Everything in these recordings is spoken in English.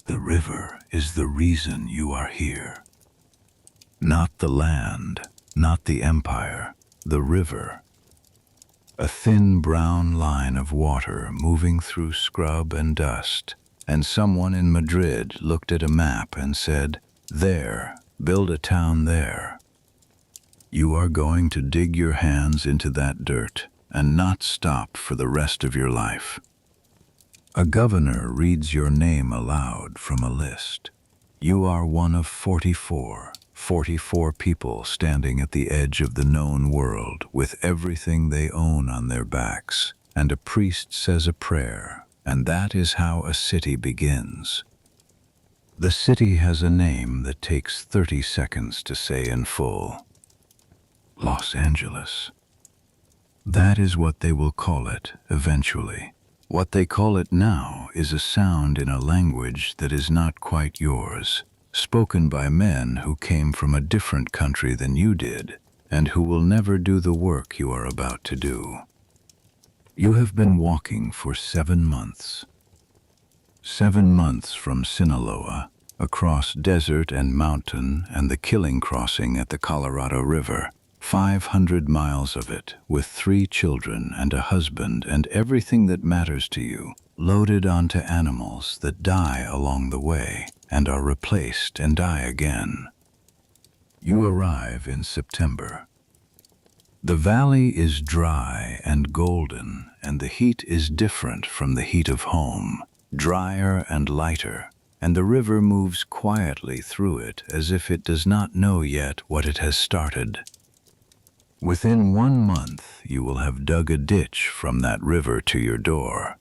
The river is the reason you are here. Not the land, not the empire, the river. A thin brown line of water moving through scrub and dust, and someone in Madrid looked at a map and said, "There, build a town there." You are going to dig your hands into that dirt and not stop for the rest of your life. A governor reads your name aloud from a list. You are one of 44 people standing at the edge of the known world with everything they own on their backs, and a priest says a prayer, and that is how a city begins. The city has a name that takes 30 seconds to say in full. Los Angeles. That is what they will call it eventually. What they call it now is a sound in a language that is not quite yours, spoken by men who came from a different country than you did, and who will never do the work you are about to do. You have been walking for 7 months. 7 months from Sinaloa, across desert and mountain and the killing crossing at the Colorado River. 500 miles of it, with 3 children and a husband and everything that matters to you, loaded onto animals that die along the way and are replaced and die again. You arrive in September. The valley is dry and golden, and the heat is different from the heat of home, drier and lighter, and the river moves quietly through it as if it does not know yet what it has started. Within 1 month, you will have dug a ditch from that river to your door.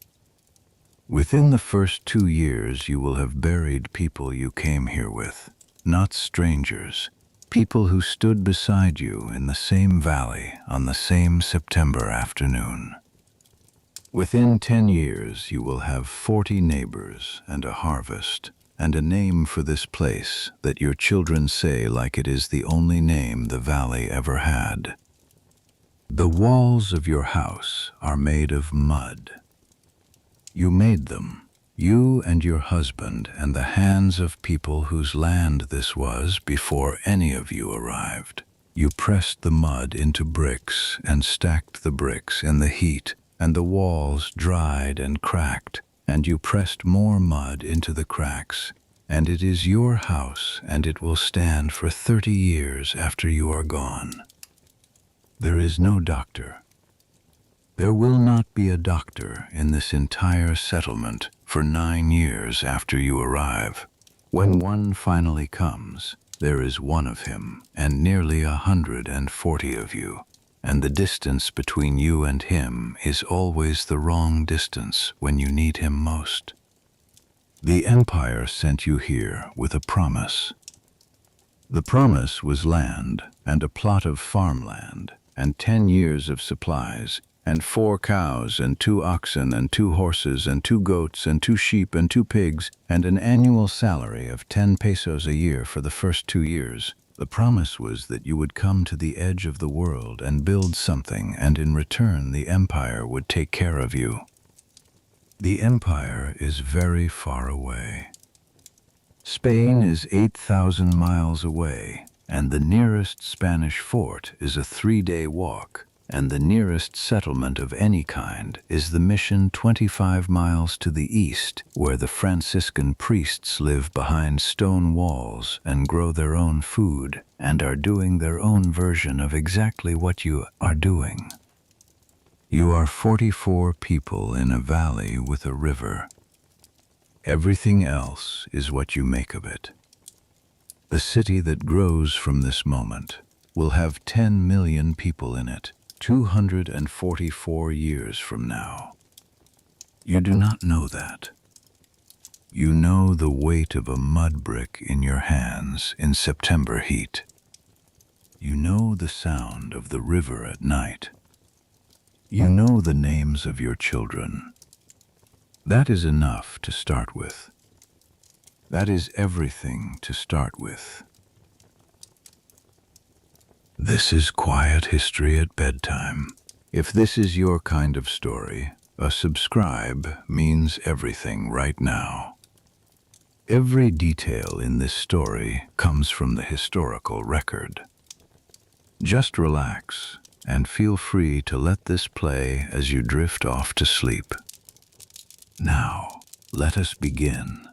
Within the first 2 years, you will have buried people you came here with, not strangers, people who stood beside you in the same valley on the same September afternoon. Within 10 years, you will have 40 neighbors and a harvest, and a name for this place that your children say like it is the only name the valley ever had. The walls of your house are made of mud. You made them, you and your husband, and the hands of people whose land this was before any of you arrived. You pressed the mud into bricks and stacked the bricks in the heat, and the walls dried and cracked, and you pressed more mud into the cracks, and it is your house, and it will stand for 30 years after you are gone. There is no doctor. There will not be a doctor in this entire settlement for 9 years after you arrive. When one finally comes, there is one of him and nearly 140 of you, and the distance between you and him is always the wrong distance when you need him most. The empire sent you here with a promise. The promise was land and a plot of farmland, and 10 years of supplies, and 4 cows, and 2 oxen, and 2 horses, and 2 goats, and 2 sheep, and 2 pigs, and an annual salary of 10 pesos a year for the first 2 years. The promise was that you would come to the edge of the world and build something, and in return the empire would take care of you. The empire is very far away. Spain is 8,000 miles away, and the nearest Spanish fort is a 3-day walk, and the nearest settlement of any kind is the mission 25 miles to the east, where the Franciscan priests live behind stone walls and grow their own food and are doing their own version of exactly what you are doing. You are 44 people in a valley with a river. Everything else is what you make of it. The city that grows from this moment will have 10 million people in it 244 years from now. You do not know that. You know the weight of a mud brick in your hands in September heat. You know the sound of the river at night. You know the names of your children. That is enough to start with. That is everything to start with. This is Quiet History at Bedtime. If this is your kind of story, a subscribe means everything right now. Every detail in this story comes from the historical record. Just relax and feel free to let this play as you drift off to sleep. Now, let us begin.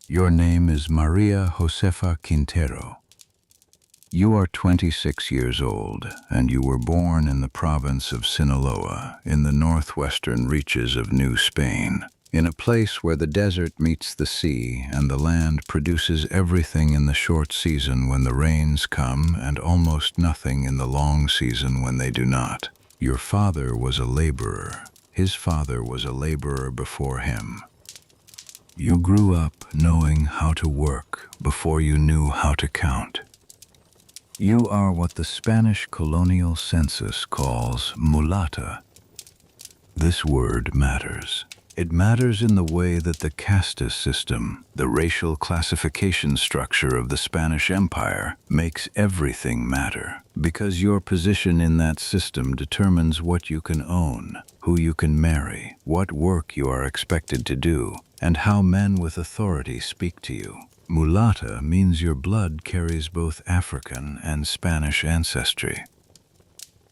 Your name is Maria Josefa Quintero. You are 26 years old, and you were born in the province of Sinaloa, in the northwestern reaches of New Spain, in a place where the desert meets the sea and the land produces everything in the short season when the rains come and almost nothing in the long season when they do not. Your father was a laborer. His father was a laborer before him. You grew up knowing how to work before you knew how to count. You are what the Spanish colonial census calls mulata. This word matters. It matters in the way that the castas system, the racial classification structure of the Spanish Empire, makes everything matter, because your position in that system determines what you can own, who you can marry, what work you are expected to do, and how men with authority speak to you. Mulata means your blood carries both African and Spanish ancestry.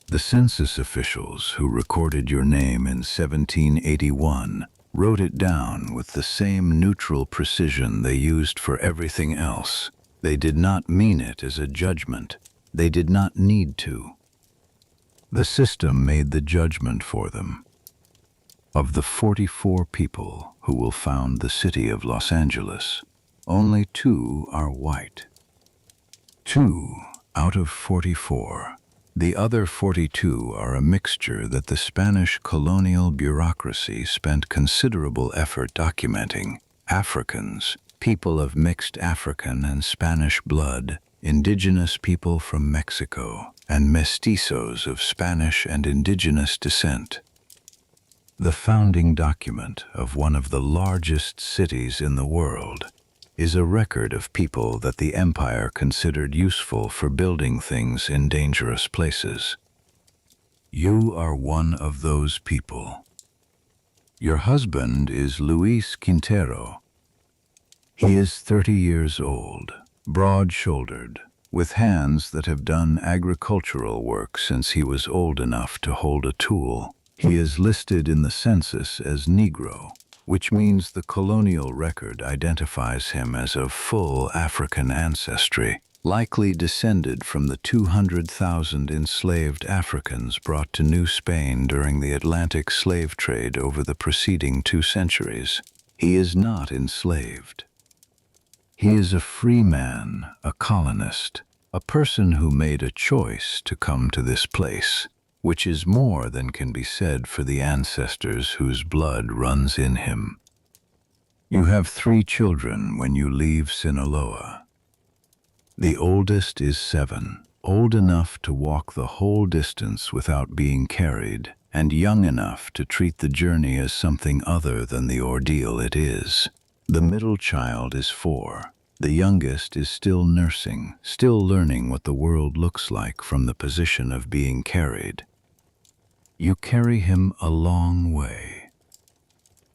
The census officials who recorded your name in 1781 wrote it down with the same neutral precision they used for everything else. They did not mean it as a judgment. They did not need to. The system made the judgment for them. Of the 44 people who will found the city of Los Angeles, only 2 are white. 2 out of 44. The other 42 are a mixture that the Spanish colonial bureaucracy spent considerable effort documenting. Africans, people of mixed African and Spanish blood, indigenous people from Mexico, and mestizos of Spanish and indigenous descent. The founding document of one of the largest cities in the world is a record of people that the empire considered useful for building things in dangerous places. You are one of those people. Your husband is Luis Quintero. He is 30 years old, broad-shouldered, with hands that have done agricultural work since he was old enough to hold a tool. He is listed in the census as Negro, which means the colonial record identifies him as of full African ancestry, likely descended from the 200,000 enslaved Africans brought to New Spain during the Atlantic slave trade over the preceding 2 centuries. He is not enslaved. He is a free man, a colonist, a person who made a choice to come to this place, which is more than can be said for the ancestors whose blood runs in him. You have 3 children when you leave Sinaloa. The oldest is 7, old enough to walk the whole distance without being carried, and young enough to treat the journey as something other than the ordeal it is. The middle child is 4. The youngest is still nursing, still learning what the world looks like from the position of being carried. You carry him a long way.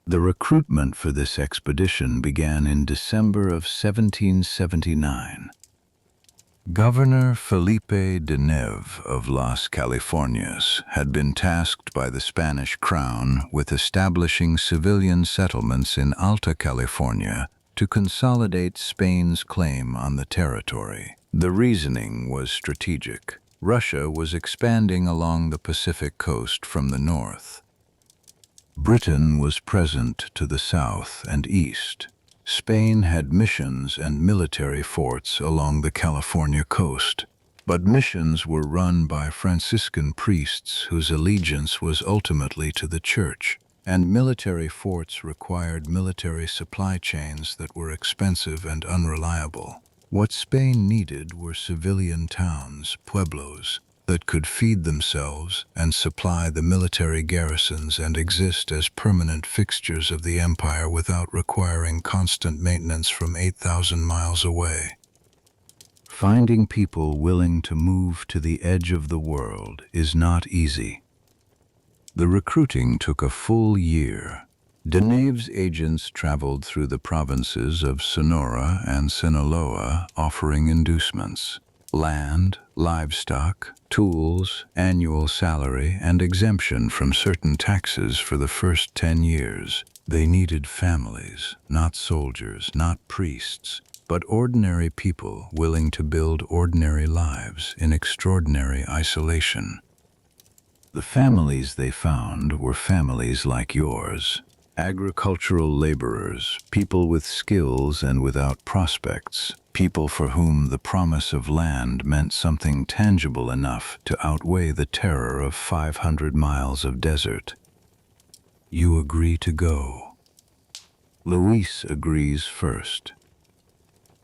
The recruitment for this expedition began in December of 1779. Governor Felipe de Neve of Las Californias had been tasked by the Spanish crown with establishing civilian settlements in Alta, California, to consolidate Spain's claim on the territory. The reasoning was strategic. Russia was expanding along the Pacific coast from the north. Britain was present to the south and east. Spain had missions and military forts along the California coast, but missions were run by Franciscan priests whose allegiance was ultimately to the church, and military forts required military supply chains that were expensive and unreliable. What Spain needed were civilian towns, pueblos, that could feed themselves and supply the military garrisons and exist as permanent fixtures of the empire without requiring constant maintenance from 8,000 miles away. Finding people willing to move to the edge of the world is not easy. The recruiting took a full year. Dreamy's agents traveled through the provinces of Sonora and Sinaloa offering inducements, land, livestock, tools, annual salary, and exemption from certain taxes for the first 10 years. They needed families, not soldiers, not priests, but ordinary people willing to build ordinary lives in extraordinary isolation. The families they found were families like yours. Agricultural laborers, people with skills and without prospects, people for whom the promise of land meant something tangible enough to outweigh the terror of 500 miles of desert. You agree to go. Luis agrees first.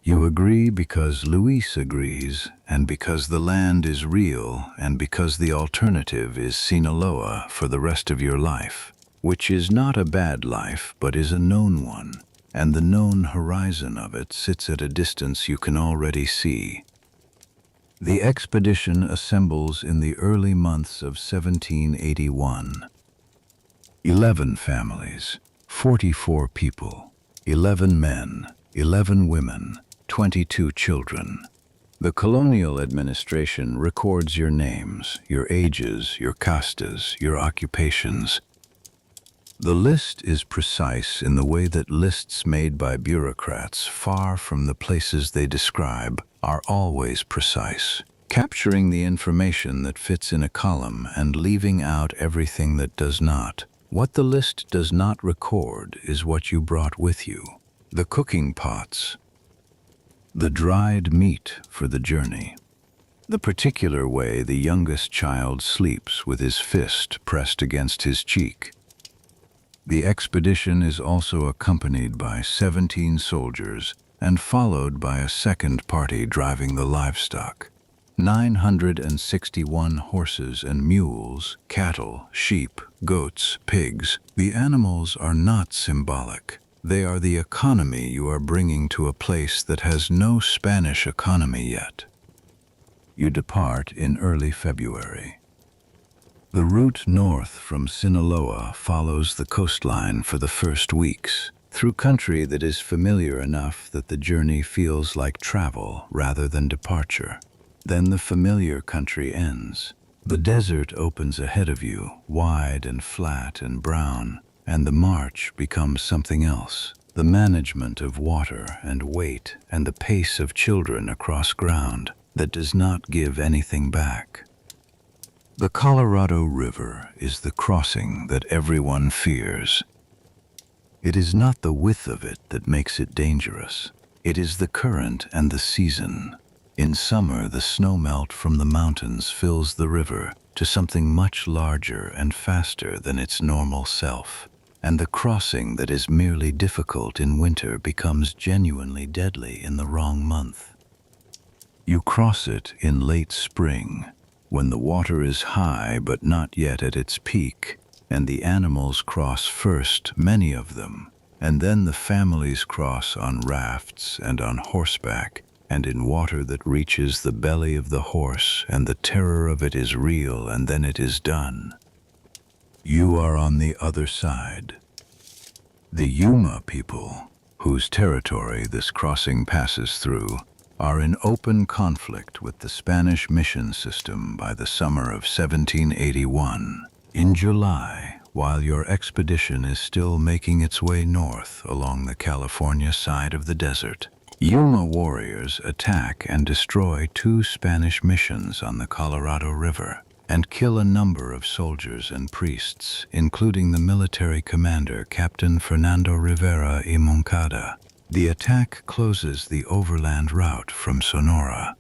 You agree because Luis agrees, and because the land is real, and because the alternative is Sinaloa for the rest of your life, which is not a bad life, but is a known one, and the known horizon of it sits at a distance you can already see. The expedition assembles in the early months of 1781. 11 families, 44 people, 11 men, 11 women, 22 children. The colonial administration records your names, your ages, your castas, your occupations. The list is precise in the way that lists made by bureaucrats far from the places they describe are always precise, capturing the information that fits in a column and leaving out everything that does not. What the list does not record is what you brought with you. The cooking pots, the dried meat for the journey, the particular way the youngest child sleeps with his fist pressed against his cheek. The expedition is also accompanied by 17 soldiers and followed by a second party driving the livestock. 961 horses and mules, cattle, sheep, goats, pigs. The animals are not symbolic. They are the economy you are bringing to a place that has no Spanish economy yet. You depart in early February. The route north from Sinaloa follows the coastline for the first weeks, through country that is familiar enough that the journey feels like travel rather than departure. Then the familiar country ends. The desert opens ahead of you, wide and flat and brown, and the march becomes something else. The management of water and weight and the pace of children across ground that does not give anything back. The Colorado River is the crossing that everyone fears. It is not the width of it that makes it dangerous. It is the current and the season. In summer, the snowmelt from the mountains fills the river to something much larger and faster than its normal self, and the crossing that is merely difficult in winter becomes genuinely deadly in the wrong month. You cross it in late spring, when the water is high but not yet at its peak, and the animals cross first, many of them, and then the families cross on rafts and on horseback, and in water that reaches the belly of the horse, and the terror of it is real, and then it is done. You are on the other side. The Yuma people, whose territory this crossing passes through, are in open conflict with the Spanish mission system by the summer of 1781. In July, while your expedition is still making its way north along the California side of the desert, Yuma warriors attack and destroy 2 Spanish missions on the Colorado River and kill a number of soldiers and priests, including the military commander Captain Fernando Rivera y Moncada. The attack closes the overland route from Sonora.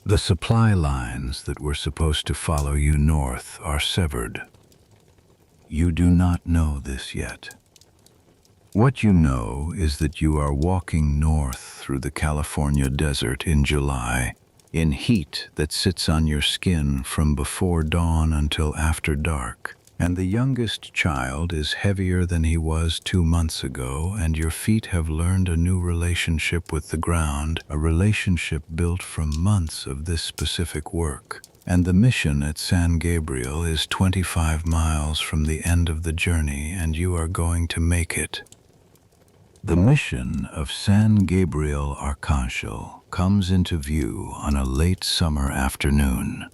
The supply lines that were supposed to follow you north are severed. You do not know this yet. What you know is that you are walking north through the California desert in July, in heat that sits on your skin from before dawn until after dark, and the youngest child is heavier than he was 2 months ago, and your feet have learned a new relationship with the ground, a relationship built from months of this specific work. and the mission at San Gabriel is 25 miles from the end of the journey, and you are going to make it. The mission of San Gabriel Arcangel comes into view on a late summer afternoon.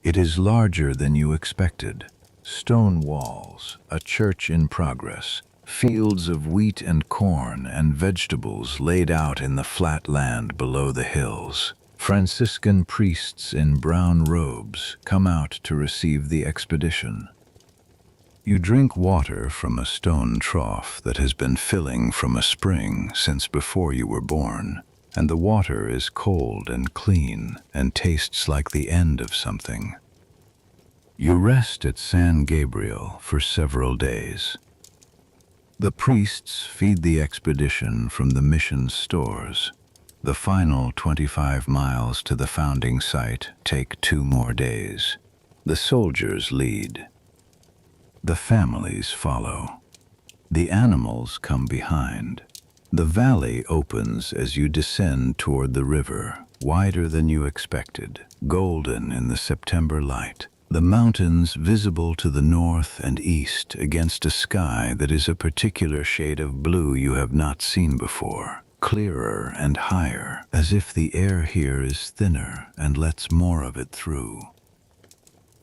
It is larger than you expected. Stone walls, a church in progress, fields of wheat and corn and vegetables laid out in the flat land below the hills. Franciscan priests in brown robes come out to receive the expedition. You drink water from a stone trough that has been filling from a spring since before you were born, and the water is cold and clean and tastes like the end of something. You rest at San Gabriel for several days. The priests feed the expedition from the mission's stores. The final 25 miles to the founding site take 2 more days. The soldiers lead. The families follow. The animals come behind. The valley opens as you descend toward the river, wider than you expected, golden in the September light. The mountains visible to the north and east against a sky that is a particular shade of blue you have not seen before, clearer and higher, as if the air here is thinner and lets more of it through.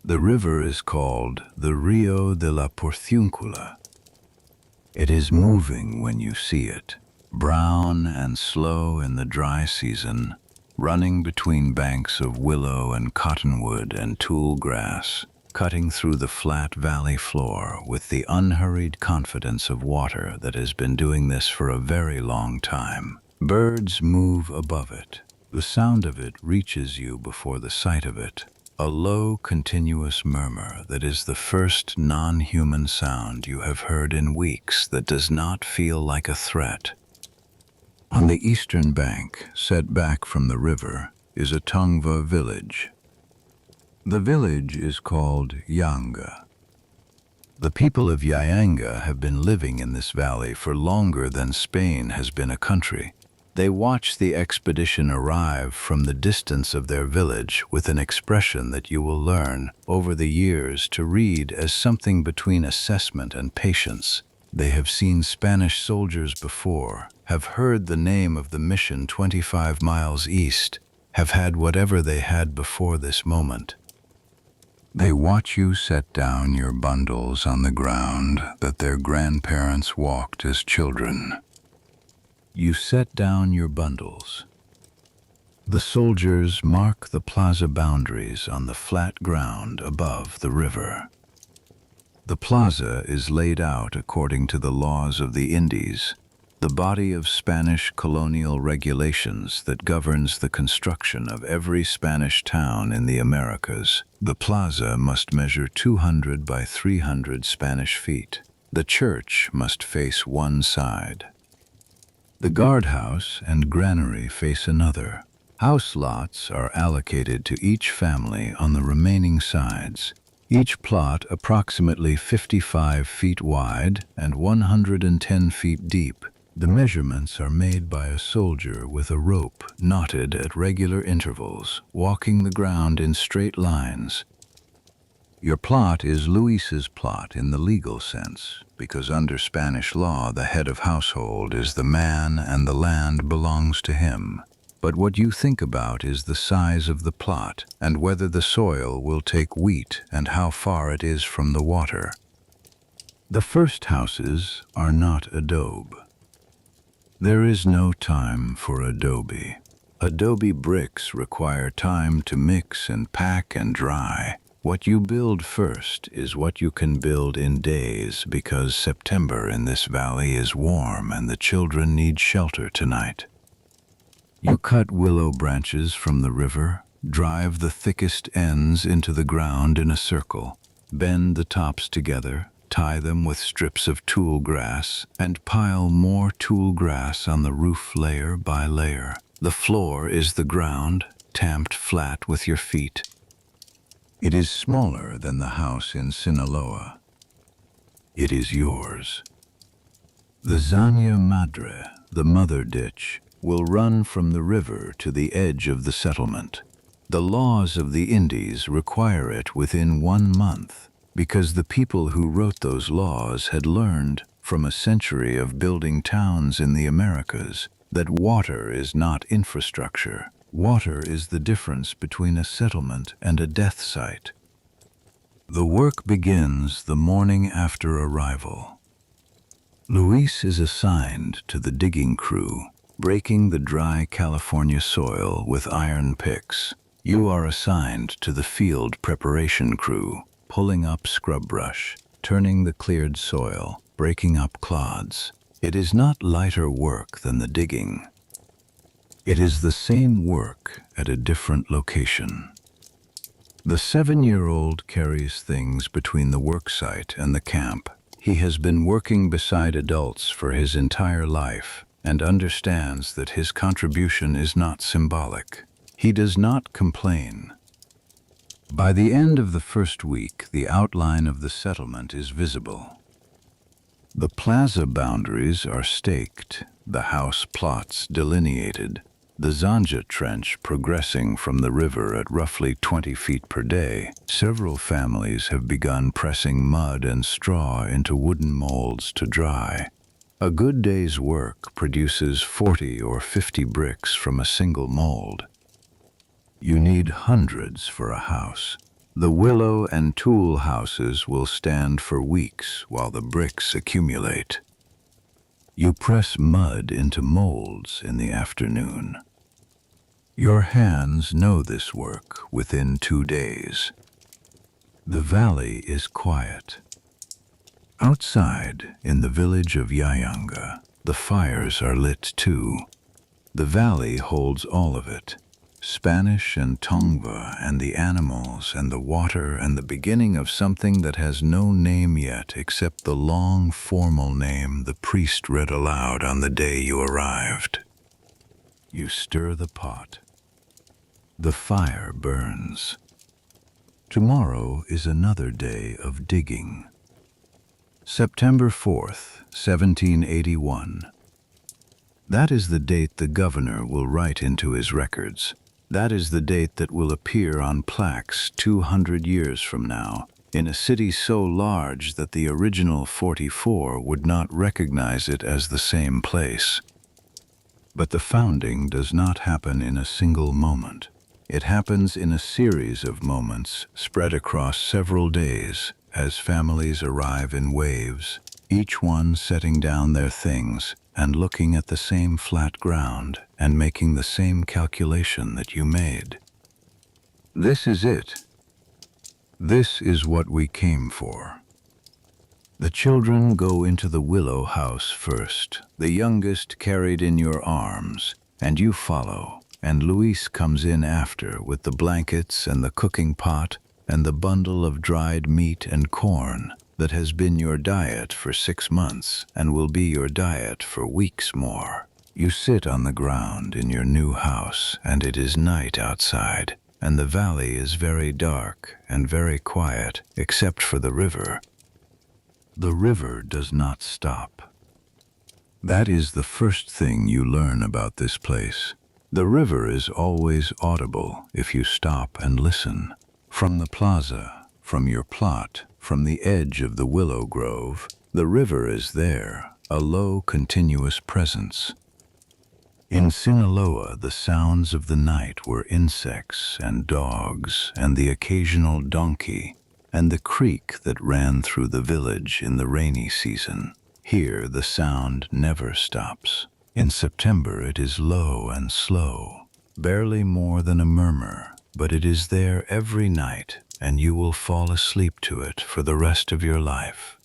The river is called the Rio de la Porciúncula. It is moving when you see it, brown and slow in the dry season, running between banks of willow and cottonwood and tule grass, cutting through the flat valley floor with the unhurried confidence of water that has been doing this for a very long time. Birds move above it. The sound of it reaches you before the sight of it, a low, continuous murmur that is the first non-human sound you have heard in weeks that does not feel like a threat. On the eastern bank, set back from the river, is a Tongva village. The village is called Yaanga. The people of Yaanga have been living in this valley for longer than Spain has been a country. They watch the expedition arrive from the distance of their village with an expression that you will learn over the years to read as something between assessment and patience. They have seen Spanish soldiers before, have heard the name of the mission 25 miles east, have had whatever they had before this moment. They watch you set down your bundles on the ground that their grandparents walked as children. You set down your bundles. The soldiers mark the plaza boundaries on the flat ground above the river. The plaza is laid out according to the laws of the Indies, the body of Spanish colonial regulations that governs the construction of every Spanish town in the Americas. The plaza must measure 200 by 300 Spanish feet. The church must face one side. The guardhouse and granary face another. House lots are allocated to each family on the remaining sides, each plot approximately 55 feet wide and 110 feet deep. The measurements are made by a soldier with a rope knotted at regular intervals, walking the ground in straight lines. Your plot is Luis's plot in the legal sense, because under Spanish law the head of household is the man and the land belongs to him. But what you think about is the size of the plot and whether the soil will take wheat and how far it is from the water. The first houses are not adobe. There is no time for adobe. Adobe bricks require time to mix and pack and dry. What you build first is what you can build in days because September in this valley is warm and the children need shelter tonight. You cut willow branches from the river, drive the thickest ends into the ground in a circle, bend the tops together, tie them with strips of tule grass, and pile more tule grass on the roof layer by layer. The floor is the ground, tamped flat with your feet. It is smaller than the house in Sinaloa. It is yours. The Zanya Madre, the mother ditch, will run from the river to the edge of the settlement. The laws of the Indies require it within 1 month, because the people who wrote those laws had learned from a century of building towns in the Americas that water is not infrastructure. Water is the difference between a settlement and a death site. The work begins the morning after arrival. Luis is assigned to the digging crew, breaking the dry California soil with iron picks. You are assigned to the field preparation crew, pulling up scrub brush, turning the cleared soil, breaking up clods. It is not lighter work than the digging. It is the same work at a different location. The 7-year-old carries things between the worksite and the camp. He has been working beside adults for his entire life and understands that his contribution is not symbolic. He does not complain. By the end of the first week, the outline of the settlement is visible. The plaza boundaries are staked, the house plots delineated, the Zanja Trench progressing from the river at roughly 20 feet per day. Several families have begun pressing mud and straw into wooden molds to dry. A good day's work produces 40 or 50 bricks from a single mold. You need hundreds for a house. The willow and tool houses will stand for weeks while the bricks accumulate. You press mud into molds in the afternoon. Your hands know this work within 2 days. The valley is quiet. Outside, in the village of Yaanga, the fires are lit too. The valley holds all of it. Spanish and Tongva and the animals and the water and the beginning of something that has no name yet except the long formal name the priest read aloud on the day you arrived. You stir the pot. The fire burns. Tomorrow is another day of digging. September 4th, 1781. That is the date the governor will write into his records. That is the date that will appear on plaques 200 years from now, in a city so large that the original 44 would not recognize it as the same place. But the founding does not happen in a single moment. It happens in a series of moments spread across several days as families arrive in waves, each one setting down their things and looking at the same flat ground and making the same calculation that you made. This is it. This is what we came for. The children go into the willow house first, the youngest carried in your arms, and you follow, and Luis comes in after with the blankets and the cooking pot and the bundle of dried meat and corn that has been your diet for 6 months and will be your diet for weeks more. You sit on the ground in your new house, and it is night outside, and the valley is very dark and very quiet, except for the river. The river does not stop. That is the first thing you learn about this place. The river is always audible if you stop and listen. From the plaza, from your plot, from the edge of the willow grove, the river is there, a low, continuous presence. In Sinaloa, the sounds of the night were insects and dogs and the occasional donkey and the creek that ran through the village in the rainy season. Here, the sound never stops. In September, it is low and slow, barely more than a murmur, but it is there every night, and you will fall asleep to it for the rest of your life.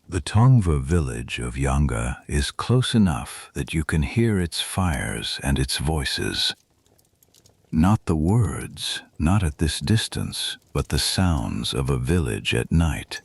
The Tongva village of Yaanga is close enough that you can hear its fires and its voices. Not the words, not at this distance, but the sounds of a village at night.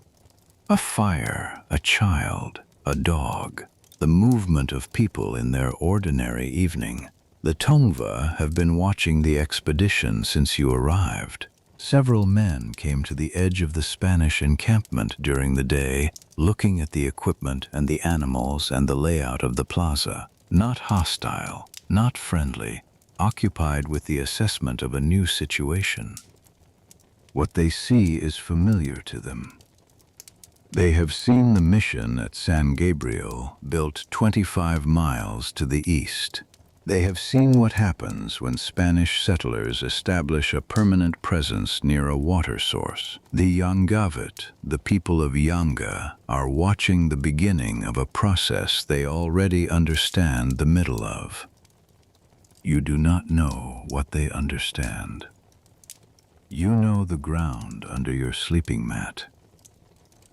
A fire, a child, a dog, the movement of people in their ordinary evening. The Tongva have been watching the expedition since you arrived. Several men came to the edge of the Spanish encampment during the day, looking at the equipment and the animals and the layout of the plaza. Not hostile, not friendly, occupied with the assessment of a new situation. What they see is familiar to them. They have seen the mission at San Gabriel, built 25 miles to the east. They have seen what happens when Spanish settlers establish a permanent presence near a water source. The Yangavit, the people of Yaanga, are watching the beginning of a process they already understand the middle of. You do not know what they understand. You know the ground under your sleeping mat.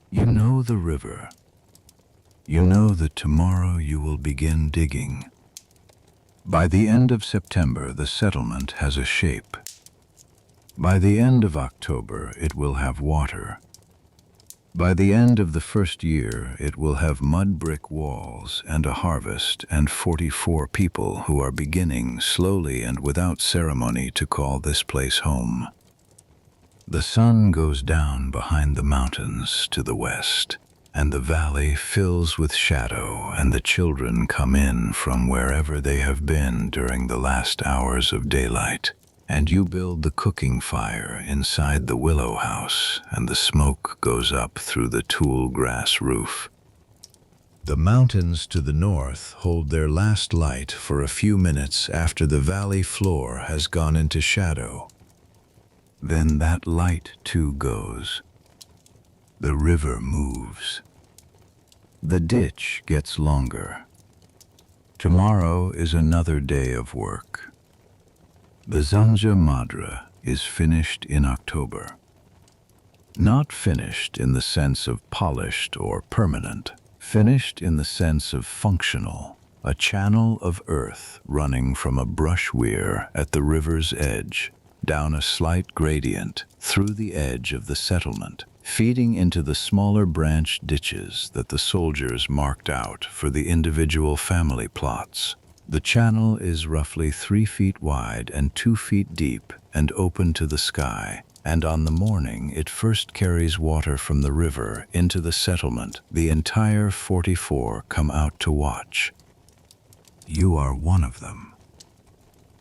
You know the river. You know that tomorrow you will begin digging. By the end of September, the settlement has a shape. By the end of October, it will have water. By the end of the first year, it will have mud brick walls and a harvest and 44 people who are beginning slowly and without ceremony to call this place home. The sun goes down behind the mountains to the west, and the valley fills with shadow, and the children come in from wherever they have been during the last hours of daylight. And you build the cooking fire inside the willow house, and the smoke goes up through the tule grass roof. The mountains to the north hold their last light for a few minutes after the valley floor has gone into shadow. Then that light too goes. The river moves. The ditch gets longer. Tomorrow is another day of work. The Zanja Madra is finished in October. Not finished in the sense of polished or permanent, finished in the sense of functional, a channel of earth running from a brush weir at the river's edge, down a slight gradient, through the edge of the settlement, feeding into the smaller branch ditches that the soldiers marked out for the individual family plots. The channel is roughly 3 feet wide and 2 feet deep and open to the sky, and on the morning it first carries water from the river into the settlement. The entire 44 come out to watch. You are one of them.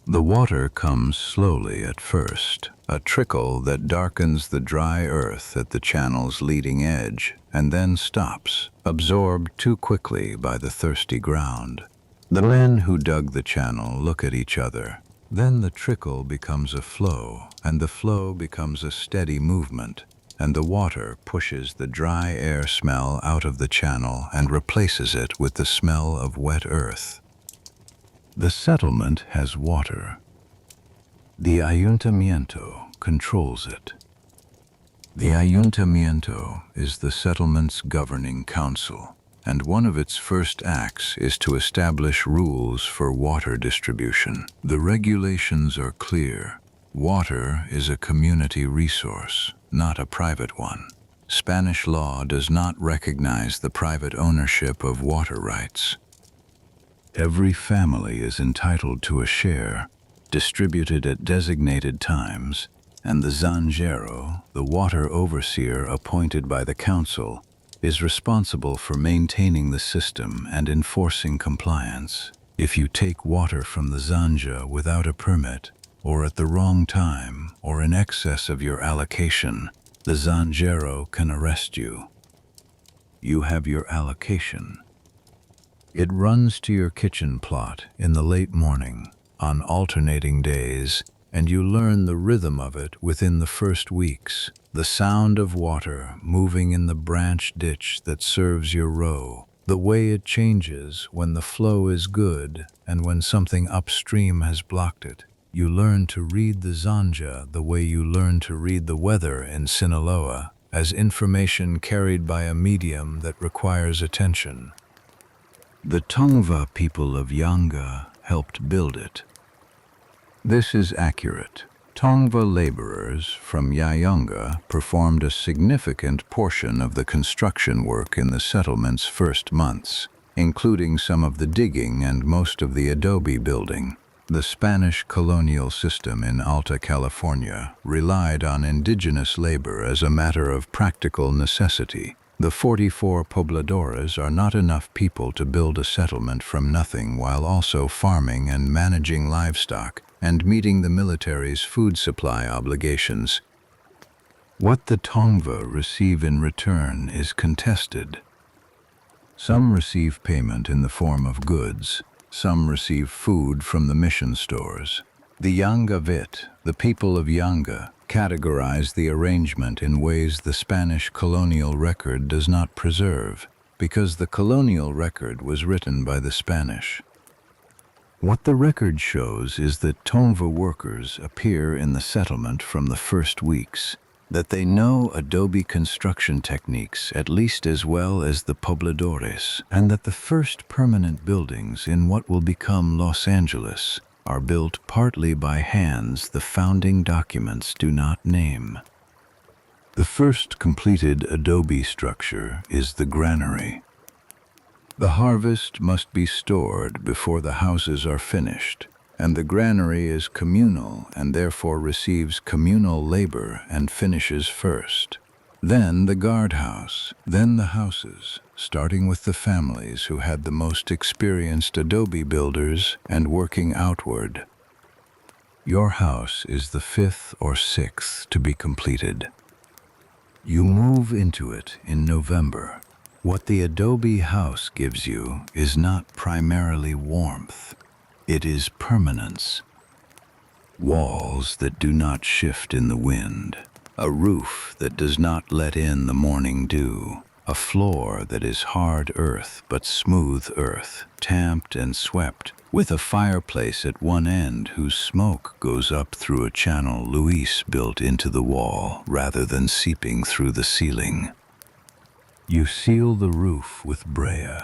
The water comes slowly at first, a trickle that darkens the dry earth at the channel's leading edge, and then stops, absorbed too quickly by the thirsty ground. The men who dug the channel look at each other. Then the trickle becomes a flow, and the flow becomes a steady movement, and the water pushes the dry air smell out of the channel and replaces it with the smell of wet earth. The settlement has water. The ayuntamiento controls it. The ayuntamiento is the settlement's governing council, and one of its first acts is to establish rules for water distribution. The regulations are clear. Water is a community resource, not a private one. Spanish law does not recognize the private ownership of water rights. Every family is entitled to a share, distributed at designated times, and the zanjero, the water overseer appointed by the council, is responsible for maintaining the system and enforcing compliance. If you take water from the zanja without a permit, or at the wrong time, or in excess of your allocation, the zanjero can arrest you. You have your allocation. It runs to your kitchen plot in the late morning, on alternating days, and you learn the rhythm of it within the first weeks, the sound of water moving in the branch ditch that serves your row, the way it changes when the flow is good and when something upstream has blocked it. You learn to read the zanja the way you learn to read the weather in Sinaloa, as information carried by a medium that requires attention. The Tongva people of Yaanga helped build it. This is accurate. Tongva laborers from Yaanga performed a significant portion of the construction work in the settlement's first months, including some of the digging and most of the adobe building. The Spanish colonial system in Alta, California, relied on indigenous labor as a matter of practical necessity. The 44 pobladores are not enough people to build a settlement from nothing while also farming and managing livestock, and meeting the military's food supply obligations. What the Tongva receive in return is contested. Some receive payment in the form of goods, some receive food from the mission stores. The Yaanga Vit, the people of Yaanga, categorize the arrangement in ways the Spanish colonial record does not preserve, because the colonial record was written by the Spanish. What the record shows is that Tongva workers appear in the settlement from the first weeks, that they know adobe construction techniques at least as well as the pobladores, and that the first permanent buildings in what will become Los Angeles are built partly by hands the founding documents do not name. The first completed adobe structure is the granary. The harvest must be stored before the houses are finished, and the granary is communal and therefore receives communal labor and finishes first. Then the guardhouse, then the houses, starting with the families who had the most experienced adobe builders and working outward. Your house is the fifth or sixth to be completed. You move into it in November. What the adobe house gives you is not primarily warmth. It is permanence. Walls that do not shift in the wind. A roof that does not let in the morning dew. A floor that is hard earth but smooth earth, tamped and swept, with a fireplace at one end whose smoke goes up through a channel Luis built into the wall rather than seeping through the ceiling. You seal the roof with brea.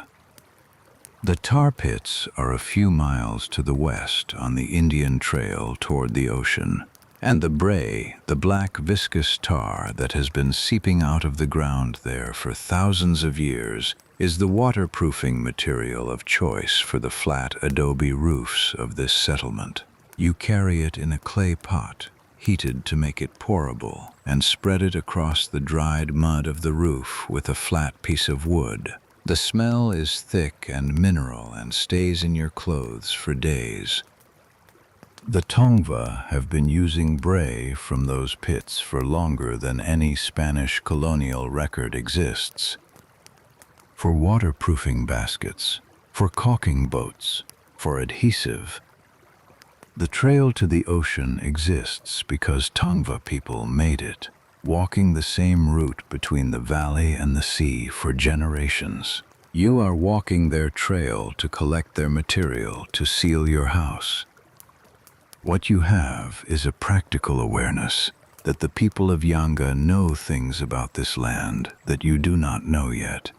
The tar pits are a few miles to the west on the Indian Trail toward the ocean, and the brea, the black viscous tar that has been seeping out of the ground there for thousands of years, is the waterproofing material of choice for the flat adobe roofs of this settlement. You carry it in a clay pot, heated to make it pourable, and spread it across the dried mud of the roof with a flat piece of wood. The smell is thick and mineral and stays in your clothes for days. The Tongva have been using brea from those pits for longer than any Spanish colonial record exists. For waterproofing baskets, for caulking boats, for adhesive. The trail to the ocean exists because Tongva people made it, walking the same route between the valley and the sea for generations. You are walking their trail to collect their material to seal your house. What you have is a practical awareness that the people of Yaanga know things about this land that you do not know yet.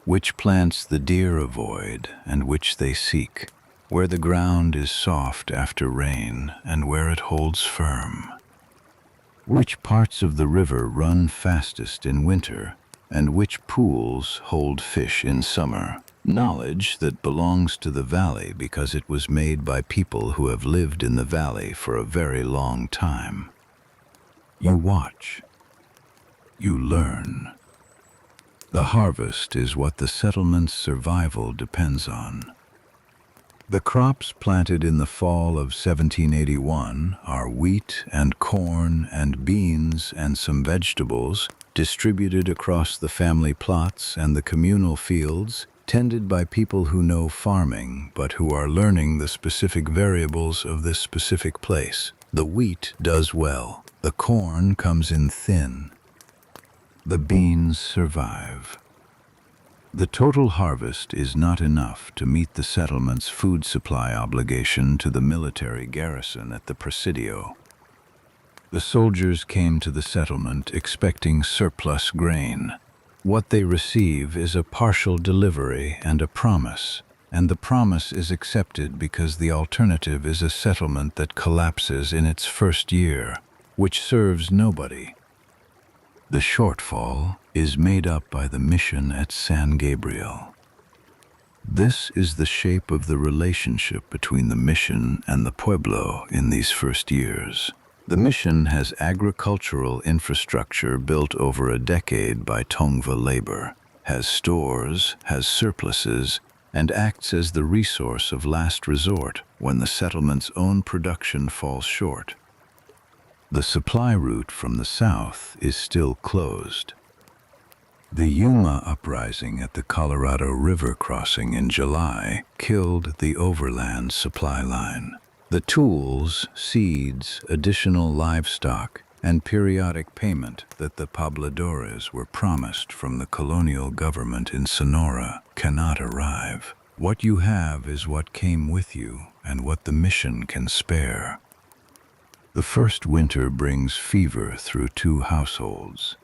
Which plants the deer avoid and which they seek, where the ground is soft after rain and where it holds firm. Which parts of the river run fastest in winter and which pools hold fish in summer. Knowledge that belongs to the valley because it was made by people who have lived in the valley for a very long time. You watch. You learn. The harvest is what the settlement's survival depends on. The crops planted in the fall of 1781 are wheat and corn and beans and some vegetables distributed across the family plots and the communal fields, tended by people who know farming but who are learning the specific variables of this specific place. The wheat does well. The corn comes in thin. The beans survive. The total harvest is not enough to meet the settlement's food supply obligation to the military garrison at the Presidio. The soldiers came to the settlement expecting surplus grain. What they receive is a partial delivery and a promise, and the promise is accepted because the alternative is a settlement that collapses in its first year, which serves nobody. The shortfall is made up by the mission at San Gabriel. This is the shape of the relationship between the mission and the pueblo in these first years. The mission has agricultural infrastructure built over a decade by Tongva labor, has stores, has surpluses, and acts as the resource of last resort when the settlement's own production falls short. The supply route from the south is still closed. The Yuma uprising at the Colorado River crossing in July killed the overland supply line. The tools, seeds, additional livestock, and periodic payment that the pobladores were promised from the colonial government in Sonora cannot arrive. What you have is what came with you and what the mission can spare. The first winter brings fever through 2 households.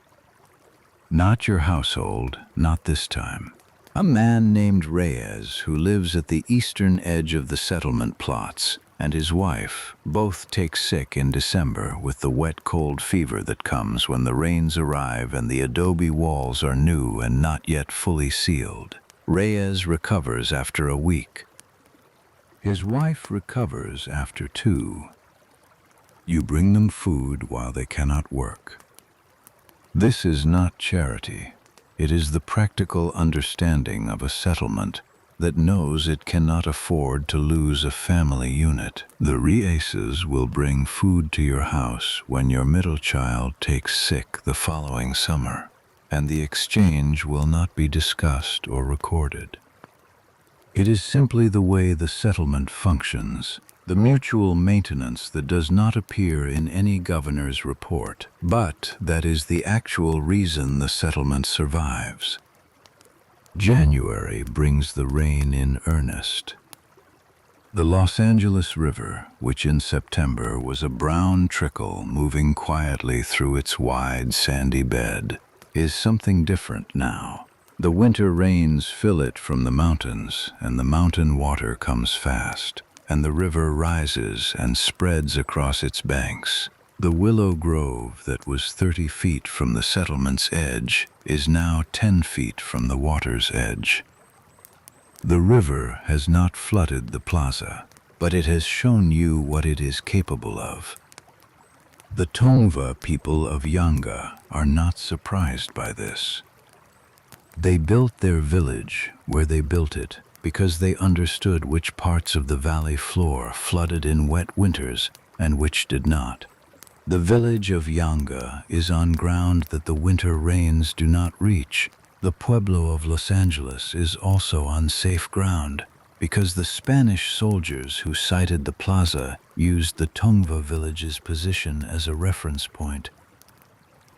Not your household, not this time. A man named Reyes who lives at the eastern edge of the settlement plots, and his wife both take sick in December with the wet cold fever that comes when the rains arrive and the adobe walls are new and not yet fully sealed. Reyes recovers after a week. His wife recovers after 2. You bring them food while they cannot work. This is not charity. It is the practical understanding of a settlement that knows it cannot afford to lose a family unit. The Reyes will bring food to your house when your middle child takes sick the following summer, and the exchange will not be discussed or recorded. It is simply the way the settlement functions, the mutual maintenance that does not appear in any governor's report, but that is the actual reason the settlement survives. January brings the rain in earnest. The Los Angeles River, which in September was a brown trickle moving quietly through its wide sandy bed, is something different now. The winter rains fill it from the mountains, and the mountain water comes fast, and the river rises and spreads across its banks. The willow grove that was 30 feet from the settlement's edge is now 10 feet from the water's edge. The river has not flooded the plaza, but it has shown you what it is capable of. The Tongva people of Yaanga are not surprised by this. They built their village where they built it because they understood which parts of the valley floor flooded in wet winters and which did not. The village of Yaanga is on ground that the winter rains do not reach. The pueblo of Los Angeles is also on safe ground because the Spanish soldiers who sited the plaza used the Tongva village's position as a reference point.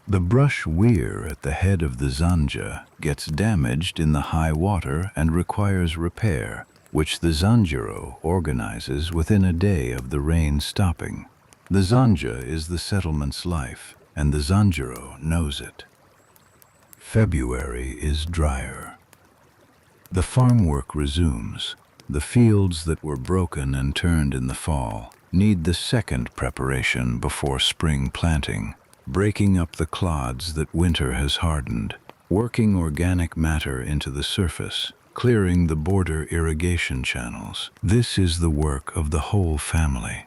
The brush weir at the head of the Zanja gets damaged in the high water and requires repair, which the Zanjero organizes within a day of the rain stopping. The Zanja is the settlement's life, and the Zanjero knows it. February is drier. The farm work resumes. The fields that were broken and turned in the fall need the second preparation before spring planting, breaking up the clods that winter has hardened, working organic matter into the surface, clearing the border irrigation channels. This is the work of the whole family.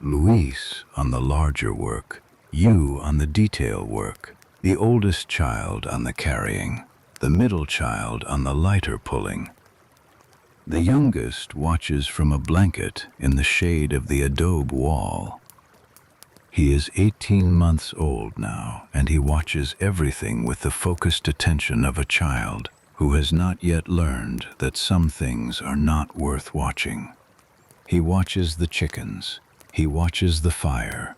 Luis on the larger work, you on the detail work, the oldest child on the carrying, the middle child on the lighter pulling. The youngest watches from a blanket in the shade of the adobe wall. He is 18 months old now, and he watches everything with the focused attention of a child who has not yet learned that some things are not worth watching. He watches the chickens. He watches the fire.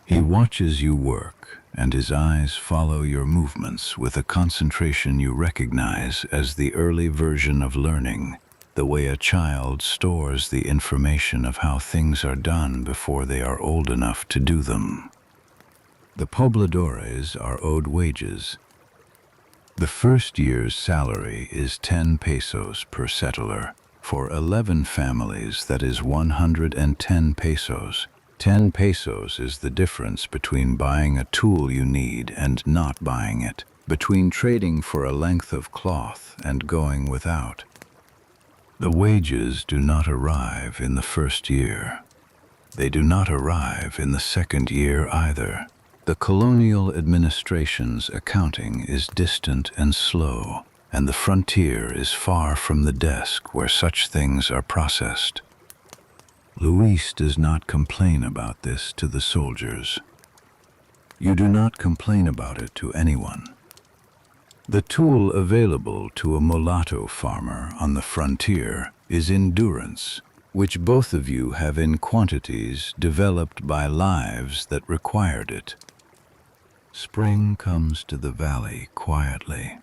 He watches you work, and his eyes follow your movements with a concentration you recognize as the early version of learning, the way a child stores the information of how things are done before they are old enough to do them. The pobladores are owed wages. The first year's salary is 10 pesos per settler. For 11 families, that is 110 pesos. 10 pesos is the difference between buying a tool you need and not buying it, between trading for a length of cloth and going without. The wages do not arrive in the first year. They do not arrive in the second year either. The colonial administration's accounting is distant and slow. and the frontier is far from the desk where such things are processed. Luis does not complain about this to the soldiers. You do not complain about it to anyone. The tool available to a mulatto farmer on the frontier is endurance, which both of you have in quantities developed by lives that required it. Spring comes to the valley quietly.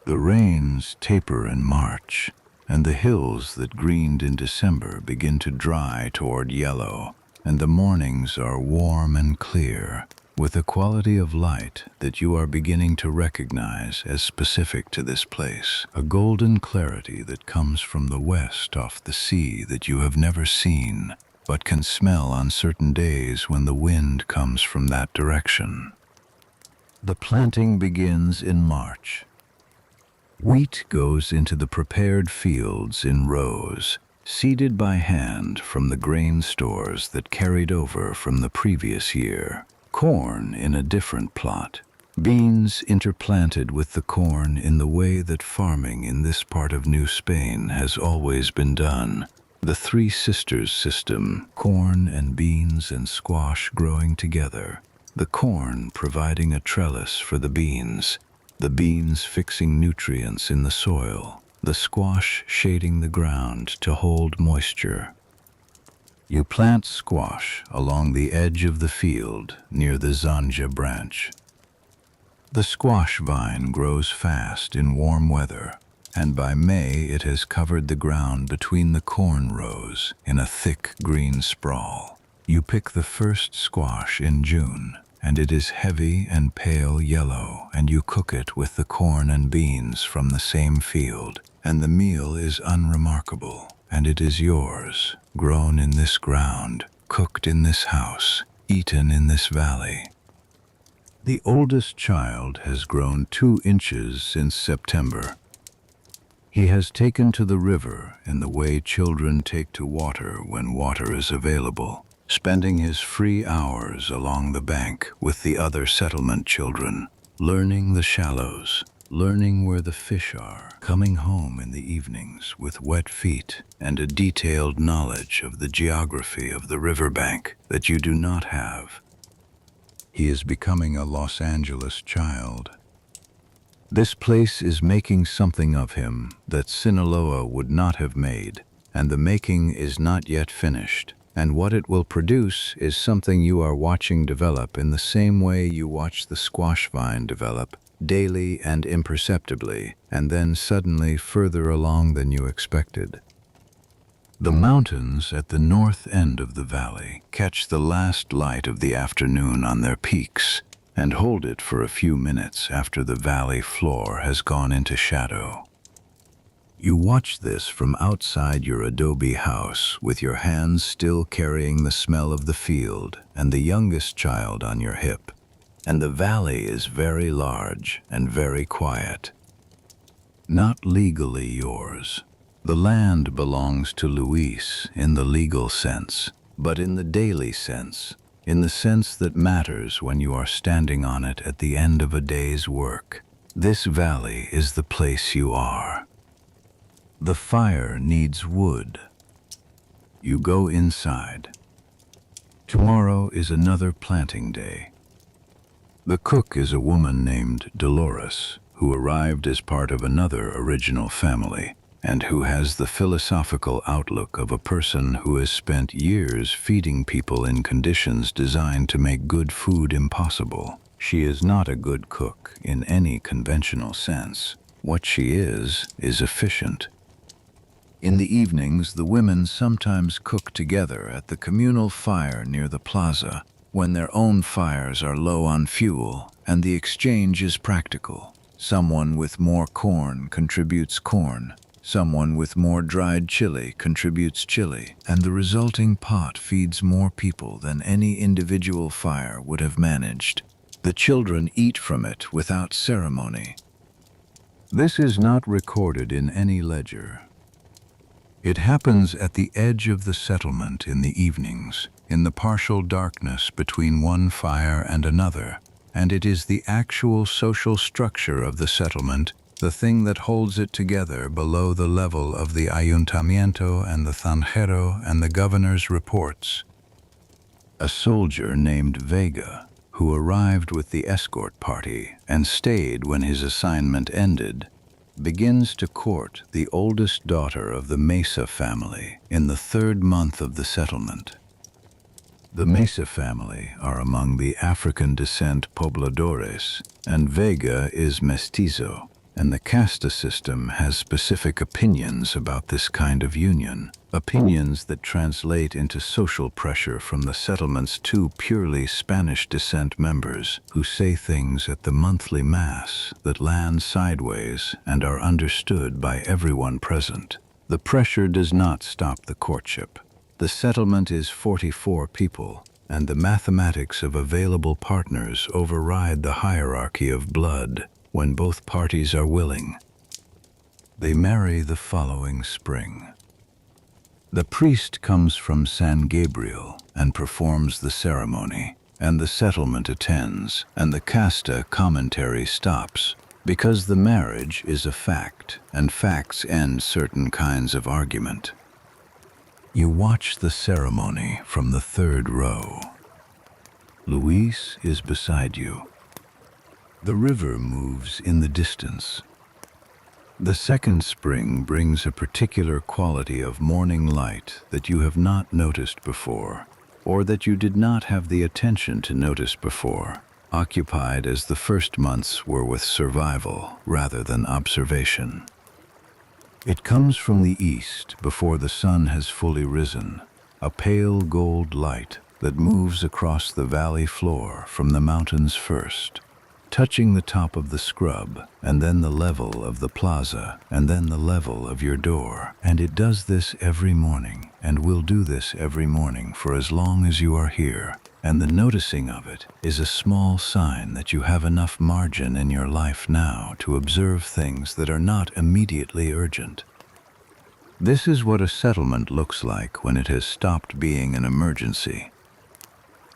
The rains taper in March, and the hills that greened in December begin to dry toward yellow, and the mornings are warm and clear, with a quality of light that you are beginning to recognize as specific to this place, a golden clarity that comes from the west off the sea that you have never seen, but can smell on certain days when the wind comes from that direction. The planting begins in March. Wheat goes into the prepared fields in rows, seeded by hand from the grain stores that carried over from the previous year. Corn in a different plot. Beans interplanted with the corn in the way that farming in this part of New Spain has always been done. The Three Sisters system, corn and beans and squash growing together. The corn providing a trellis for the beans fixing nutrients in the soil, the squash shading the ground to hold moisture. You plant squash along the edge of the field near the zanja branch. The squash vine grows fast in warm weather, and by May it has covered the ground between the corn rows in a thick green sprawl. You pick the first squash in June, and it is heavy and pale yellow, and you cook it with the corn and beans from the same field, and the meal is unremarkable, and it is yours, grown in this ground, cooked in this house, eaten in this valley. The oldest child has grown 2 inches since September. He has taken to the river in the way children take to water when water is available, spending his free hours along the bank with the other settlement children, learning the shallows, learning where the fish are, coming home in the evenings with wet feet and a detailed knowledge of the geography of the riverbank that you do not have. He is becoming a Los Angeles child. This place is making something of him that Sinaloa would not have made, and the making is not yet finished. And what it will produce is something you are watching develop in the same way you watch the squash vine develop, daily and imperceptibly, and then suddenly further along than you expected. The mountains at the north end of the valley catch the last light of the afternoon on their peaks and hold it for a few minutes after the valley floor has gone into shadow. You watch this from outside your adobe house with your hands still carrying the smell of the field and the youngest child on your hip. And the valley is very large and very quiet. Not legally yours. The land belongs to Luis in the legal sense, but in the daily sense, in the sense that matters when you are standing on it at the end of a day's work. This valley is the place you are. The fire needs wood. You go inside. Tomorrow is another planting day. The cook is a woman named Dolores, who arrived as part of another original family, and who has the philosophical outlook of a person who has spent years feeding people in conditions designed to make good food impossible. She is not a good cook in any conventional sense. What she is efficient. In the evenings, the women sometimes cook together at the communal fire near the plaza, when their own fires are low on fuel, and the exchange is practical. Someone with more corn contributes corn, someone with more dried chili contributes chili, and the resulting pot feeds more people than any individual fire would have managed. The children eat from it without ceremony. This is not recorded in any ledger. It happens at the edge of the settlement in the evenings, in the partial darkness between one fire and another, and it is the actual social structure of the settlement the thing that holds it together below the level of the ayuntamiento and the tanjero and the governor's reports. A soldier named Vega, who arrived with the escort party and stayed when his assignment ended, begins to court the oldest daughter of the Mesa family in the 3rd month of the settlement. The Mesa family are among the African descent pobladores, and Vega is mestizo, and the casta system has specific opinions about this kind of union, opinions that translate into social pressure from the settlement's 2 purely Spanish descent members who say things at the monthly mass that land sideways and are understood by everyone present. The pressure does not stop the courtship. The settlement is 44 people, and the mathematics of available partners override the hierarchy of blood when both parties are willing. They marry the following spring. The priest comes from San Gabriel and performs the ceremony, and the settlement attends, and the casta commentary stops, because the marriage is a fact, and facts end certain kinds of argument. You watch the ceremony from the 3rd row. Luis is beside you. The river moves in the distance. The 2nd spring brings a particular quality of morning light that you have not noticed before, or that you did not have the attention to notice before, occupied as the 1st months were with survival rather than observation. It comes from the east before the sun has fully risen, a pale gold light that moves across the valley floor from the mountains first, touching the top of the scrub, and then the level of the plaza, and then the level of your door. And it does this every morning, and will do this every morning for as long as you are here. And the noticing of it is a small sign that you have enough margin in your life now to observe things that are not immediately urgent. This is what a settlement looks like when it has stopped being an emergency.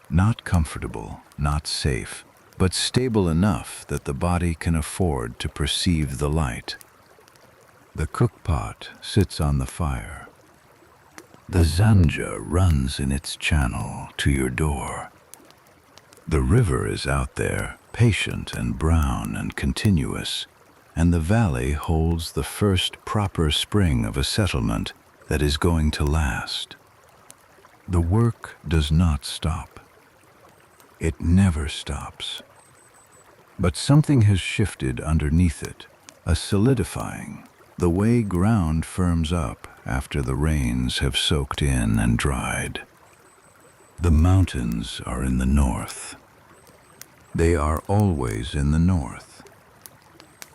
Not comfortable, not safe, but stable enough that the body can afford to perceive the light. The cookpot sits on the fire. The Zanja runs in its channel to your door. The river is out there, patient and brown and continuous, and the valley holds the first proper spring of a settlement that is going to last. The work does not stop. It never stops. But something has shifted underneath it, a solidifying, the way ground firms up after the rains have soaked in and dried. The mountains are in the north. They are always in the north.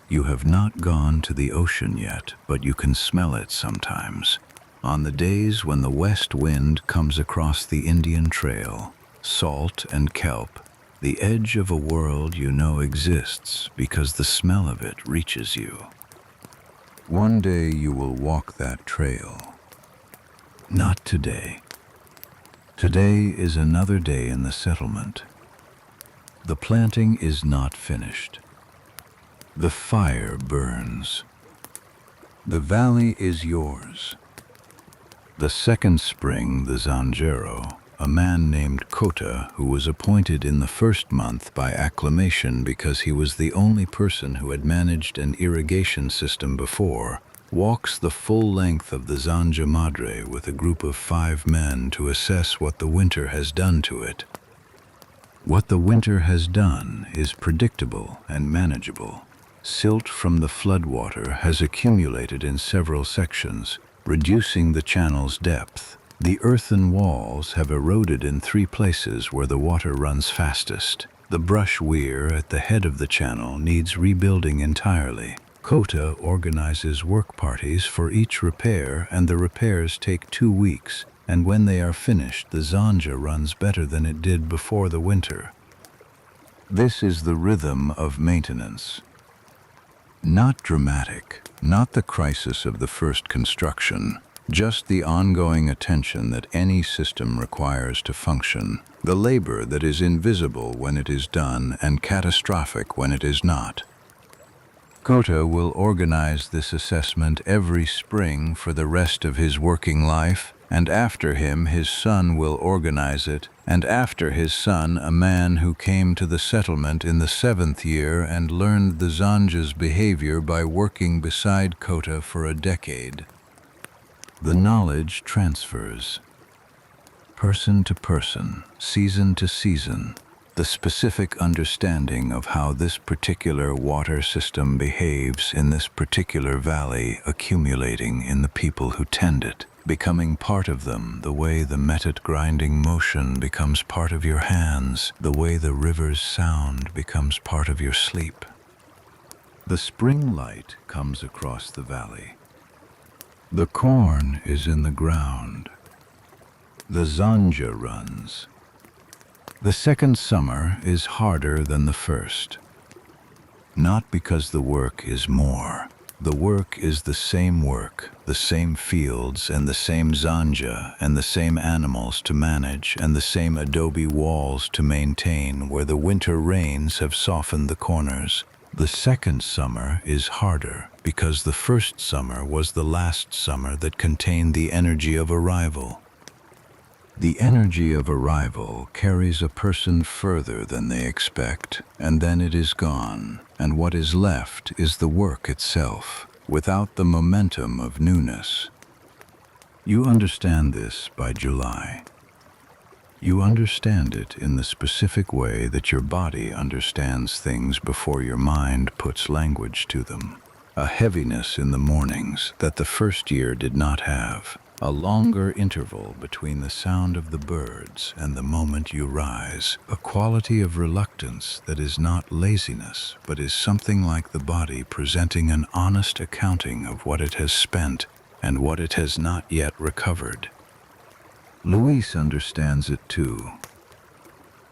You have not gone to the ocean yet, but you can smell it sometimes, on the days when the west wind comes across the Indian Trail, salt and kelp, the edge of a world you know exists because the smell of it reaches you. One day you will walk that trail. Not today. Today is another day in the settlement. The planting is not finished. The fire burns. The valley is yours. The 2nd spring, the Zanjero, a man named Kota, who was appointed in the 1st month by acclamation because he was the only person who had managed an irrigation system before, walks the full length of the Zanja Madre with a group of 5 men to assess what the winter has done to it. What the winter has done is predictable and manageable. Silt from the floodwater has accumulated in several sections, reducing the channel's depth. The earthen walls have eroded in 3 places where the water runs fastest. The brush weir at the head of the channel needs rebuilding entirely. Kota organizes work parties for each repair, and the repairs take 2 weeks, and when they are finished, the Zanja runs better than it did before the winter. This is the rhythm of maintenance. Not dramatic, not the crisis of the first construction, just the ongoing attention that any system requires to function, the labor that is invisible when it is done and catastrophic when it is not. Kota will organize this assessment every spring for the rest of his working life, and after him his son will organize it, and after his son a man who came to the settlement in the 7th year and learned the Zanja's behavior by working beside Kota for a decade. The knowledge transfers, person to person, season to season. The specific understanding of how this particular water system behaves in this particular valley accumulating in the people who tend it, becoming part of them the way the meted grinding motion becomes part of your hands, the way the river's sound becomes part of your sleep. The spring light comes across the valley. The corn is in the ground. The Zanja runs. The second summer is harder than the first. Not because the work is more. The work is the same fields and the same Zanja and the same animals to manage and the same adobe walls to maintain where the winter rains have softened the corners. The second summer is harder because the first summer was the last summer that contained the energy of arrival. The energy of arrival carries a person further than they expect, and then it is gone, and what is left is the work itself, without the momentum of newness. You understand this by July. You understand it in the specific way that your body understands things before your mind puts language to them. A heaviness in the mornings that the first year did not have. A longer interval between the sound of the birds and the moment you rise. A quality of reluctance that is not laziness, but is something like the body presenting an honest accounting of what it has spent and what it has not yet recovered. Luis understands it too.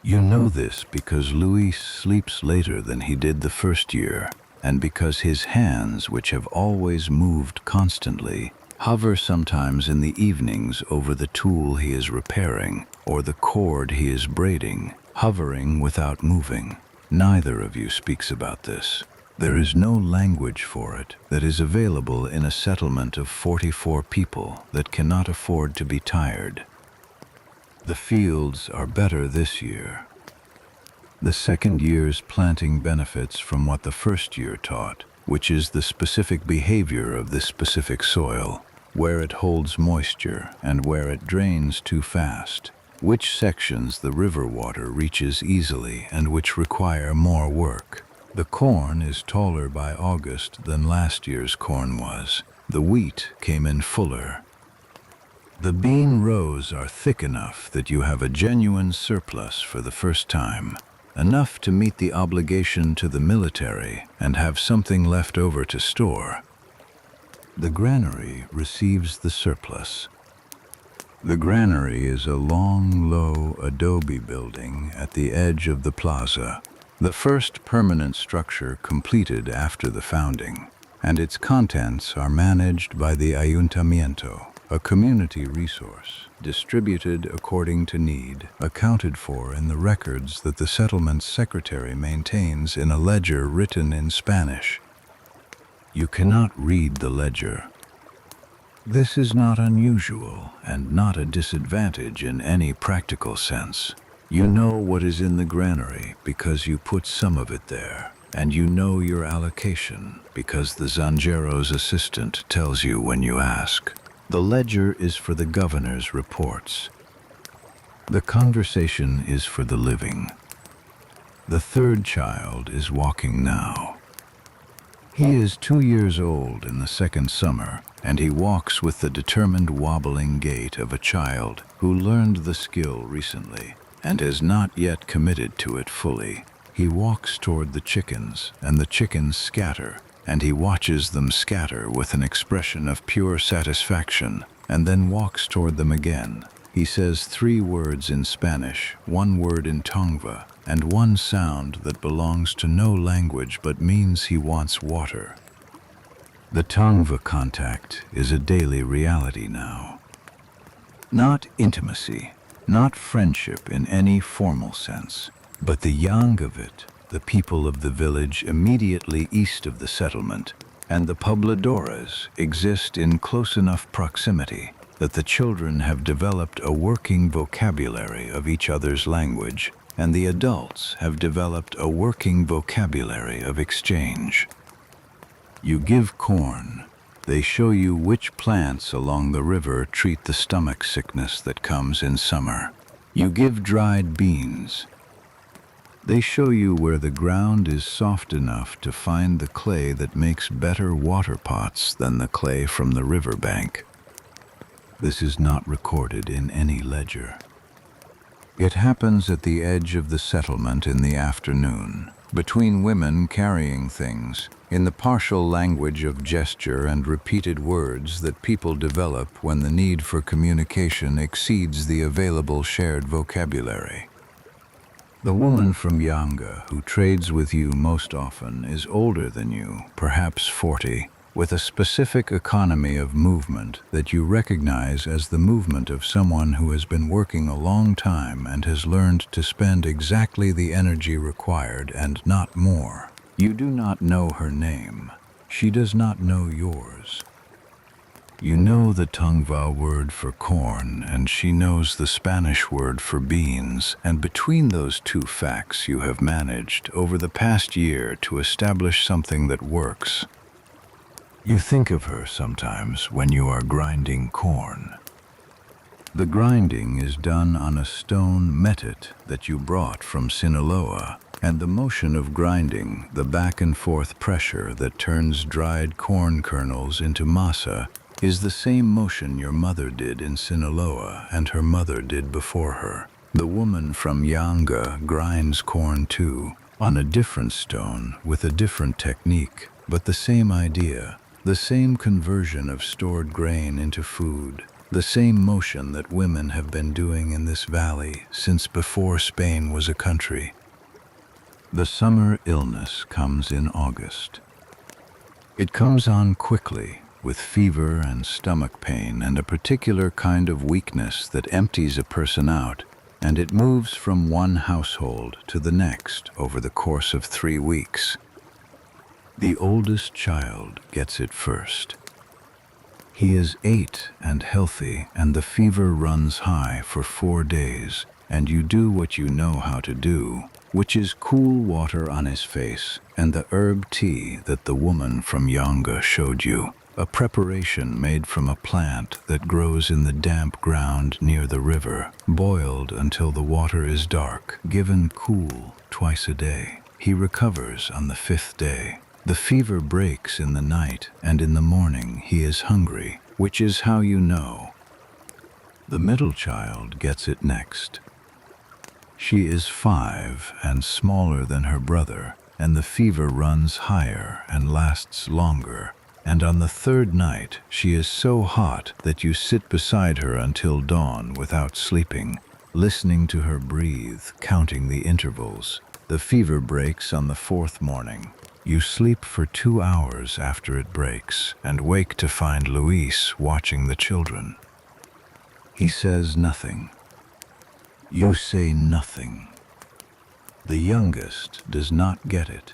You know this because Luis sleeps later than he did the first year, and because his hands, which have always moved constantly, hover sometimes in the evenings over the tool he is repairing or the cord he is braiding, hovering without moving. Neither of you speaks about this. There is no language for it that is available in a settlement of 44 people that cannot afford to be tired. The fields are better this year. The second year's planting benefits from what the first year taught, which is the specific behavior of this specific soil, where it holds moisture and where it drains too fast, which sections the river water reaches easily and which require more work. The corn is taller by August than last year's corn was. The wheat came in fuller. The bean rows are thick enough that you have a genuine surplus for the first time, enough to meet the obligation to the military and have something left over to store. The granary receives the surplus. The granary is a long, low adobe building at the edge of the plaza, the first permanent structure completed after the founding, and its contents are managed by the ayuntamiento, a community resource, distributed according to need, accounted for in the records that the settlement's secretary maintains in a ledger written in Spanish. You cannot read the ledger. This is not unusual and not a disadvantage in any practical sense. You know what is in the granary because you put some of it there, and you know your allocation because the Zanjero's assistant tells you when you ask. The ledger is for the governor's reports. The conversation is for the living. The third child is walking now. He is 2 years old in the second summer, and he walks with the determined wobbling gait of a child who learned the skill recently and has not yet committed to it fully. He walks toward the chickens, and the chickens scatter, and he watches them scatter with an expression of pure satisfaction, and then walks toward them again. He says 3 words in Spanish, 1 word in Tongva, and 1 sound that belongs to no language but means he wants water. The Tongva contact is a daily reality now. Not intimacy, not friendship in any formal sense, but the yang of it, the people of the village immediately east of the settlement, and the pobladores exist in close enough proximity that the children have developed a working vocabulary of each other's language, and the adults have developed a working vocabulary of exchange. You give corn. They show you which plants along the river treat the stomach sickness that comes in summer. You give dried beans. They show you where the ground is soft enough to find the clay that makes better water pots than the clay from the riverbank. This is not recorded in any ledger. It happens at the edge of the settlement in the afternoon, between women carrying things, in the partial language of gesture and repeated words that people develop when the need for communication exceeds the available shared vocabulary. The woman from Yaanga who trades with you most often is older than you, perhaps 40, with a specific economy of movement that you recognize as the movement of someone who has been working a long time and has learned to spend exactly the energy required and not more. You do not know her name. She does not know yours. You know the Tongva word for corn, and she knows the Spanish word for beans, and between those two facts you have managed, over the past year, to establish something that works. You think of her sometimes when you are grinding corn. The grinding is done on a stone metit that you brought from Sinaloa, and the motion of grinding, the back and forth pressure that turns dried corn kernels into masa, is the same motion your mother did in Sinaloa and her mother did before her. The woman from Yaanga grinds corn too, on a different stone with a different technique, but the same idea, the same conversion of stored grain into food, the same motion that women have been doing in this valley since before Spain was a country. The summer illness comes in August. It comes on quickly, with fever and stomach pain and a particular kind of weakness that empties a person out, and it moves from one household to the next over the course of 3 weeks. The oldest child gets it first. He is 8 and healthy, and the fever runs high for 4 days, and you do what you know how to do, which is cool water on his face and the herb tea that the woman from Yaanga showed you, a preparation made from a plant that grows in the damp ground near the river, boiled until the water is dark, given cool twice a day. He recovers on the 5th day. The fever breaks in the night, and in the morning he is hungry, which is how you know. The middle child gets it next. She is 5 and smaller than her brother, and the fever runs higher and lasts longer, and on the 3rd night she is so hot that you sit beside her until dawn without sleeping, listening to her breathe, counting the intervals. The fever breaks on the 4th morning. You sleep for 2 hours after it breaks, and wake to find Luis watching the children. He says nothing. You say nothing. The youngest does not get it.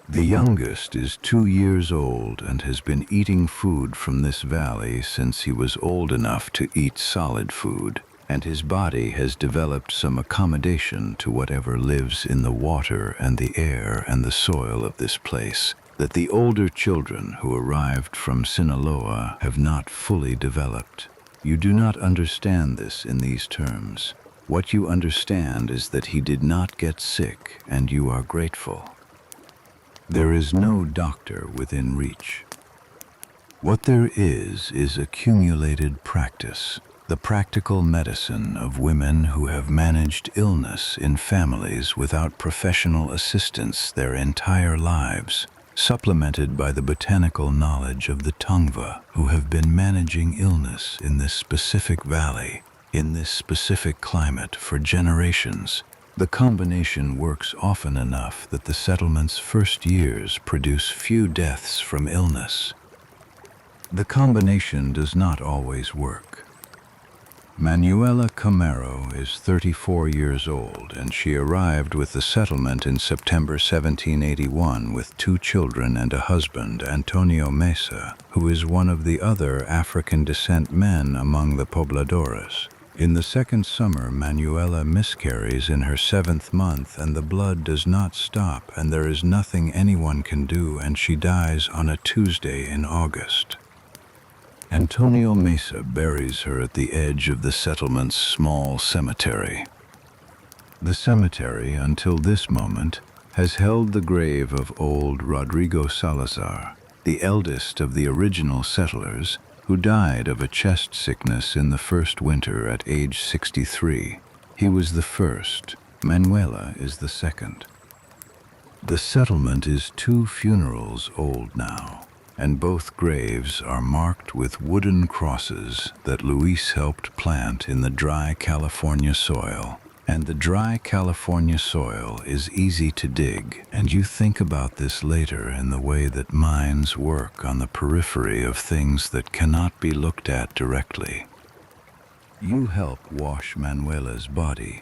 The youngest is 2 years old and has been eating food from this valley since he was old enough to eat solid food, and his body has developed some accommodation to whatever lives in the water and the air and the soil of this place, that the older children who arrived from Sinaloa have not fully developed. You do not understand this in these terms. What you understand is that he did not get sick, and you are grateful. There is no doctor within reach. What there is accumulated practice, the practical medicine of women who have managed illness in families without professional assistance their entire lives, supplemented by the botanical knowledge of the Tongva who have been managing illness in this specific valley, in this specific climate for generations. The combination works often enough that the settlement's first years produce few deaths from illness. The combination does not always work. Manuela Camero is 34 years old, and she arrived with the settlement in September 1781 with 2 children and a husband, Antonio Mesa, who is one of the other African descent men among the pobladores. In the second summer, Manuela miscarries in her 7th month, and the blood does not stop, and there is nothing anyone can do, and she dies on a Tuesday in August. Antonio Mesa buries her at the edge of the settlement's small cemetery. The cemetery, until this moment, has held the grave of old Rodrigo Salazar, the eldest of the original settlers, who died of a chest sickness in the first winter at age 63. He was the first. Manuela is the second. The settlement is 2 funerals old now, and both graves are marked with wooden crosses that Luis helped plant in the dry California soil. And the dry California soil is easy to dig, and you think about this later in the way that minds work on the periphery of things that cannot be looked at directly. You help wash Manuela's body.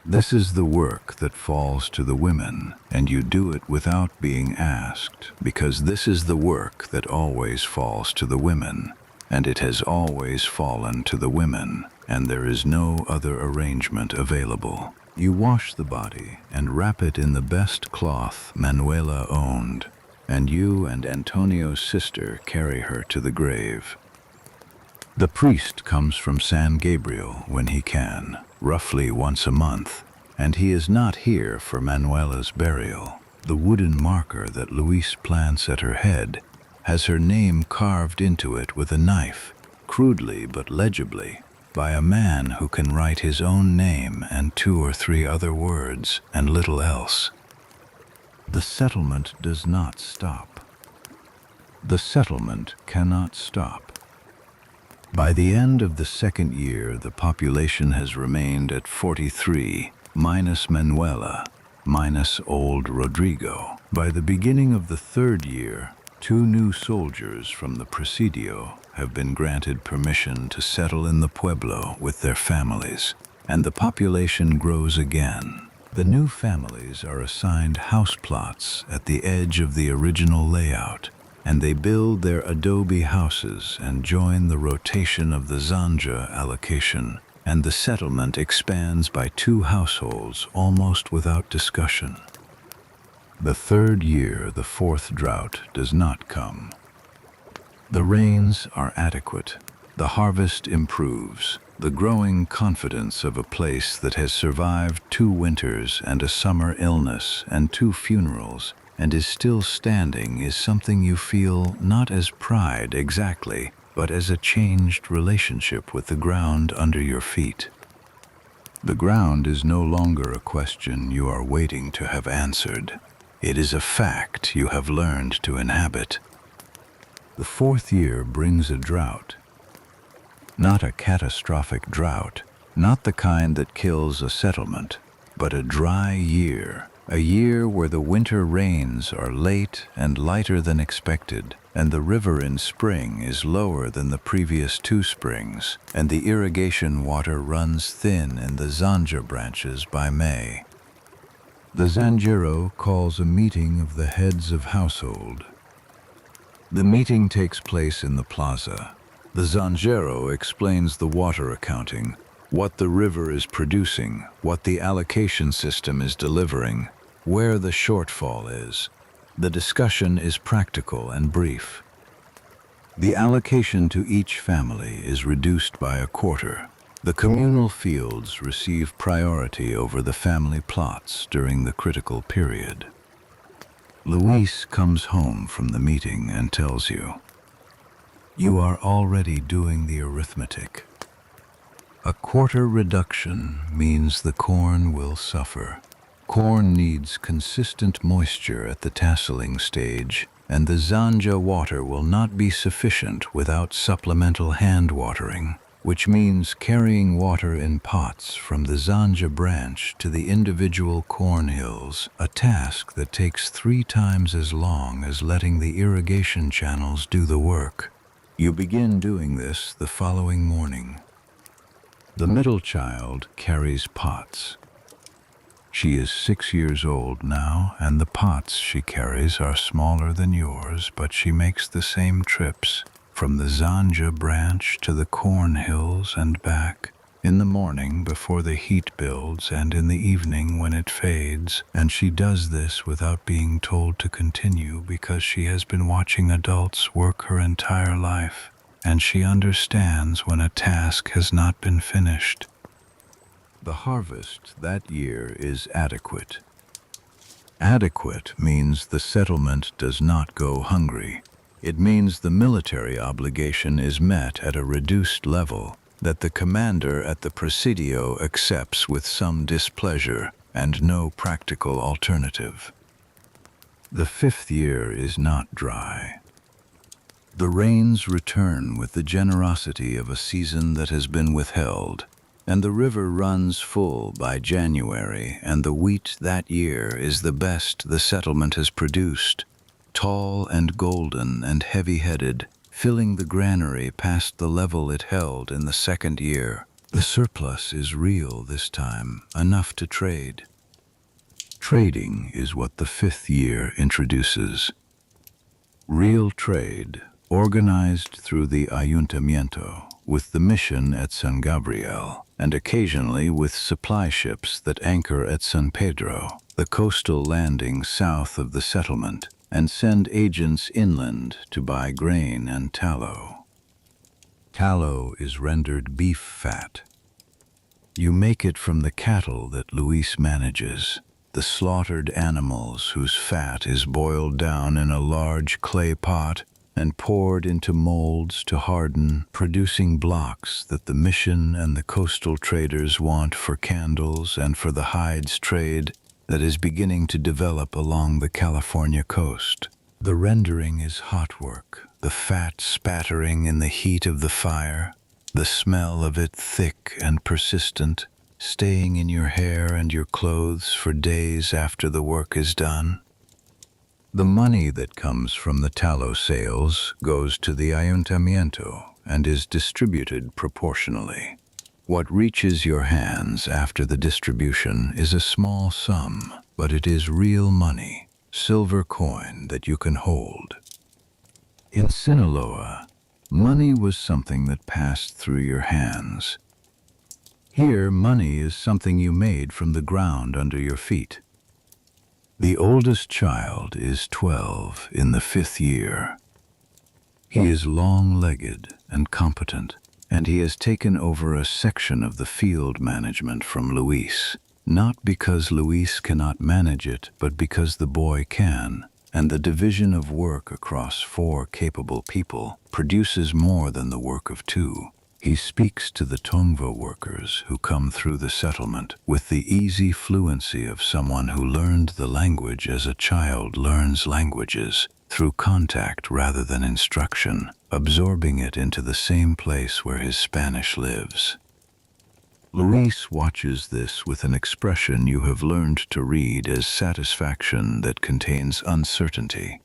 This is the work that falls to the women, and you do it without being asked, because this is the work that always falls to the women, and it has always fallen to the women, and there is no other arrangement available. You wash the body and wrap it in the best cloth Manuela owned, and you and Antonio's sister carry her to the grave. The priest comes from San Gabriel when he can, roughly once a month, and he is not here for Manuela's burial. The wooden marker that Luis plants at her head has her name carved into it with a knife, crudely but legibly, by a man who can write his own name and 2 or 3 other words and little else. The settlement does not stop. The settlement cannot stop. By the end of the second year, the population has remained at 43, minus Manuela, minus old Rodrigo. By the beginning of the third year, 2 new soldiers from the Presidio have been granted permission to settle in the pueblo with their families, and the population grows again. The new families are assigned house plots at the edge of the original layout, and they build their adobe houses and join the rotation of the Zanja allocation, and the settlement expands by 2 households almost without discussion. The third year, the 4th drought does not come. The rains are adequate. The harvest improves. The growing confidence of a place that has survived 2 winters and a summer illness and 2 funerals and is still standing is something you feel not as pride exactly, but as a changed relationship with the ground under your feet. The ground is no longer a question you are waiting to have answered. It is a fact you have learned to inhabit. The 4th year brings a drought. Not a catastrophic drought, not the kind that kills a settlement, but a dry year. A year where the winter rains are late and lighter than expected, and the river in spring is lower than the previous 2 springs, and the irrigation water runs thin in the Zanja branches by May. The Zanjero calls a meeting of the heads of household. The meeting takes place in the plaza. The Zanjero explains the water accounting, what the river is producing, what the allocation system is delivering, where the shortfall is. The discussion is practical and brief. The allocation to each family is reduced by a quarter. The communal fields receive priority over the family plots during the critical period. Luis comes home from the meeting and tells you, "You are already doing the arithmetic. A quarter reduction means the corn will suffer. Corn needs consistent moisture at the tasseling stage, and the Zanja water will not be sufficient without supplemental hand watering, which means carrying water in pots from the Zanja branch to the individual corn hills, a task that takes 3 times as long as letting the irrigation channels do the work. You begin doing this the following morning. The middle child carries pots. She is 6 years old now, and the pots she carries are smaller than yours, but she makes the same trips, from the Zanja branch to the corn hills and back, in the morning before the heat builds and in the evening when it fades, and she does this without being told to continue because she has been watching adults work her entire life, and she understands when a task has not been finished. The harvest that year is adequate. Adequate means the settlement does not go hungry. It means the military obligation is met at a reduced level, that the commander at the presidio accepts with some displeasure and no practical alternative. The 5th year is not dry. The rains return with the generosity of a season that has been withheld, and the river runs full by January, and the wheat that year is the best the settlement has produced, tall and golden and heavy-headed, filling the granary past the level it held in the 2nd year. The surplus is real this time, enough to trade. Trading is what the 5th year introduces. Real trade, organized through the ayuntamiento, with the mission at San Gabriel, and occasionally with supply ships that anchor at San Pedro, the coastal landing south of the settlement, and send agents inland to buy grain and tallow. Tallow is rendered beef fat. You make it from the cattle that Luis manages, the slaughtered animals whose fat is boiled down in a large clay pot and poured into molds to harden, producing blocks that the mission and the coastal traders want for candles and for the hides trade that is beginning to develop along the California coast. The rendering is hot work, the fat spattering in the heat of the fire, the smell of it thick and persistent, staying in your hair and your clothes for days after the work is done. The money that comes from the tallow sales goes to the ayuntamiento and is distributed proportionally. What reaches your hands after the distribution is a small sum, but it is real money, silver coin that you can hold. In Sinaloa, money was something that passed through your hands. Here, money is something you made from the ground under your feet. The oldest child is 12 in the 5th year. He is long-legged and competent, and he has taken over a section of the field management from Luis, not because Luis cannot manage it, but because the boy can, and the division of work across 4 capable people produces more than the work of 2. He speaks to the Tongva workers who come through the settlement with the easy fluency of someone who learned the language as a child learns languages, through contact rather than instruction, absorbing it into the same place where his Spanish lives. Luis watches this with an expression you have learned to read as satisfaction that contains uncertainty.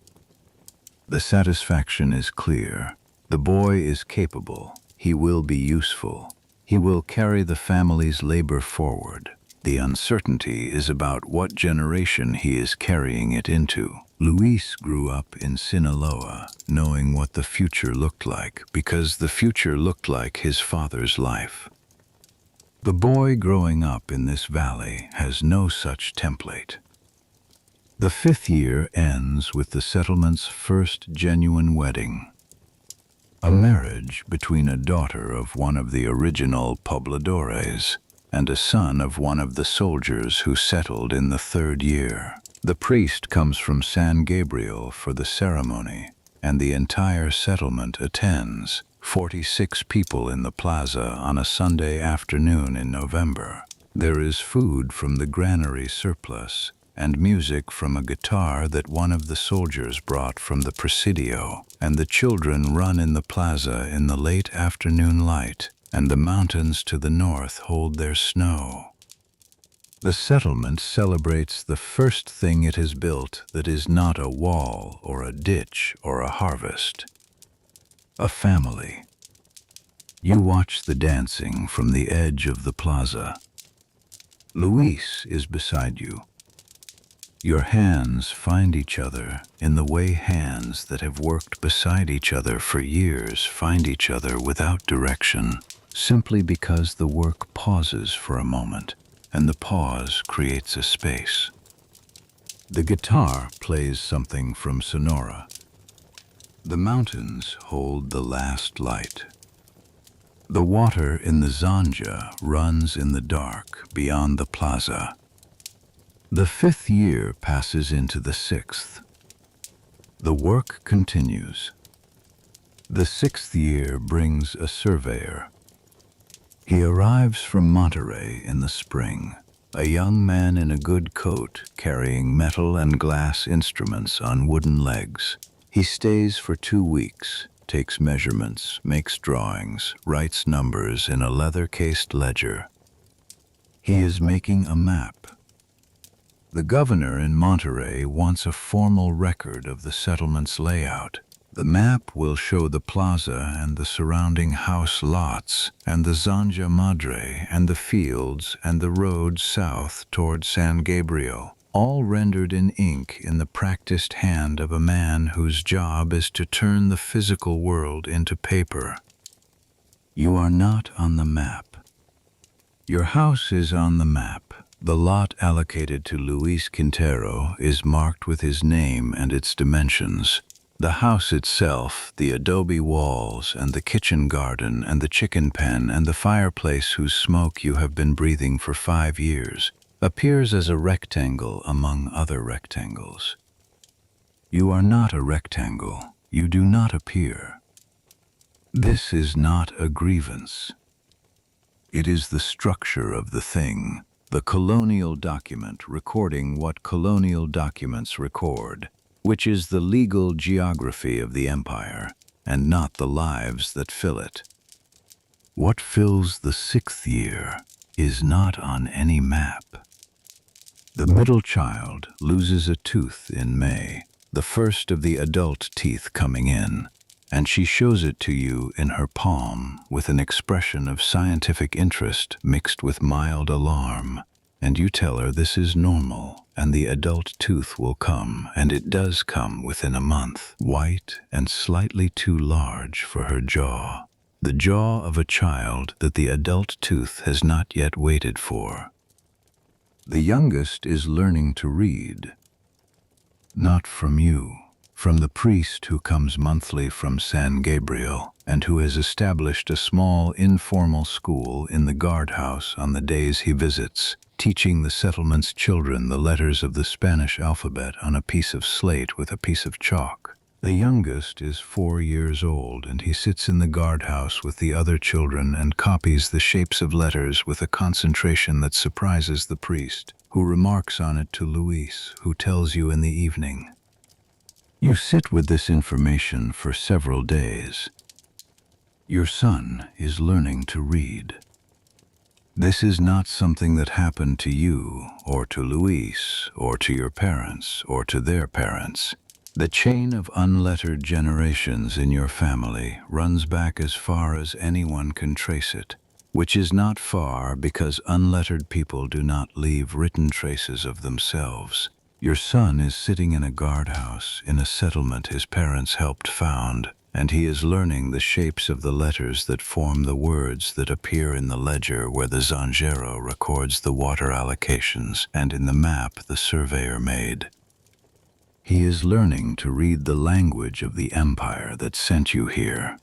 The satisfaction is clear. The boy is capable. He will be useful. He will carry the family's labor forward. The uncertainty is about what generation he is carrying it into. Luis grew up in Sinaloa, knowing what the future looked like, because the future looked like his father's life. The boy growing up in this valley has no such template. The 5th year ends with the settlement's first genuine wedding. A marriage between a daughter of one of the original pobladores and a son of one of the soldiers who settled in the 3rd year. The priest comes from San Gabriel for the ceremony, and the entire settlement attends, 46 people in the plaza on a Sunday afternoon in November. There is food from the granary surplus, and music from a guitar that one of the soldiers brought from the presidio, and the children run in the plaza in the late afternoon light, and the mountains to the north hold their snow. The settlement celebrates the first thing it has built that is not a wall or a ditch or a harvest. A family. You watch the dancing from the edge of the plaza. Luis is beside you. Your hands find each other in the way hands that have worked beside each other for years find each other without direction, simply because the work pauses for a moment, and the pause creates a space. The guitar plays something from Sonora. The mountains hold the last light. The water in the Zanja runs in the dark beyond the plaza. The 5th year passes into the 6th. The work continues. The 6th year brings a surveyor. He arrives from Monterey in the spring, a young man in a good coat carrying metal and glass instruments on wooden legs. He stays for 2 weeks, takes measurements, makes drawings, writes numbers in a leather-cased ledger. He is making a map. The governor in Monterey wants a formal record of the settlement's layout. The map will show the plaza and the surrounding house lots, and the Zanja Madre, and the fields, and the road south toward San Gabriel, all rendered in ink in the practiced hand of a man whose job is to turn the physical world into paper. You are not on the map. Your house is on the map. The lot allocated to Luis Quintero is marked with his name and its dimensions. The house itself, the adobe walls, and the kitchen garden, and the chicken pen, and the fireplace whose smoke you have been breathing for 5 years, appears as a rectangle among other rectangles. You are not a rectangle. You do not appear. This is not a grievance. It is the structure of the thing, the colonial document recording what colonial documents record, which is the legal geography of the empire, and not the lives that fill it. What fills the 6th year is not on any map. The middle child loses a tooth in May, the first of the adult teeth coming in, and she shows it to you in her palm with an expression of scientific interest mixed with mild alarm, and you tell her this is normal and the adult tooth will come, and it does come within a month, white and slightly too large for her jaw, the jaw of a child that the adult tooth has not yet waited for. The youngest is learning to read, not from you, from the priest who comes monthly from San Gabriel and who has established a small informal school in the guardhouse on the days he visits, teaching the settlement's children the letters of the Spanish alphabet on a piece of slate with a piece of chalk. The youngest is 4 years old, and he sits in the guardhouse with the other children and copies the shapes of letters with a concentration that surprises the priest, who remarks on it to Luis, who tells you in the evening. You sit with this information for several days. Your son is learning to read. This is not something that happened to you, or to Luis, or to your parents, or to their parents. The chain of unlettered generations in your family runs back as far as anyone can trace it, which is not far because unlettered people do not leave written traces of themselves. Your son is sitting in a guardhouse in a settlement his parents helped found, and he is learning the shapes of the letters that form the words that appear in the ledger where the zanjero records the water allocations and in the map the surveyor made. He is learning to read the language of the empire that sent you here.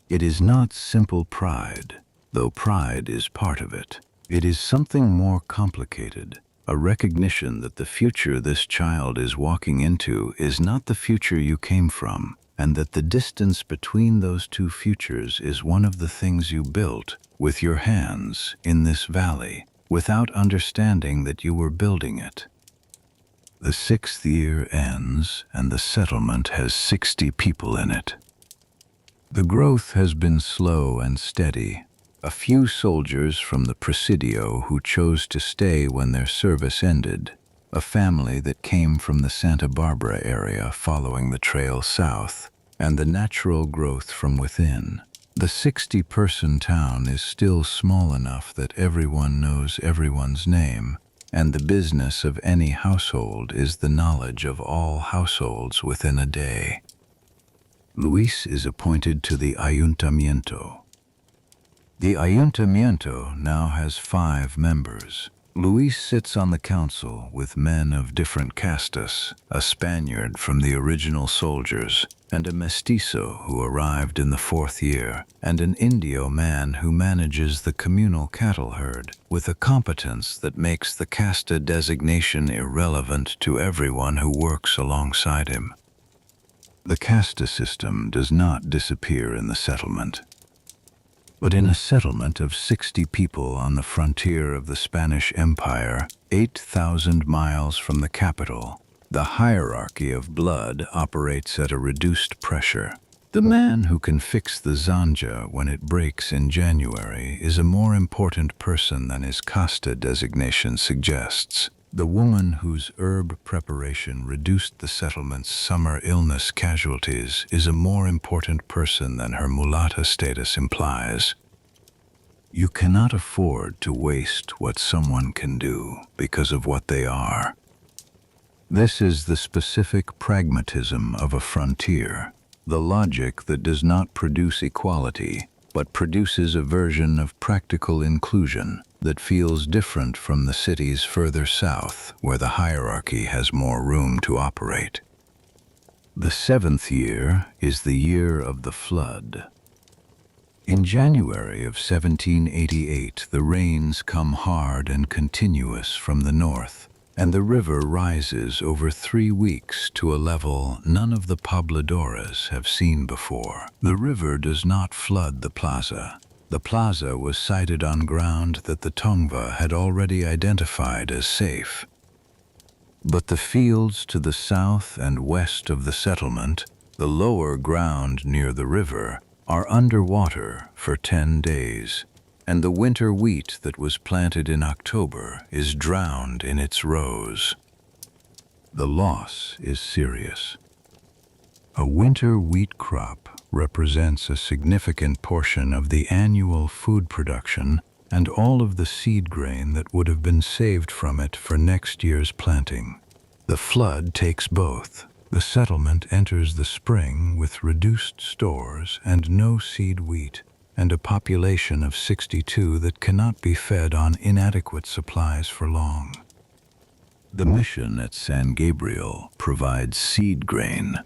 It is not simple pride, though pride is part of it. It is something more complicated. A recognition that the future this child is walking into is not the future you came from, and that the distance between those two futures is one of the things you built with your hands in this valley, without understanding that you were building it. The 6th year ends, and the settlement has 60 people in it. The growth has been slow and steady. A few soldiers from the Presidio who chose to stay when their service ended, a family that came from the Santa Barbara area following the trail south, and the natural growth from within. The 60-person town is still small enough that everyone knows everyone's name, and the business of any household is the knowledge of all households within a day. Luis is appointed to the ayuntamiento. The ayuntamiento now has 5 members. Luis sits on the council with men of different castas, a Spaniard from the original soldiers, and a mestizo who arrived in the 4th year, and an Indio man who manages the communal cattle herd, with a competence that makes the casta designation irrelevant to everyone who works alongside him. The casta system does not disappear in the settlement. But in a settlement of 60 people on the frontier of the Spanish Empire, 8,000 miles from the capital, the hierarchy of blood operates at a reduced pressure. The man who can fix the zanja when it breaks in January is a more important person than his casta designation suggests. The woman whose herb preparation reduced the settlement's summer illness casualties is a more important person than her mulatta status implies. You cannot afford to waste what someone can do because of what they are. This is the specific pragmatism of a frontier, the logic that does not produce equality, but produces a version of practical inclusion that feels different from the cities further south, where the hierarchy has more room to operate. The 7th year is the year of the flood. In January of 1788, the rains come hard and continuous from the north, and the river rises over 3 weeks to a level none of the pobladores have seen before. The river does not flood the plaza. The plaza was sited on ground that the Tongva had already identified as safe. But the fields to the south and west of the settlement, the lower ground near the river, are underwater for 10 days, and the winter wheat that was planted in October is drowned in its rows. The loss is serious. A winter wheat crop represents a significant portion of the annual food production and all of the seed grain that would have been saved from it for next year's planting. The flood takes both. The settlement enters the spring with reduced stores and no seed wheat, and a population of 62 that cannot be fed on inadequate supplies for long. The mission at San Gabriel provides seed grain.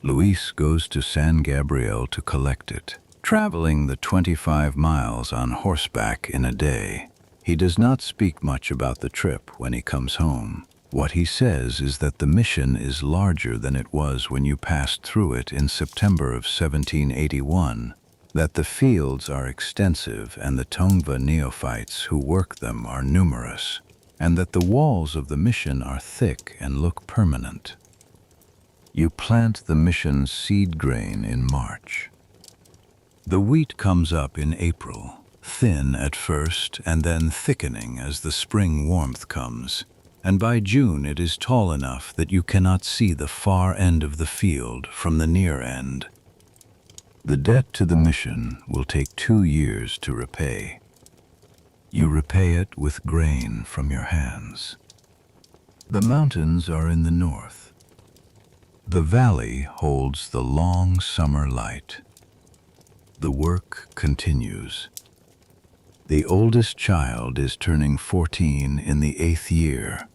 Luis goes to San Gabriel to collect it, traveling the 25 miles on horseback in a day. He does not speak much about the trip when he comes home. What he says is that the mission is larger than it was when you passed through it in September of 1781, that the fields are extensive and the Tongva neophytes who work them are numerous, and that the walls of the mission are thick and look permanent. You plant the mission's seed grain in March. The wheat comes up in April, thin at first and then thickening as the spring warmth comes, and by June it is tall enough that you cannot see the far end of the field from the near end. The debt to the mission will take 2 years to repay. You repay it with grain from your hands. The mountains are in the north. The valley holds the long summer light. The work continues. The oldest child is turning 14 in the 8th year.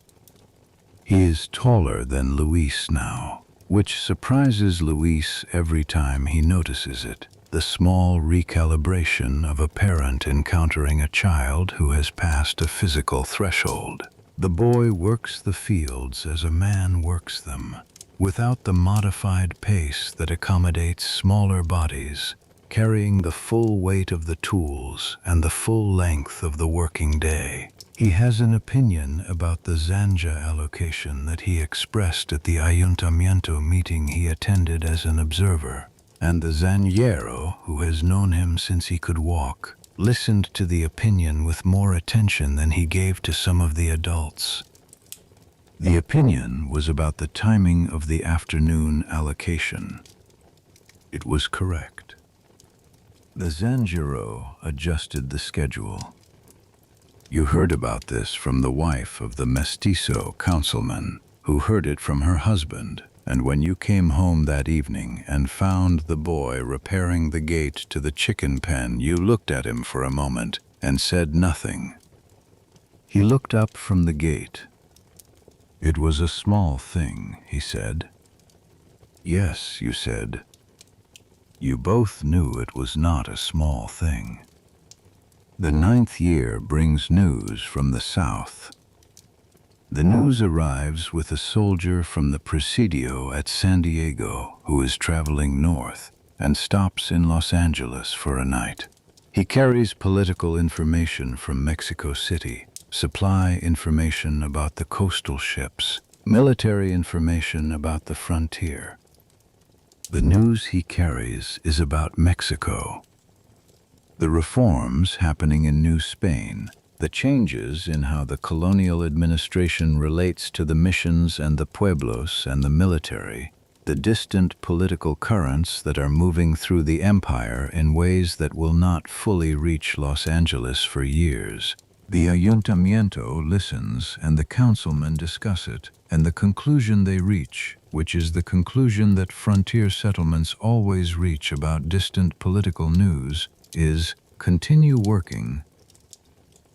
He is taller than Luis now, which surprises Luis every time he notices it, the small recalibration of a parent encountering a child who has passed a physical threshold. The boy works the fields as a man works them, without the modified pace that accommodates smaller bodies, carrying the full weight of the tools and the full length of the working day. He has an opinion about the zanja allocation that he expressed at the ayuntamiento meeting he attended as an observer, and the zanjero, who has known him since he could walk, listened to the opinion with more attention than he gave to some of the adults. The opinion was about the timing of the afternoon allocation. It was correct. The Zanjiro adjusted the schedule. You heard about this from the wife of the mestizo councilman, who heard it from her husband, and when you came home that evening and found the boy repairing the gate to the chicken pen, you looked at him for a moment and said nothing. He looked up from the gate. It was a small thing, he said. Yes, you said. You both knew it was not a small thing. The 9th year brings news from the south. The news arrives with a soldier from the Presidio at San Diego who is traveling north and stops in Los Angeles for a night. He carries political information from Mexico City, supply information about the coastal ships, military information about the frontier. The news he carries is about Mexico. The reforms happening in New Spain, the changes in how the colonial administration relates to the missions and the pueblos and the military, the distant political currents that are moving through the empire in ways that will not fully reach Los Angeles for years. The ayuntamiento listens and the councilmen discuss it, and the conclusion they reach, which is the conclusion that frontier settlements always reach about distant political news, is continue working.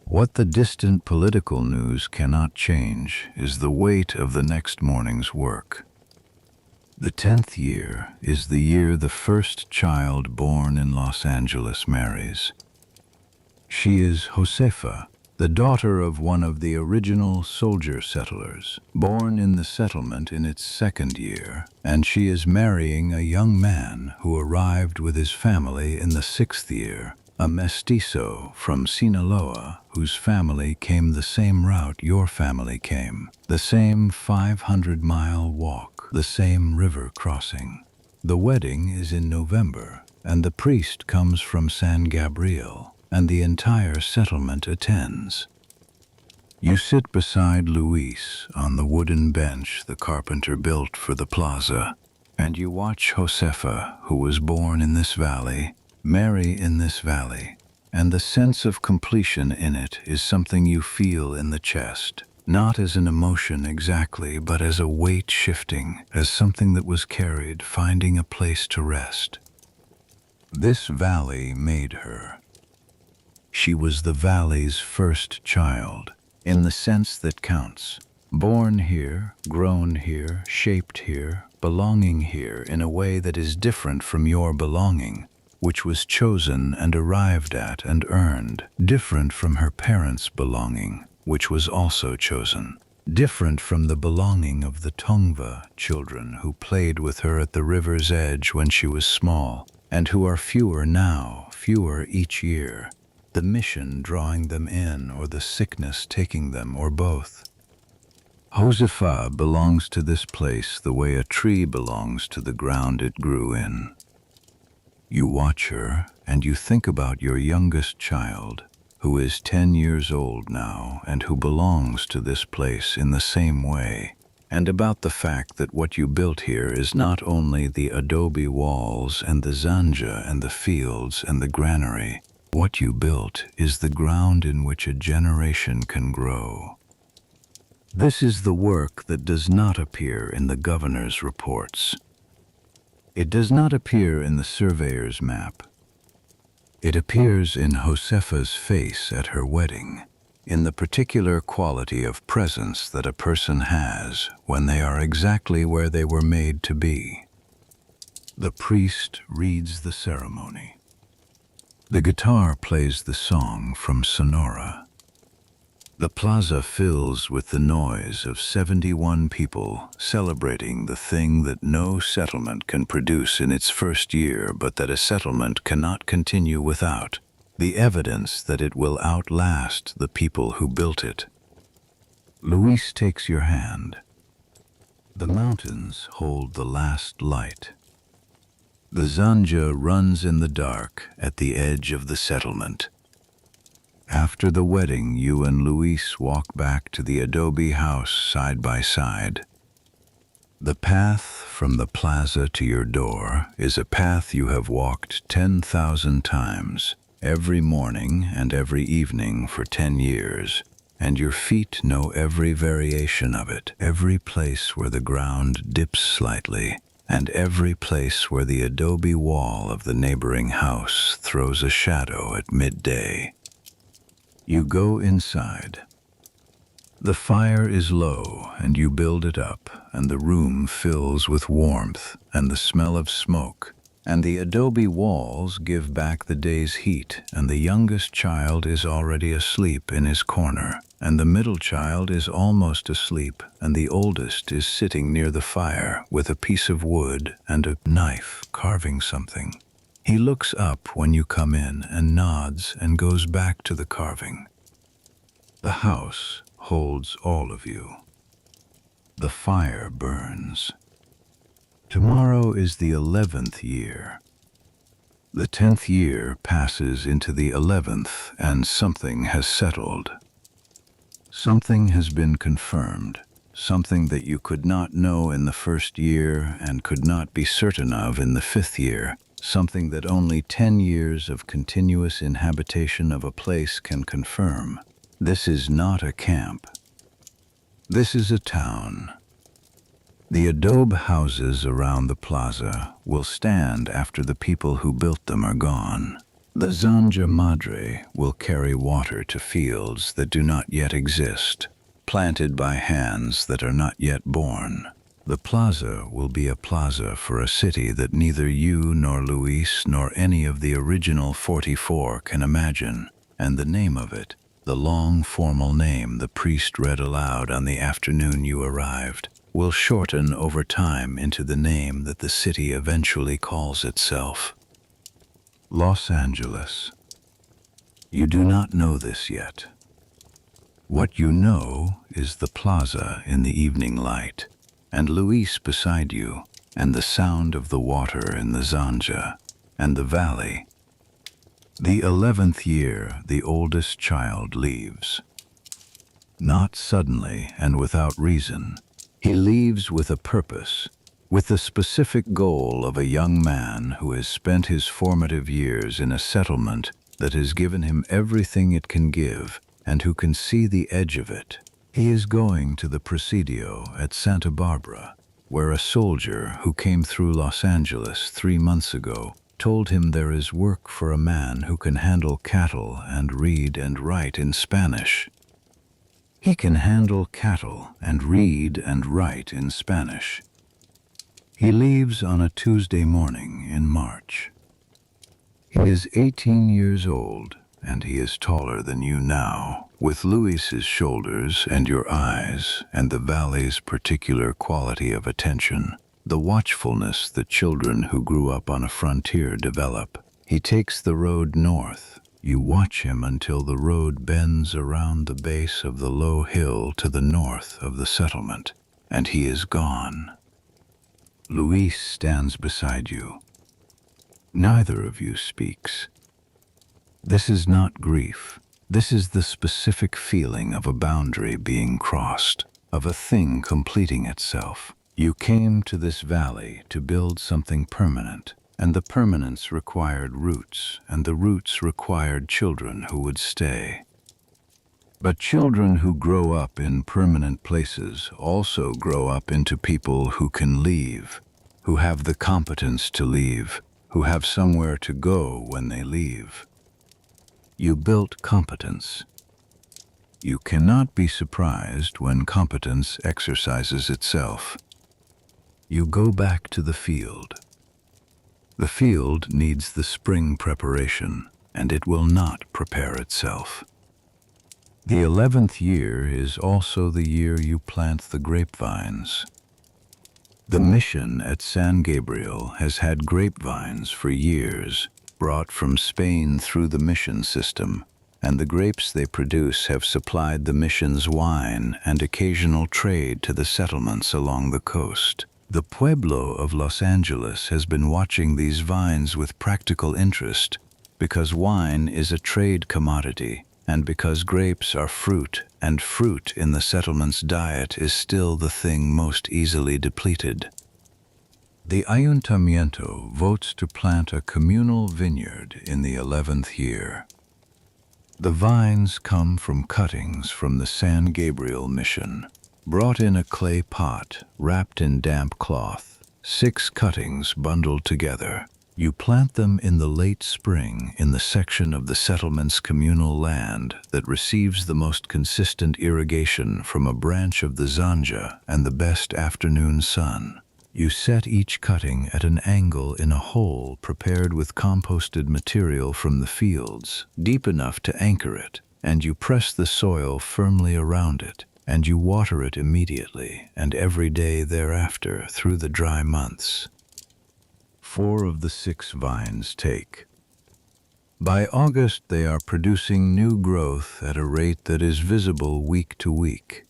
What the distant political news cannot change is the weight of the next morning's work. The 10th year is the year the first child born in Los Angeles marries. She is Josefa, the daughter of one of the original soldier settlers, born in the settlement in its 2nd year, and she is marrying a young man who arrived with his family in the 6th year, a mestizo from Sinaloa whose family came the same route your family came, the same 500-mile walk, the same river crossing. The wedding is in November, and the priest comes from San Gabriel, and the entire settlement attends. You sit beside Luis on the wooden bench the carpenter built for the plaza, and you watch Josefa, who was born in this valley, marry in this valley, and the sense of completion in it is something you feel in the chest, not as an emotion exactly, but as a weight shifting, as something that was carried, finding a place to rest. This valley made her. She was the valley's first child, in the sense that counts. Born here, grown here, shaped here, belonging here in a way that is different from your belonging, which was chosen and arrived at and earned, different from her parents' belonging, which was also chosen, different from the belonging of the Tongva children who played with her at the river's edge when she was small, and who are fewer now, fewer each year, the mission drawing them in or the sickness taking them or both. Josefa belongs to this place the way a tree belongs to the ground it grew in. You watch her and you think about your youngest child, who is 10 years old now and who belongs to this place in the same way, and about the fact that what you built here is not only the adobe walls and the zanja and the fields and the granary. What you built is the ground in which a generation can grow. This is the work that does not appear in the governor's reports. It does not appear in the surveyor's map. It appears in Josefa's face at her wedding, in the particular quality of presence that a person has when they are exactly where they were made to be. The priest reads the ceremony. The guitar plays the song from Sonora. The plaza fills with the noise of 71 people celebrating the thing that no settlement can produce in its first year, but that a settlement cannot continue without, the evidence that it will outlast the people who built it. Luis takes your hand. The mountains hold the last light. The zanja runs in the dark at the edge of the settlement. After the wedding, you and Luis walk back to the adobe house side by side. The path from the plaza to your door is a path you have walked 10,000 times, every morning and every evening for 10 years, and your feet know every variation of it, every place where the ground dips slightly, and every place where the adobe wall of the neighboring house throws a shadow at midday. You go inside. The fire is low, and you build it up, and the room fills with warmth and the smell of smoke, and the adobe walls give back the day's heat, and the youngest child is already asleep in his corner, and the middle child is almost asleep, and the oldest is sitting near the fire with a piece of wood and a knife carving something. He looks up when you come in and nods and goes back to the carving. The house holds all of you. The fire burns. Tomorrow is the 11th year. The 10th year passes into the 11th, and something has settled. Something has been confirmed, something that you could not know in the first year and could not be certain of in the 5th year, something that only 10 years of continuous inhabitation of a place can confirm. This is not a camp. This is a town. The adobe houses around the plaza will stand after the people who built them are gone. The Zanja Madre will carry water to fields that do not yet exist, planted by hands that are not yet born. The plaza will be a plaza for a city that neither you nor Luis nor any of the original 44 can imagine, and the name of it, the long formal name the priest read aloud on the afternoon you arrived, will shorten over time into the name that the city eventually calls itself. Los Angeles. You do not know this yet. What you know is the plaza in the evening light, and Luis beside you, and the sound of the water in the Zanja, and the valley. The 11th year, the oldest child leaves. Not suddenly and without reason. He leaves with a purpose, with the specific goal of a young man who has spent his formative years in a settlement that has given him everything it can give and who can see the edge of it. He is going to the Presidio at Santa Barbara, where a soldier who came through Los Angeles 3 months ago told him there is work for a man who can handle cattle and read and write in Spanish. He can handle cattle and read and write in Spanish. He leaves on a Tuesday morning in March. He is 18 years old, and he is taller than you now, with Luis's shoulders and your eyes and the valley's particular quality of attention, the watchfulness that children who grew up on a frontier develop. He takes the road north. You watch him until the road bends around the base of the low hill to the north of the settlement, and he is gone. Luis stands beside you. Neither of you speaks. This is not grief. This is the specific feeling of a boundary being crossed, of a thing completing itself. You came to this valley to build something permanent, and the permanence required roots, and the roots required children who would stay. But children who grow up in permanent places also grow up into people who can leave, who have the competence to leave, who have somewhere to go when they leave. You built competence. You cannot be surprised when competence exercises itself. You go back to the field. The field needs the spring preparation, and it will not prepare itself. The 11th year is also the year you plant the grapevines. The mission at San Gabriel has had grapevines for years, brought from Spain through the mission system, and the grapes they produce have supplied the mission's wine and occasional trade to the settlements along the coast. The pueblo of Los Angeles has been watching these vines with practical interest because wine is a trade commodity, and because grapes are fruit, and fruit in the settlement's diet is still the thing most easily depleted. The ayuntamiento votes to plant a communal vineyard in the 11th year. The vines come from cuttings from the San Gabriel mission, brought in a clay pot wrapped in damp cloth, 6 cuttings bundled together. You plant them in the late spring in the section of the settlement's communal land that receives the most consistent irrigation from a branch of the Zanja and the best afternoon sun. You set each cutting at an angle in a hole prepared with composted material from the fields, deep enough to anchor it, and you press the soil firmly around it, and you water it immediately and every day thereafter through the dry months. 4 of the 6 vines take. By August, they are producing new growth at a rate that is visible week to week.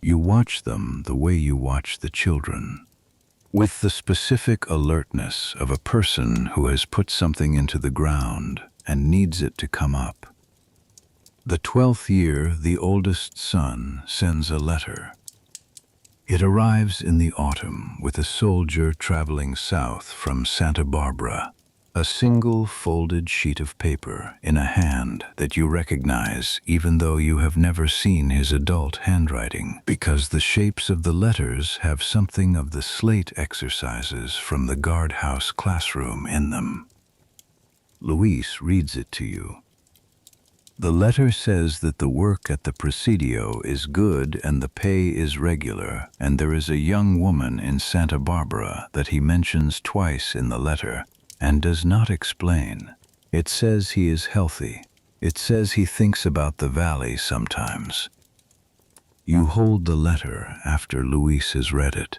You watch them the way you watch the children, with the specific alertness of a person who has put something into the ground and needs it to come up. The 12th year, the oldest son sends a letter. It arrives in the autumn with a soldier traveling south from Santa Barbara, a single folded sheet of paper in a hand that you recognize even though you have never seen his adult handwriting, because the shapes of the letters have something of the slate exercises from the guardhouse classroom in them. Luis reads it to you. The letter says that the work at the Presidio is good and the pay is regular, and there is a young woman in Santa Barbara that he mentions twice in the letter and does not explain. It says he is healthy. It says he thinks about the valley sometimes. You hold the letter after Luis has read it.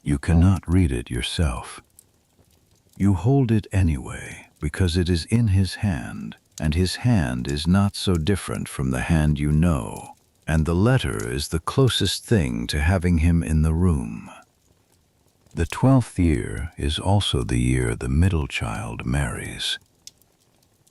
You cannot read it yourself. You hold it anyway because it is in his hand, and his hand is not so different from the hand you know, and the letter is the closest thing to having him in the room. The 12th year is also the year the middle child marries.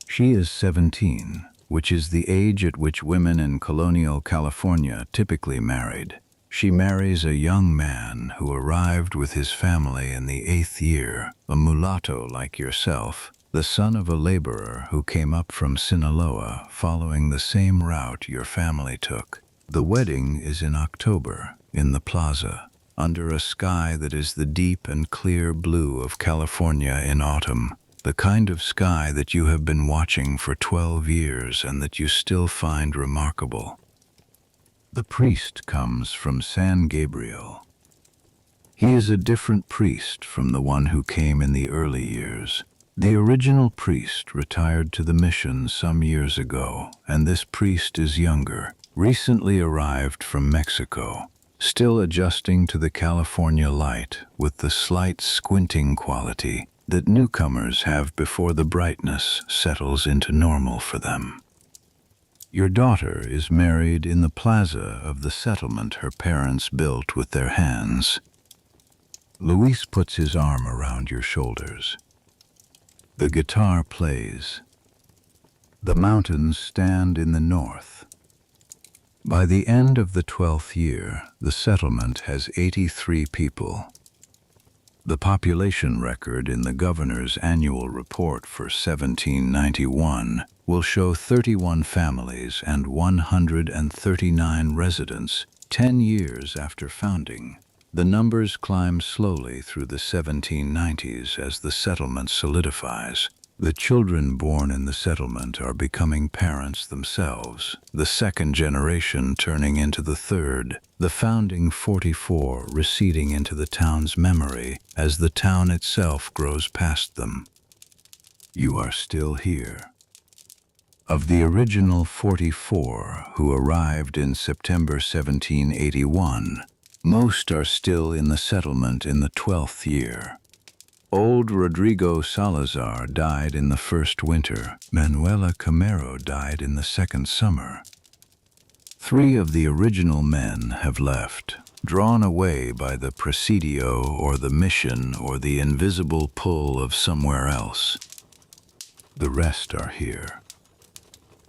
She is 17, which is the age at which women in colonial California typically married. She marries a young man who arrived with his family in the 8th year, a mulatto like yourself, the son of a laborer who came up from Sinaloa following the same route your family took. The wedding is in October, in the plaza, under a sky that is the deep and clear blue of California in autumn, the kind of sky that you have been watching for 12 years and that you still find remarkable. The priest comes from San Gabriel. He is a different priest from the one who came in the early years. The original priest retired to the mission some years ago, and this priest is younger, recently arrived from Mexico, still adjusting to the California light with the slight squinting quality that newcomers have before the brightness settles into normal for them. Your daughter is married in the plaza of the settlement her parents built with their hands. Luis puts his arm around your shoulders. The guitar plays. The mountains stand in the north. By the end of the 12th year, the settlement has 83 people. The population record in the governor's annual report for 1791 will show 31 families and 139 residents 10 years after founding. The numbers climb slowly through the 1790s as the settlement solidifies. The children born in the settlement are becoming parents themselves, the second generation turning into the third, the founding 44 receding into the town's memory as the town itself grows past them. You are still here. Of the original 44 who arrived in September 1781, most are still in the settlement in the 12th year. Old Rodrigo Salazar died in the first winter. Manuela Camero died in the second summer. 3 of the original men have left, drawn away by the Presidio or the mission or the invisible pull of somewhere else. The rest are here.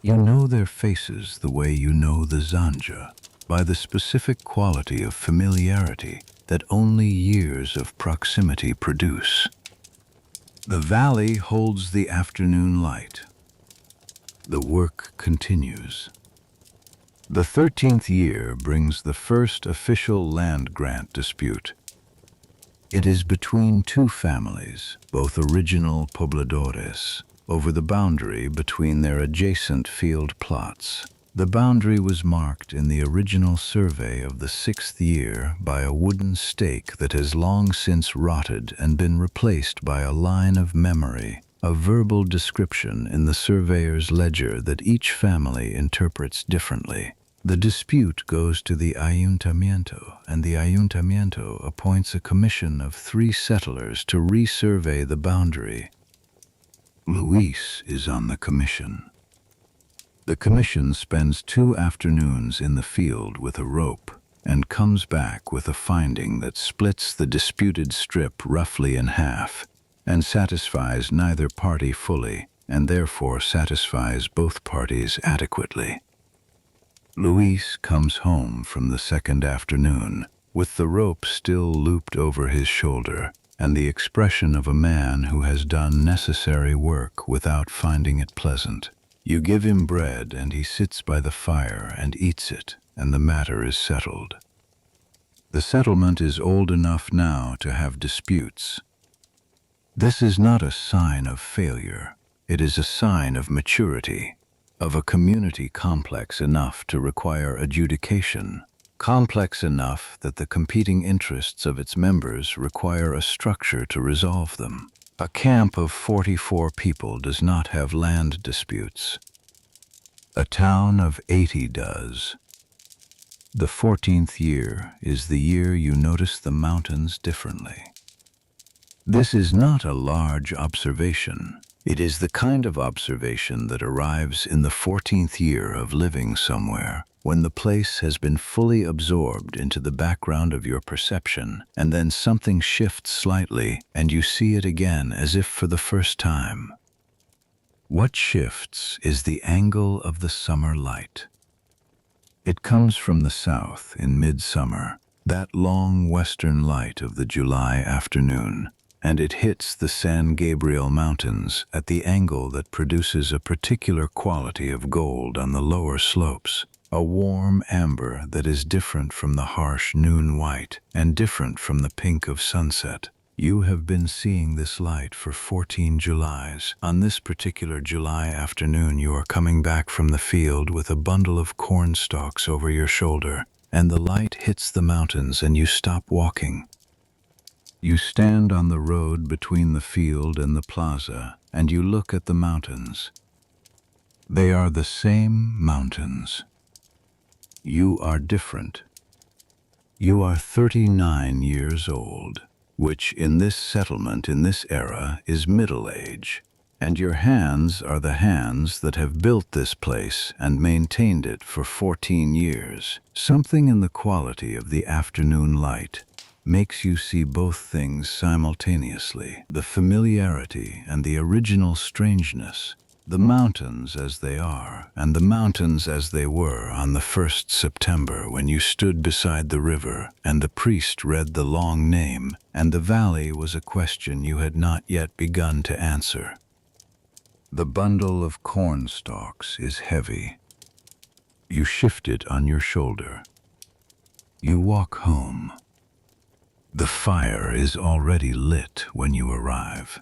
You know their faces the way you know the Zanja, by the specific quality of familiarity that only years of proximity produce. The valley holds the afternoon light. The work continues. The 13th year brings the first official land grant dispute. It is between two families, both original pobladores, over the boundary between their adjacent field plots. The boundary was marked in the original survey of the 6th year by a wooden stake that has long since rotted and been replaced by a line of memory, a verbal description in the surveyor's ledger that each family interprets differently. The dispute goes to the ayuntamiento, and the ayuntamiento appoints a commission of 3 settlers to resurvey the boundary. Luis is on the commission. The commission spends 2 afternoons in the field with a rope and comes back with a finding that splits the disputed strip roughly in half and satisfies neither party fully and therefore satisfies both parties adequately. Luis comes home from the 2nd afternoon with the rope still looped over his shoulder and the expression of a man who has done necessary work without finding it pleasant. You give him bread and he sits by the fire and eats it, and the matter is settled. The settlement is old enough now to have disputes. This is not a sign of failure. It is a sign of maturity, of a community complex enough to require adjudication, complex enough that the competing interests of its members require a structure to resolve them. A camp of 44 people does not have land disputes. A town of 80 does. The 14th year is the year you notice the mountains differently. This is not a large observation. It is the kind of observation that arrives in the 14th year of living somewhere, when the place has been fully absorbed into the background of your perception, and then something shifts slightly, and you see it again as if for the first time. What shifts is the angle of the summer light. It comes from the south in midsummer, that long western light of the July afternoon, and it hits the San Gabriel Mountains at the angle that produces a particular quality of gold on the lower slopes, a warm amber that is different from the harsh noon white and different from the pink of sunset. You have been seeing this light for 14 Julys. On this particular July afternoon, you are coming back from the field with a bundle of corn stalks over your shoulder, and the light hits the mountains and you stop walking. You stand on the road between the field and the plaza, and you look at the mountains. They are the same mountains. You are different. You are 39 years old, which in this settlement, in this era, is middle age, and your hands are the hands that have built this place and maintained it for 14 years. Something in the quality of the afternoon light makes you see both things simultaneously, the familiarity and the original strangeness, the mountains as they are, and the mountains as they were on the 1st September when you stood beside the river and the priest read the long name, and the valley was a question you had not yet begun to answer. The bundle of corn stalks is heavy. You shift it on your shoulder. You walk home. The fire is already lit when you arrive.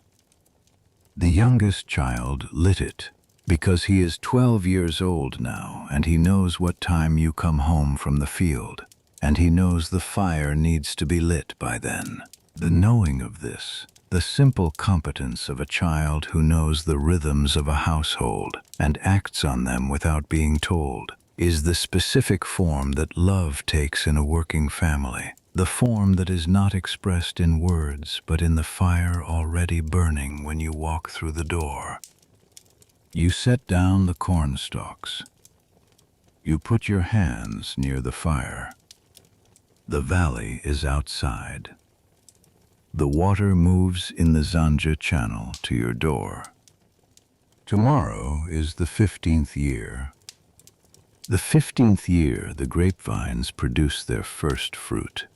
The youngest child lit it because he is 12 years old now, and he knows what time you come home from the field, and he knows the fire needs to be lit by then. The knowing of this, the simple competence of a child who knows the rhythms of a household and acts on them without being told, is the specific form that love takes in a working family. The form that is not expressed in words, but in the fire already burning when you walk through the door. You set down the corn stalks. You put your hands near the fire. The valley is outside. The water moves in the Zanja channel to your door. Tomorrow is the 15th year. The 15th year the grapevines produce their first fruit.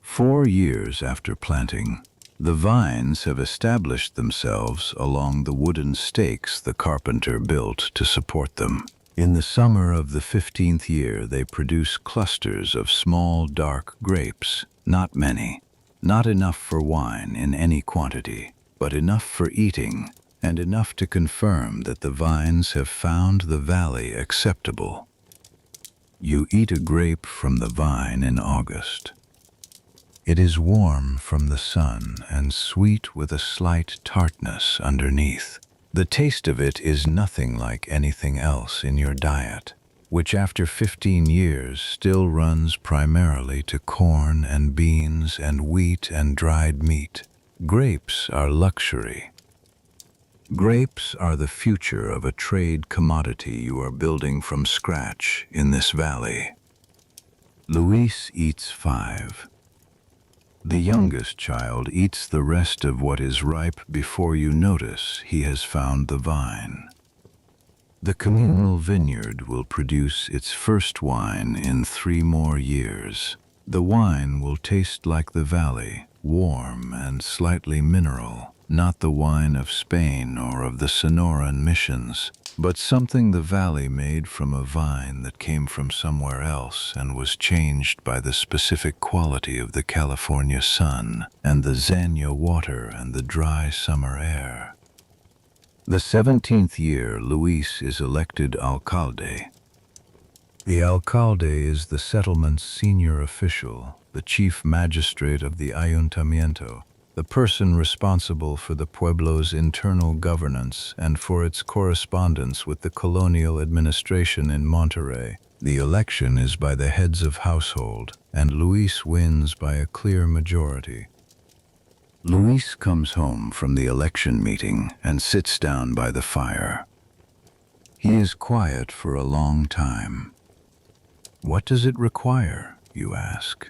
4 years after planting, the vines have established themselves along the wooden stakes the carpenter built to support them. In the summer of the 15th year, they produce clusters of small, dark grapes, not many, not enough for wine in any quantity, but enough for eating, and enough to confirm that the vines have found the valley acceptable. You eat a grape from the vine in August. It is warm from the sun and sweet with a slight tartness underneath. The taste of it is nothing like anything else in your diet, which after 15 years still runs primarily to corn and beans and wheat and dried meat. Grapes are luxury. Grapes are the future of a trade commodity you are building from scratch in this valley. Luis eats 5. The youngest child eats the rest of what is ripe before you notice he has found the vine. The communal vineyard will produce its first wine in 3 more years. The wine will taste like the valley, warm and slightly mineral, not the wine of Spain or of the Sonoran missions, but something the valley made from a vine that came from somewhere else and was changed by the specific quality of the California sun and the Zanya water and the dry summer air. The 17th year, Luis is elected alcalde. The alcalde is the settlement's senior official, the chief magistrate of the ayuntamiento, the person responsible for the pueblo's internal governance and for its correspondence with the colonial administration in Monterrey. The election is by the heads of household, and Luis wins by a clear majority. Luis comes home from the election meeting and sits down by the fire. He is quiet for a long time. What does it require, you ask?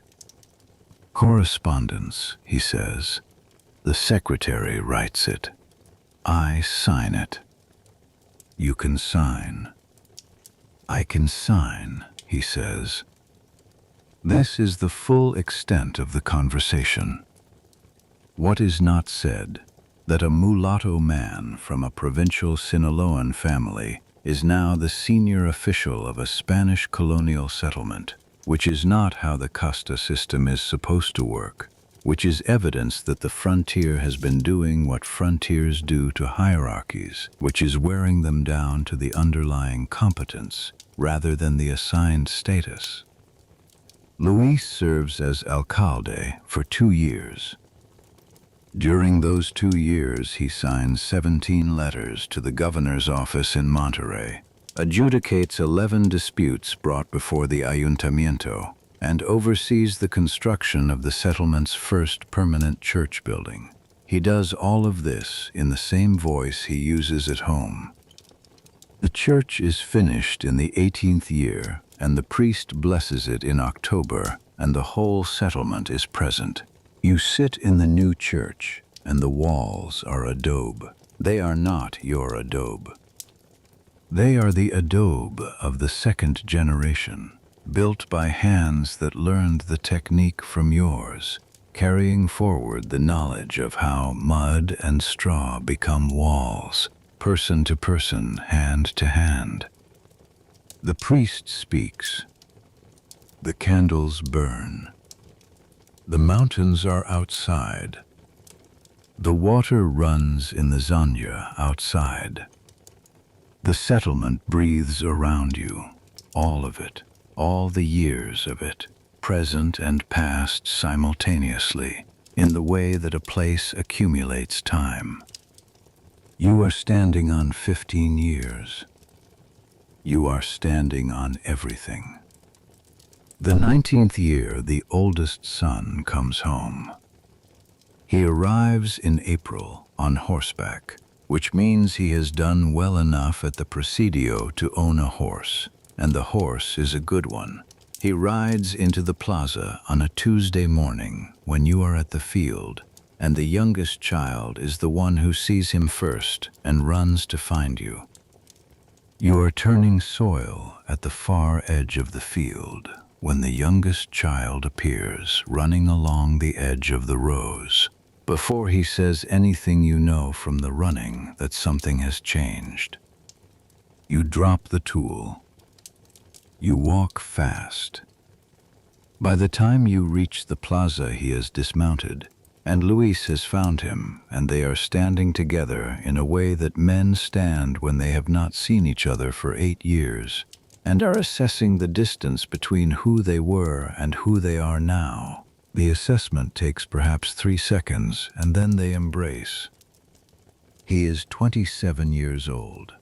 Correspondence, he says. The secretary writes it. I sign it. You can sign. I can sign, he says. This is the full extent of the conversation. What is not said, that a mulatto man from a provincial Sinaloan family is now the senior official of a Spanish colonial settlement, which is not how the casta system is supposed to work, which is evidence that the frontier has been doing what frontiers do to hierarchies, which is wearing them down to the underlying competence rather than the assigned status. Luis serves as alcalde for 2 years. During those 2 years, he signs 17 letters to the governor's office in Monterrey, adjudicates 11 disputes brought before the ayuntamiento, and oversees the construction of the settlement's first permanent church building. He does all of this in the same voice he uses at home. The church is finished in the 18th year, and the priest blesses it in October, and the whole settlement is present. You sit in the new church, and the walls are adobe. They are not your adobe. They are the adobe of the second generation, built by hands that learned the technique from yours, carrying forward the knowledge of how mud and straw become walls, person to person, hand to hand. The priest speaks. The candles burn. The mountains are outside. The water runs in the Zanya outside. The settlement breathes around you, all of it, all the years of it, present and past simultaneously, in the way that a place accumulates time. You are standing on 15 years. You are standing on everything. The 19th year, the oldest son comes home. He arrives in April on horseback, which means he has done well enough at the presidio to own a horse, and the horse is a good one. He rides into the plaza on a Tuesday morning when you are at the field, and the youngest child is the one who sees him first and runs to find you. You are turning soil at the far edge of the field when the youngest child appears, running along the edge of the rows. Before he says anything, you know from the running that something has changed. You drop the tool. You walk fast. By the time you reach the plaza, he has dismounted, and Luis has found him, and they are standing together in a way that men stand when they have not seen each other for 8 years, and are assessing the distance between who they were and who they are now. The assessment takes perhaps 3 seconds, and then they embrace. He is 27 years old.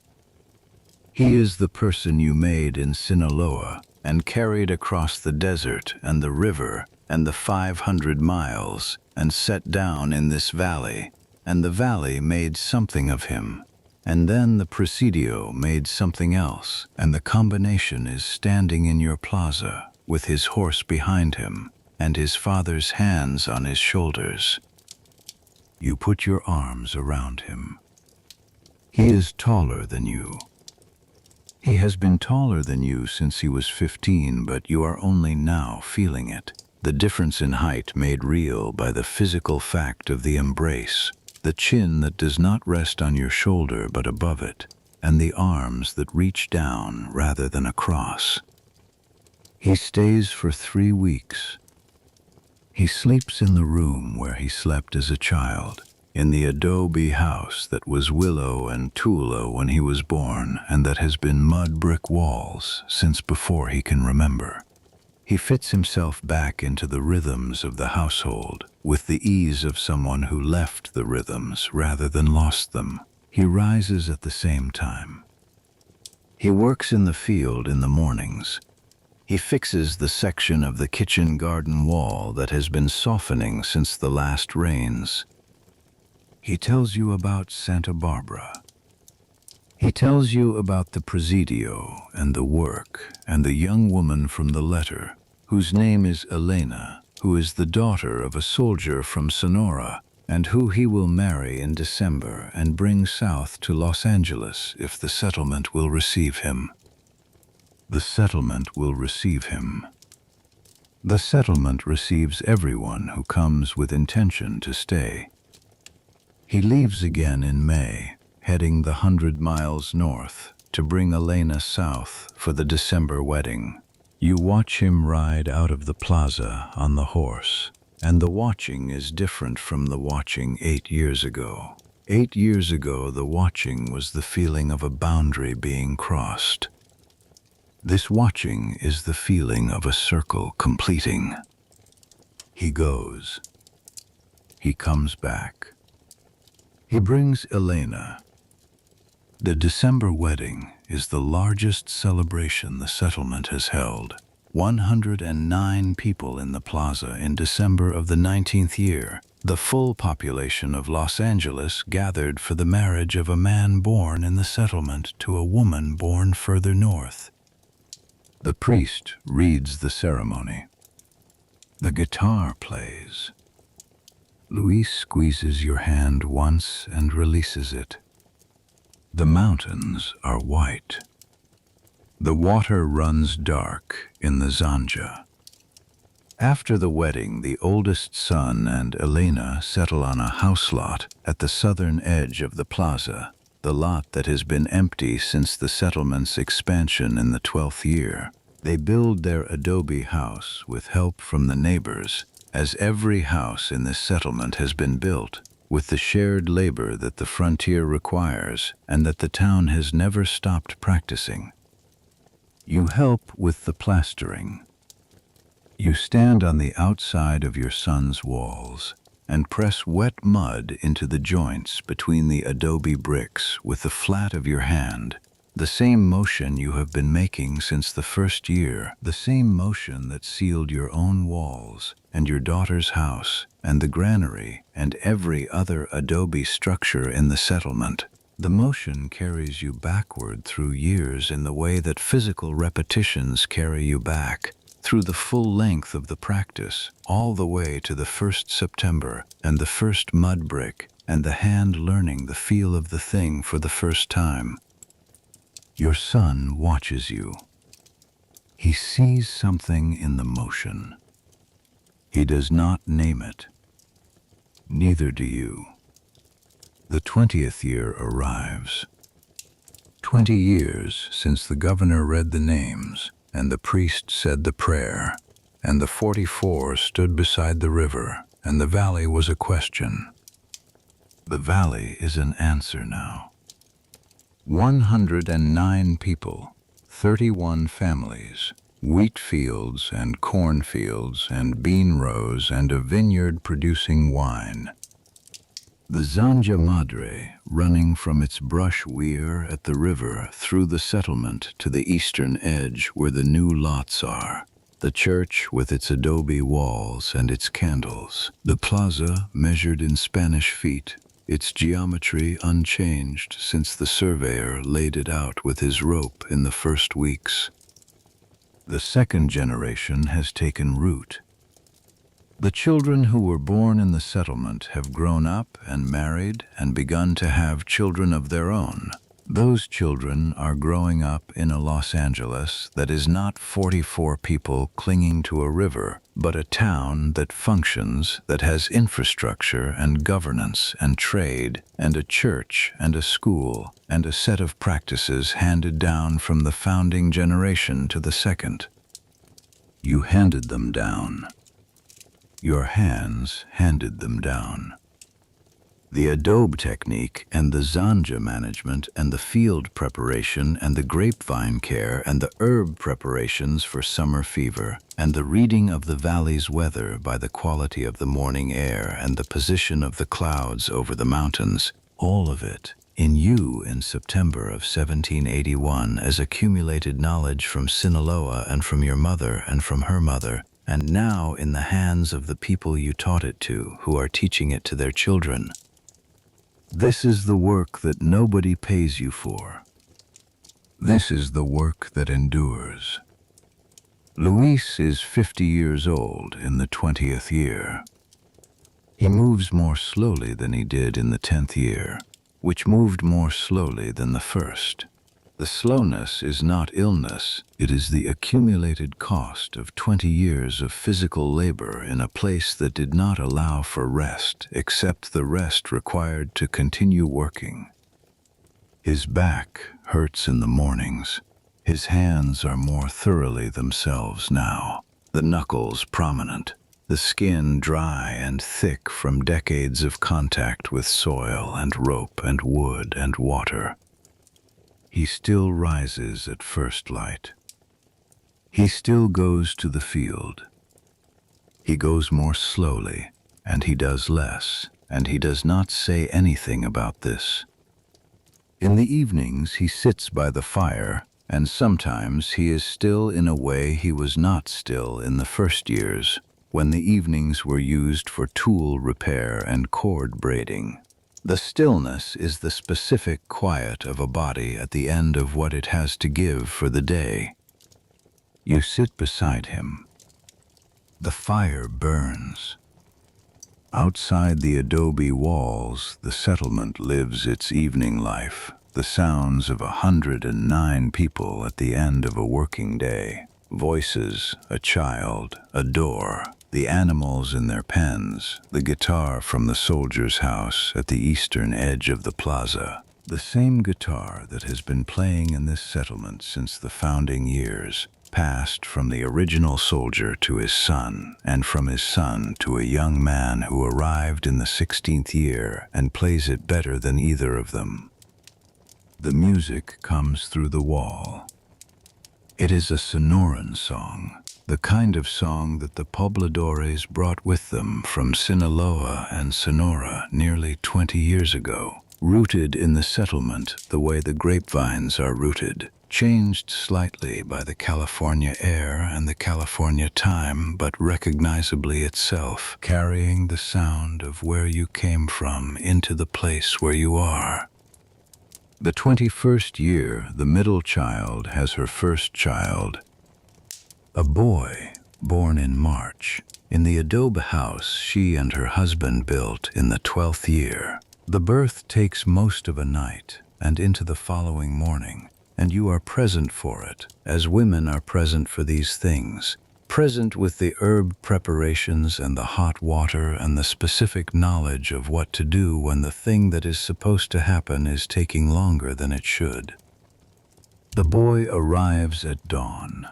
He is the person you made in Sinaloa and carried across the desert and the river and the 500 miles and set down in this valley, and the valley made something of him, and then the Presidio made something else, and the combination is standing in your plaza with his horse behind him and his father's hands on his shoulders. You put your arms around him. He is taller than you. He has been taller than you since he was 15, but you are only now feeling it. The difference in height made real by the physical fact of the embrace, the chin that does not rest on your shoulder but above it, and the arms that reach down rather than across. He stays for 3 weeks. He sleeps in the room where he slept as a child, in the adobe house that was willow and tula when he was born and that has been mud brick walls since before he can remember. He fits himself back into the rhythms of the household with the ease of someone who left the rhythms rather than lost them. He rises at the same time. He works in the field in the mornings. He fixes the section of the kitchen garden wall that has been softening since the last rains. He tells you about Santa Barbara. He tells you about the Presidio and the work and the young woman from the letter, whose name is Elena, who is the daughter of a soldier from Sonora, and who he will marry in December and bring south to Los Angeles if the settlement will receive him. The settlement will receive him. The settlement receives everyone who comes with intention to stay. He leaves again in May, heading the 100 miles north to bring Elena south for the December wedding. You watch him ride out of the plaza on the horse, and the watching is different from the watching 8 years ago. 8 years ago, the watching was the feeling of a boundary being crossed. This watching is the feeling of a circle completing. He goes. He comes back. He brings Elena. The December wedding is the largest celebration the settlement has held. 109 people in the plaza in December of the 19th year. The full population of Los Angeles gathered for the marriage of a man born in the settlement to a woman born further north. The priest reads the ceremony. The guitar plays. Luis squeezes your hand once and releases it. The mountains are white. The water runs dark in the Zanja. After the wedding, the oldest son and Elena settle on a house lot at the southern edge of the plaza, the lot that has been empty since the settlement's expansion in the 12th year. They build their adobe house with help from the neighbors, as every house in this settlement has been built, with the shared labor that the frontier requires and that the town has never stopped practicing. You help with the plastering. You stand on the outside of your son's walls and press wet mud into the joints between the adobe bricks with the flat of your hand, the same motion you have been making since the first year, the same motion that sealed your own walls and your daughter's house and the granary and every other adobe structure in the settlement. The motion carries you backward through years in the way that physical repetitions carry you back, through the full length of the practice, all the way to the first September and the first mud brick and the hand learning the feel of the thing for the first time. Your son watches you. He sees something in the motion. He does not name it. Neither do you. The 20th year arrives. 20 years since the governor read the names, and the priest said the prayer, and the 44 stood beside the river, and the valley was a question. The valley is an answer now. 109 people, 31 families, wheat fields and cornfields and bean rows and a vineyard producing wine. The Zanja Madre running from its brush weir at the river through the settlement to the eastern edge where the new lots are. The church with its adobe walls and its candles. The plaza measured in Spanish feet, its geometry unchanged since the surveyor laid it out with his rope in the first weeks. The second generation has taken root. The children who were born in the settlement have grown up and married and begun to have children of their own. Those children are growing up in a Los Angeles that is not 44 people clinging to a river, but a town that functions, that has infrastructure and governance and trade and a church and a school and a set of practices handed down from the founding generation to the second. You handed them down. Your hands handed them down. The adobe technique and the zanja management and the field preparation and the grapevine care and the herb preparations for summer fever and the reading of the valley's weather by the quality of the morning air and the position of the clouds over the mountains, all of it in you in September of 1781 as accumulated knowledge from Sinaloa and from your mother and from her mother, and now in the hands of the people you taught it to, who are teaching it to their children. This is the work that nobody pays you for. This is the work that endures. Luis is 50 years old in the 20th year. He moves more slowly than he did in the 10th year, which moved more slowly than the first. The slowness is not illness, it is the accumulated cost of 20 years of physical labor in a place that did not allow for rest, except the rest required to continue working. His back hurts in the mornings. His hands are more thoroughly themselves now, the knuckles prominent, the skin dry and thick from decades of contact with soil and rope and wood and water. He still rises at first light. He still goes to the field. He goes more slowly, and he does less, and he does not say anything about this. In the evenings he sits by the fire, and sometimes he is still in a way he was not still in the first years, when the evenings were used for tool repair and cord braiding. The stillness is the specific quiet of a body at the end of what it has to give for the day. You sit beside him. The fire burns. Outside the adobe walls, the settlement lives its evening life, the sounds of 109 people at the end of a working day. Voices, a child, a door, the animals in their pens, the guitar from the soldier's house at the eastern edge of the plaza. The same guitar that has been playing in this settlement since the founding years, passed from the original soldier to his son, and from his son to a young man who arrived in the 16th year and plays it better than either of them. The music comes through the wall. It is a Sonoran song, the kind of song that the pobladores brought with them from Sinaloa and Sonora nearly 20 years ago, rooted in the settlement the way the grapevines are rooted, changed slightly by the California air and the California time, but recognizably itself, carrying the sound of where you came from into the place where you are. The 21st year, the middle child has her first child. A boy born in March, in the adobe house she and her husband built in the 12th year. The birth takes most of a night and into the following morning, and you are present for it, as women are present for these things, present with the herb preparations and the hot water and the specific knowledge of what to do when the thing that is supposed to happen is taking longer than it should. The boy arrives at dawn.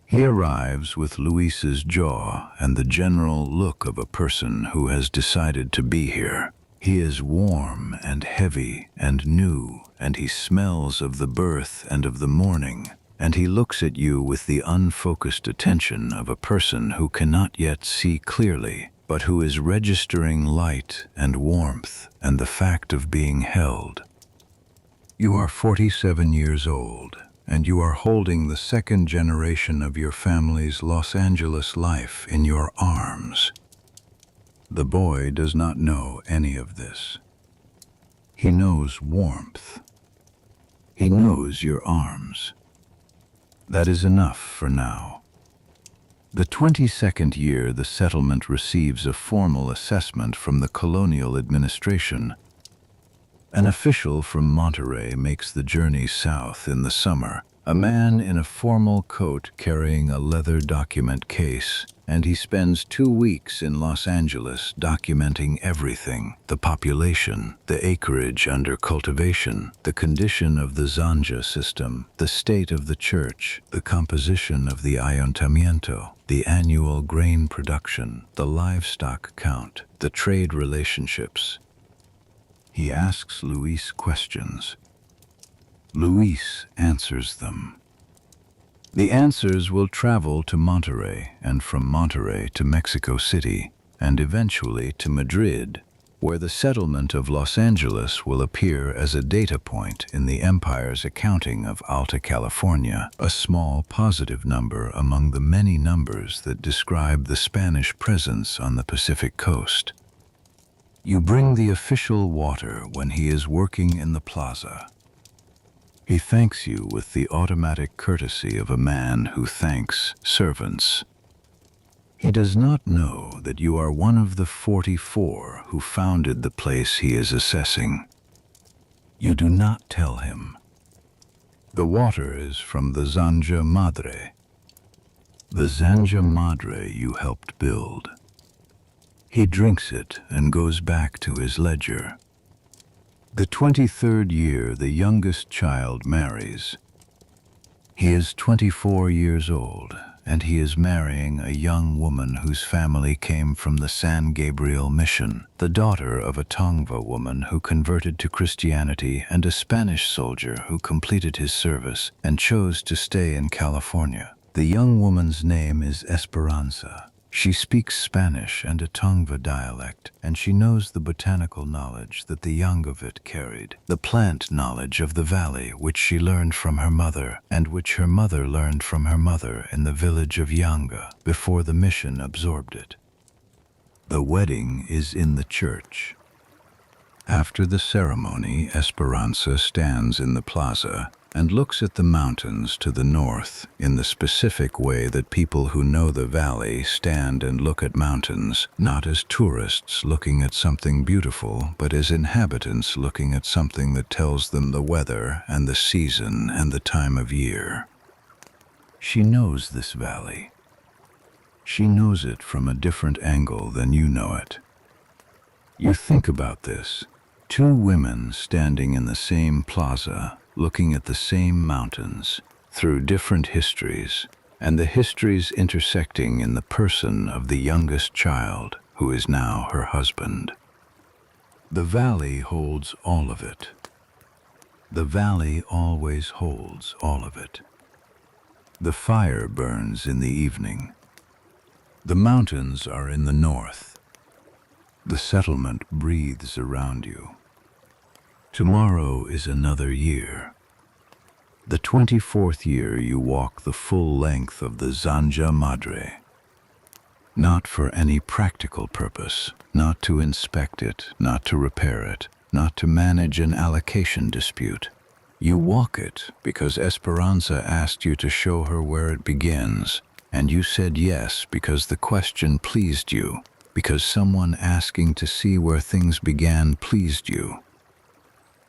He arrives with Luis's jaw and the general look of a person who has decided to be here. He is warm and heavy and new, and he smells of the birth and of the morning, and he looks at you with the unfocused attention of a person who cannot yet see clearly, but who is registering light and warmth and the fact of being held. You are 47 years old, and you are holding the second generation of your family's Los Angeles life in your arms. The boy does not know any of this. He knows warmth. He knows your arms. That is enough for now. The 22nd year, the settlement receives a formal assessment from the colonial administration. An official from Monterey makes the journey south in the summer, a man in a formal coat carrying a leather document case, and he spends 2 weeks in Los Angeles documenting everything: the population, the acreage under cultivation, the condition of the Zanja system, the state of the church, the composition of the ayuntamiento, the annual grain production, the livestock count, the trade relationships. He asks Luis questions. Luis answers them. The answers will travel to Monterey, and from Monterey to Mexico City, and eventually to Madrid, where the settlement of Los Angeles will appear as a data point in the empire's accounting of Alta California, a small positive number among the many numbers that describe the Spanish presence on the Pacific coast. You bring the official water when he is working in the plaza. He thanks you with the automatic courtesy of a man who thanks servants. He does not know that you are one of the 44 who founded the place he is assessing. You do not tell him. The water is from the Zanja Madre. The Zanja Madre you helped build. He drinks it and goes back to his ledger. The 23rd year, the youngest child marries. He is 24 years old, and he is marrying a young woman whose family came from the San Gabriel mission, the daughter of a Tongva woman who converted to Christianity and a Spanish soldier who completed his service and chose to stay in California. The young woman's name is Esperanza. She speaks Spanish and a Tongva dialect, and she knows the botanical knowledge that the Yaanga carried, the plant knowledge of the valley which she learned from her mother, and which her mother learned from her mother in the village of Yaanga before the mission absorbed it. The wedding is in the church. After the ceremony, Esperanza stands in the plaza and looks at the mountains to the north in the specific way that people who know the valley stand and look at mountains, not as tourists looking at something beautiful, but as inhabitants looking at something that tells them the weather and the season and the time of year. She knows this valley. She knows it from a different angle than you know it. You think about this. 2 women standing in the same plaza, looking at the same mountains, through different histories, and the histories intersecting in the person of the youngest child, who is now her husband. The valley holds all of it. The valley always holds all of it. The fire burns in the evening. The mountains are in the north. The settlement breathes around you. Tomorrow is another year. The 24th year you walk the full length of the Zanja Madre. Not for any practical purpose, not to inspect it, not to repair it, not to manage an allocation dispute. You walk it because Esperanza asked you to show her where it begins, and you said yes because the question pleased you, because someone asking to see where things began pleased you.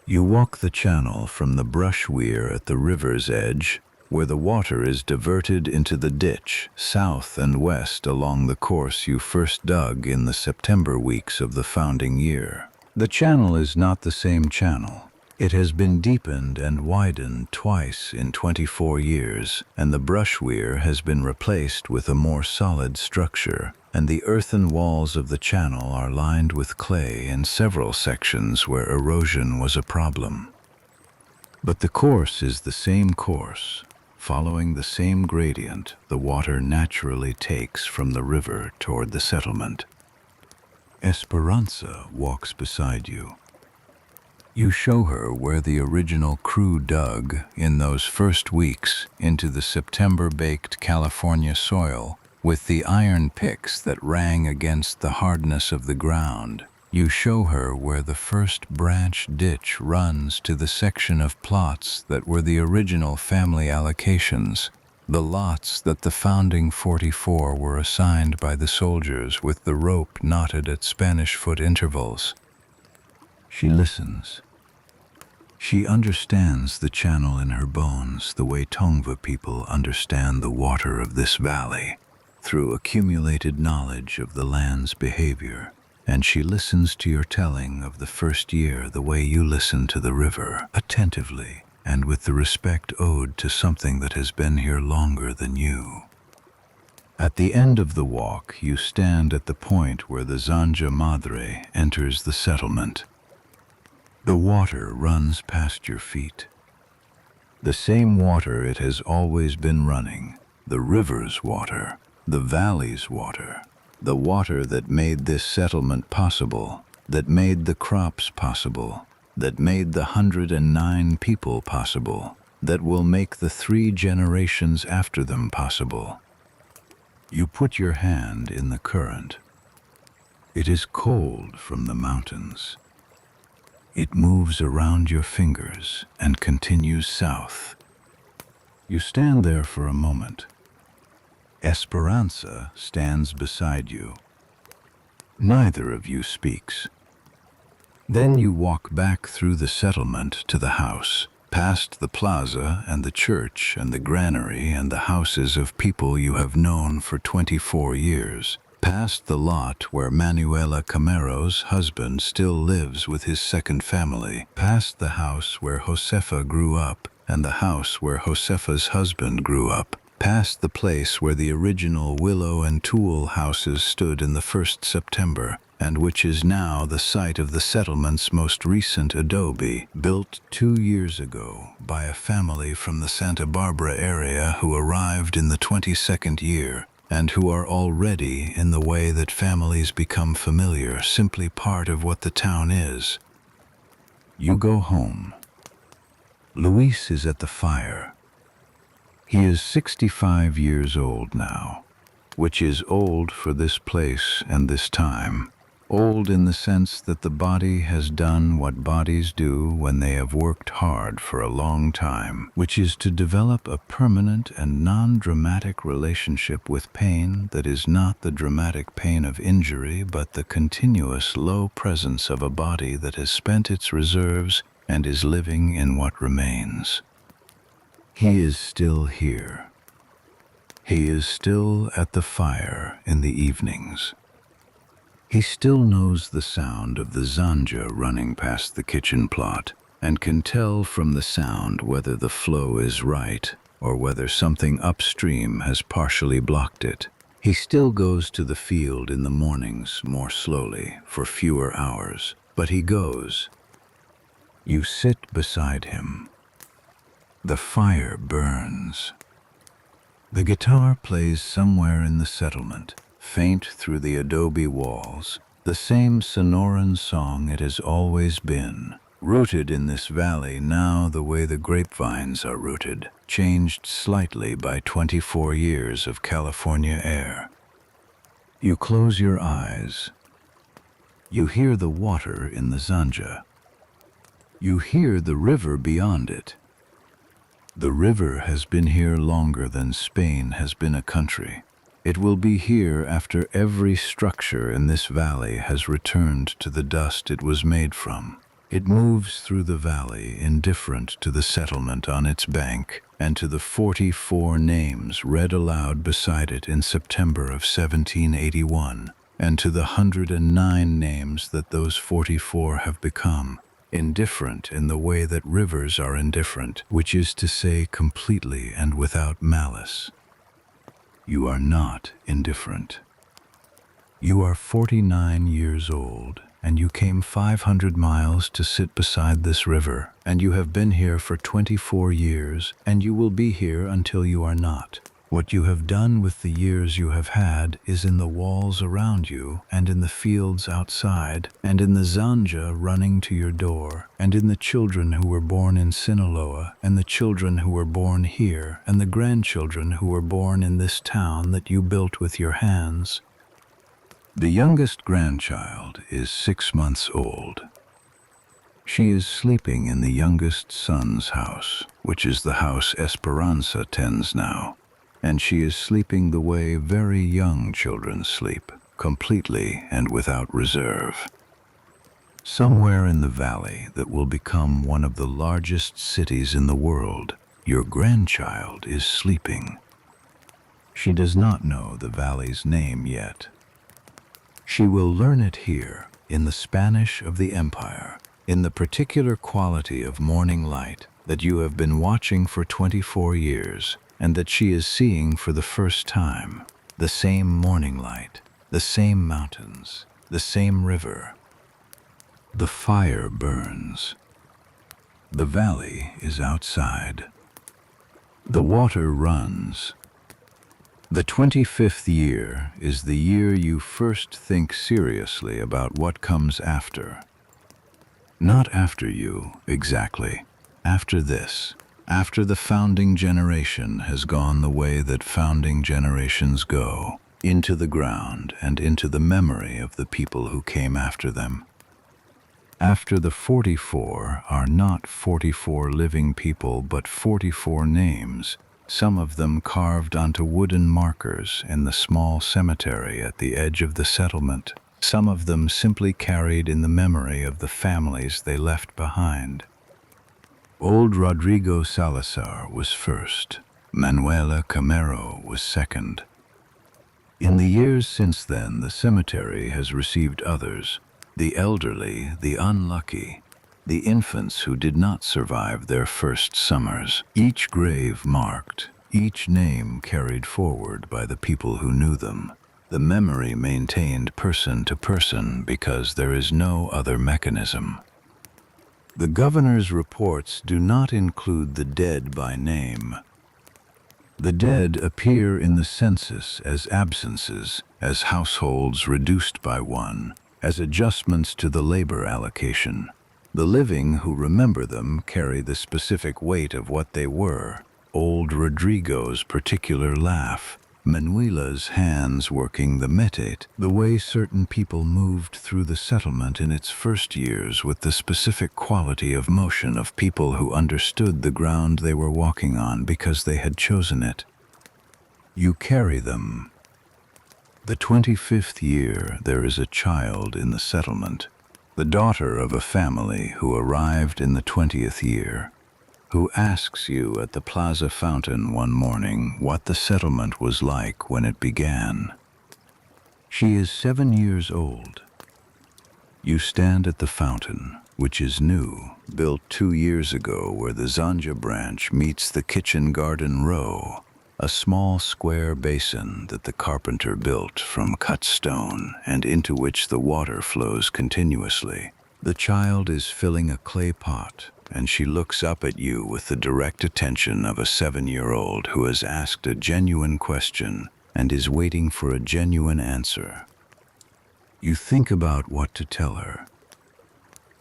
You walk the channel from the brush weir at the river's edge, where the water is diverted into the ditch, south and west along the course you first dug in the September weeks of the founding year. The channel is not the same channel. It has been deepened and widened twice in 24 years, and the brush weir has been replaced with a more solid structure, and the earthen walls of the channel are lined with clay in several sections where erosion was a problem. But the course is the same course, following the same gradient the water naturally takes from the river toward the settlement. Esperanza walks beside you. You show her where the original crew dug in those first weeks into the September-baked California soil with the iron picks that rang against the hardness of the ground. You show her where the first branch ditch runs to the section of plots that were the original family allocations, the lots that the founding 44 were assigned by the soldiers with the rope knotted at Spanish foot intervals. She listens. She understands the channel in her bones the way Tongva people understand the water of this valley, through accumulated knowledge of the land's behavior, and she listens to your telling of the first year the way you listen to the river, attentively and with the respect owed to something that has been here longer than you. At the end of the walk, you stand at the point where the Zanja Madre enters the settlement. The water runs past your feet. The same water it has always been running, the river's water, the valley's water, the water that made this settlement possible, that made the crops possible, that made the 109 people possible, that will make the 3 generations after them possible. You put your hand in the current. It is cold from the mountains. It moves around your fingers and continues south. You stand there for a moment. Esperanza stands beside you. Neither of you speaks. Then you walk back through the settlement to the house, past the plaza and the church and the granary and the houses of people you have known for 24 years. Past the lot where Manuela Camaro's husband still lives with his second family, past the house where Josefa grew up and the house where Josefa's husband grew up, past the place where the original willow and tule houses stood in the first September, and which is now the site of the settlement's most recent adobe, built 2 years ago by a family from the Santa Barbara area who arrived in the 22nd year, and who are already, in the way that families become familiar, simply part of what the town is. You go home. Luis is at the fire. He is 65 years old now, which is old for this place and this time. Old in the sense that the body has done what bodies do when they have worked hard for a long time, which is to develop a permanent and non-dramatic relationship with pain that is not the dramatic pain of injury, but the continuous low presence of a body that has spent its reserves and is living in what remains. He is still here. He is still at the fire in the evenings. He still knows the sound of the Zanja running past the kitchen plot, and can tell from the sound whether the flow is right or whether something upstream has partially blocked it. He still goes to the field in the mornings more slowly, for fewer hours, but he goes. You sit beside him. The fire burns. The guitar plays somewhere in the settlement, faint through the adobe walls, the same Sonoran song it has always been, rooted in this valley now the way the grapevines are rooted, changed slightly by 24 years of California air. You close your eyes. You hear the water in the Zanja. You hear the river beyond it. The river has been here longer than Spain has been a country. It will be here after every structure in this valley has returned to the dust it was made from. It moves through the valley indifferent to the settlement on its bank and to the 44 names read aloud beside it in September of 1781, and to the 109 names that those 44 have become. Indifferent in the way that rivers are indifferent, which is to say completely and without malice. You are not indifferent. You are 49 years old, and you came 500 miles to sit beside this river, and you have been here for 24 years, and you will be here until you are not. What you have done with the years you have had is in the walls around you, and in the fields outside, and in the Zanja running to your door, and in the children who were born in Sinaloa, and the children who were born here, and the grandchildren who were born in this town that you built with your hands. The youngest grandchild is 6 months old. She is sleeping in the youngest son's house, which is the house Esperanza tends now, and she is sleeping the way very young children sleep, completely and without reserve. Somewhere in the valley that will become one of the largest cities in the world, your grandchild is sleeping. She does not know the valley's name yet. She will learn it here, in the Spanish of the Empire, in the particular quality of morning light that you have been watching for 24 years, and that she is seeing for the first time. The same morning light, the same mountains, the same river. The fire burns. The valley is outside. The water runs. The 25th year is the year you first think seriously about what comes after. Not after you, exactly. After this. After the founding generation has gone the way that founding generations go, into the ground and into the memory of the people who came after them. After the 44 are not 44 living people, but 44 names, some of them carved onto wooden markers in the small cemetery at the edge of the settlement, some of them simply carried in the memory of the families they left behind. Old Rodrigo Salazar was first. Manuela Camero was second. In the years since then, the cemetery has received others, the elderly, the unlucky, the infants who did not survive their first summers, each grave marked, each name carried forward by the people who knew them, the memory maintained person to person because there is no other mechanism. The governor's reports do not include the dead by name. The dead appear in the census as absences, as households reduced by one, as adjustments to the labor allocation. The living who remember them carry the specific weight of what they were. Old Rodrigo's particular laugh, Manuela's hands working the metate, the way certain people moved through the settlement in its first years with the specific quality of motion of people who understood the ground they were walking on because they had chosen it. You carry them. The 25th year there is a child in the settlement, the daughter of a family who arrived in the 20th year, who asks you at the plaza fountain one morning what the settlement was like when it began. She is 7 years old. You stand at the fountain, which is new, built 2 years ago where the Zanja branch meets the kitchen garden row, a small square basin that the carpenter built from cut stone and into which the water flows continuously. The child is filling a clay pot, and she looks up at you with the direct attention of a 7-year-old who has asked a genuine question and is waiting for a genuine answer. You think about what to tell her.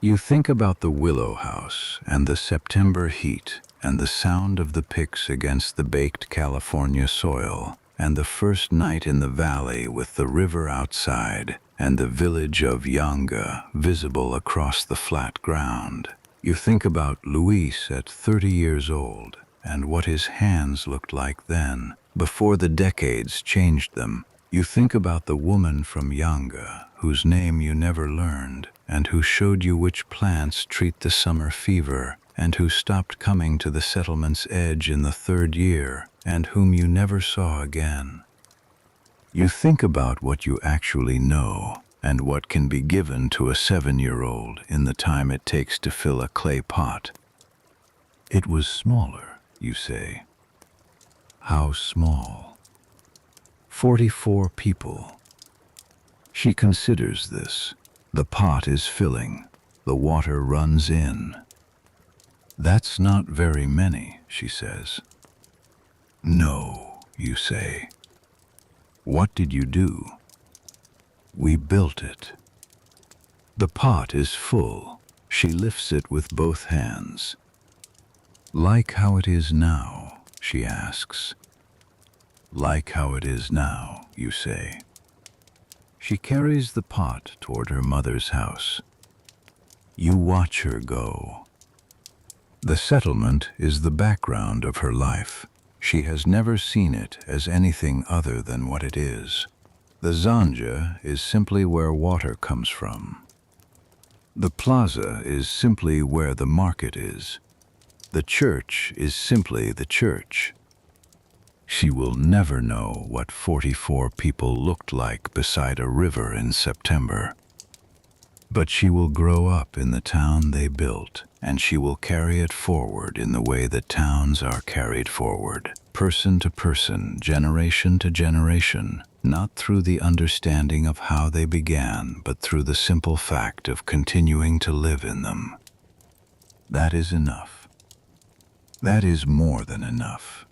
You think about the willow house and the September heat and the sound of the picks against the baked California soil and the first night in the valley with the river outside and the village of Yaanga visible across the flat ground. You think about Luis at 30 years old and what his hands looked like then, before the decades changed them. You think about the woman from Yaanga, whose name you never learned, and who showed you which plants treat the summer fever, and who stopped coming to the settlement's edge in the 3rd year, and whom you never saw again. You think about what you actually know, and what can be given to a 7-year-old in the time it takes to fill a clay pot. It was smaller, you say. How small? 44 people. She considers this. The pot is filling. The water runs in. That's not very many, she says. No, you say. What did you do? We built it. The pot is full. She lifts it with both hands. Like how it is now, she asks. Like how it is now, you say. She carries the pot toward her mother's house. You watch her go. The settlement is the background of her life. She has never seen it as anything other than what it is. The Zanja is simply where water comes from. The plaza is simply where the market is. The church is simply the church. She will never know what 44 people looked like beside a river in September. But she will grow up in the town they built, and she will carry it forward in the way that towns are carried forward, person to person, generation to generation, not through the understanding of how they began, but through the simple fact of continuing to live in them. That is enough. That is more than enough.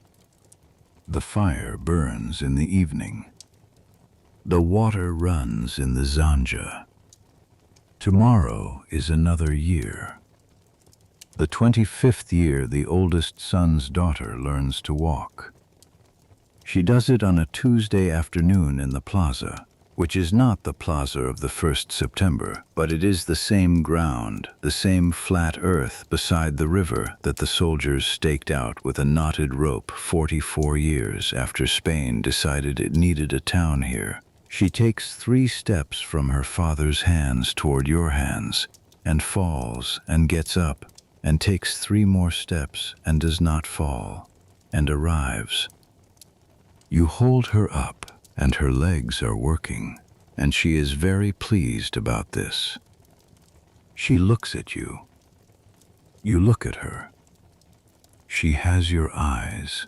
The fire burns in the evening. The water runs in the Zanja. Tomorrow is another year. The 25th year the oldest son's daughter learns to walk. She does it on a Tuesday afternoon in the plaza, which is not the plaza of the 1st September, but it is the same ground, the same flat earth beside the river that the soldiers staked out with a knotted rope 44 years after Spain decided it needed a town here. She takes 3 steps from her father's hands toward your hands, and falls and gets up, and takes 3 more steps and does not fall, and arrives. You hold her up, and her legs are working, and she is very pleased about this. She looks at you. You look at her. She has your eyes.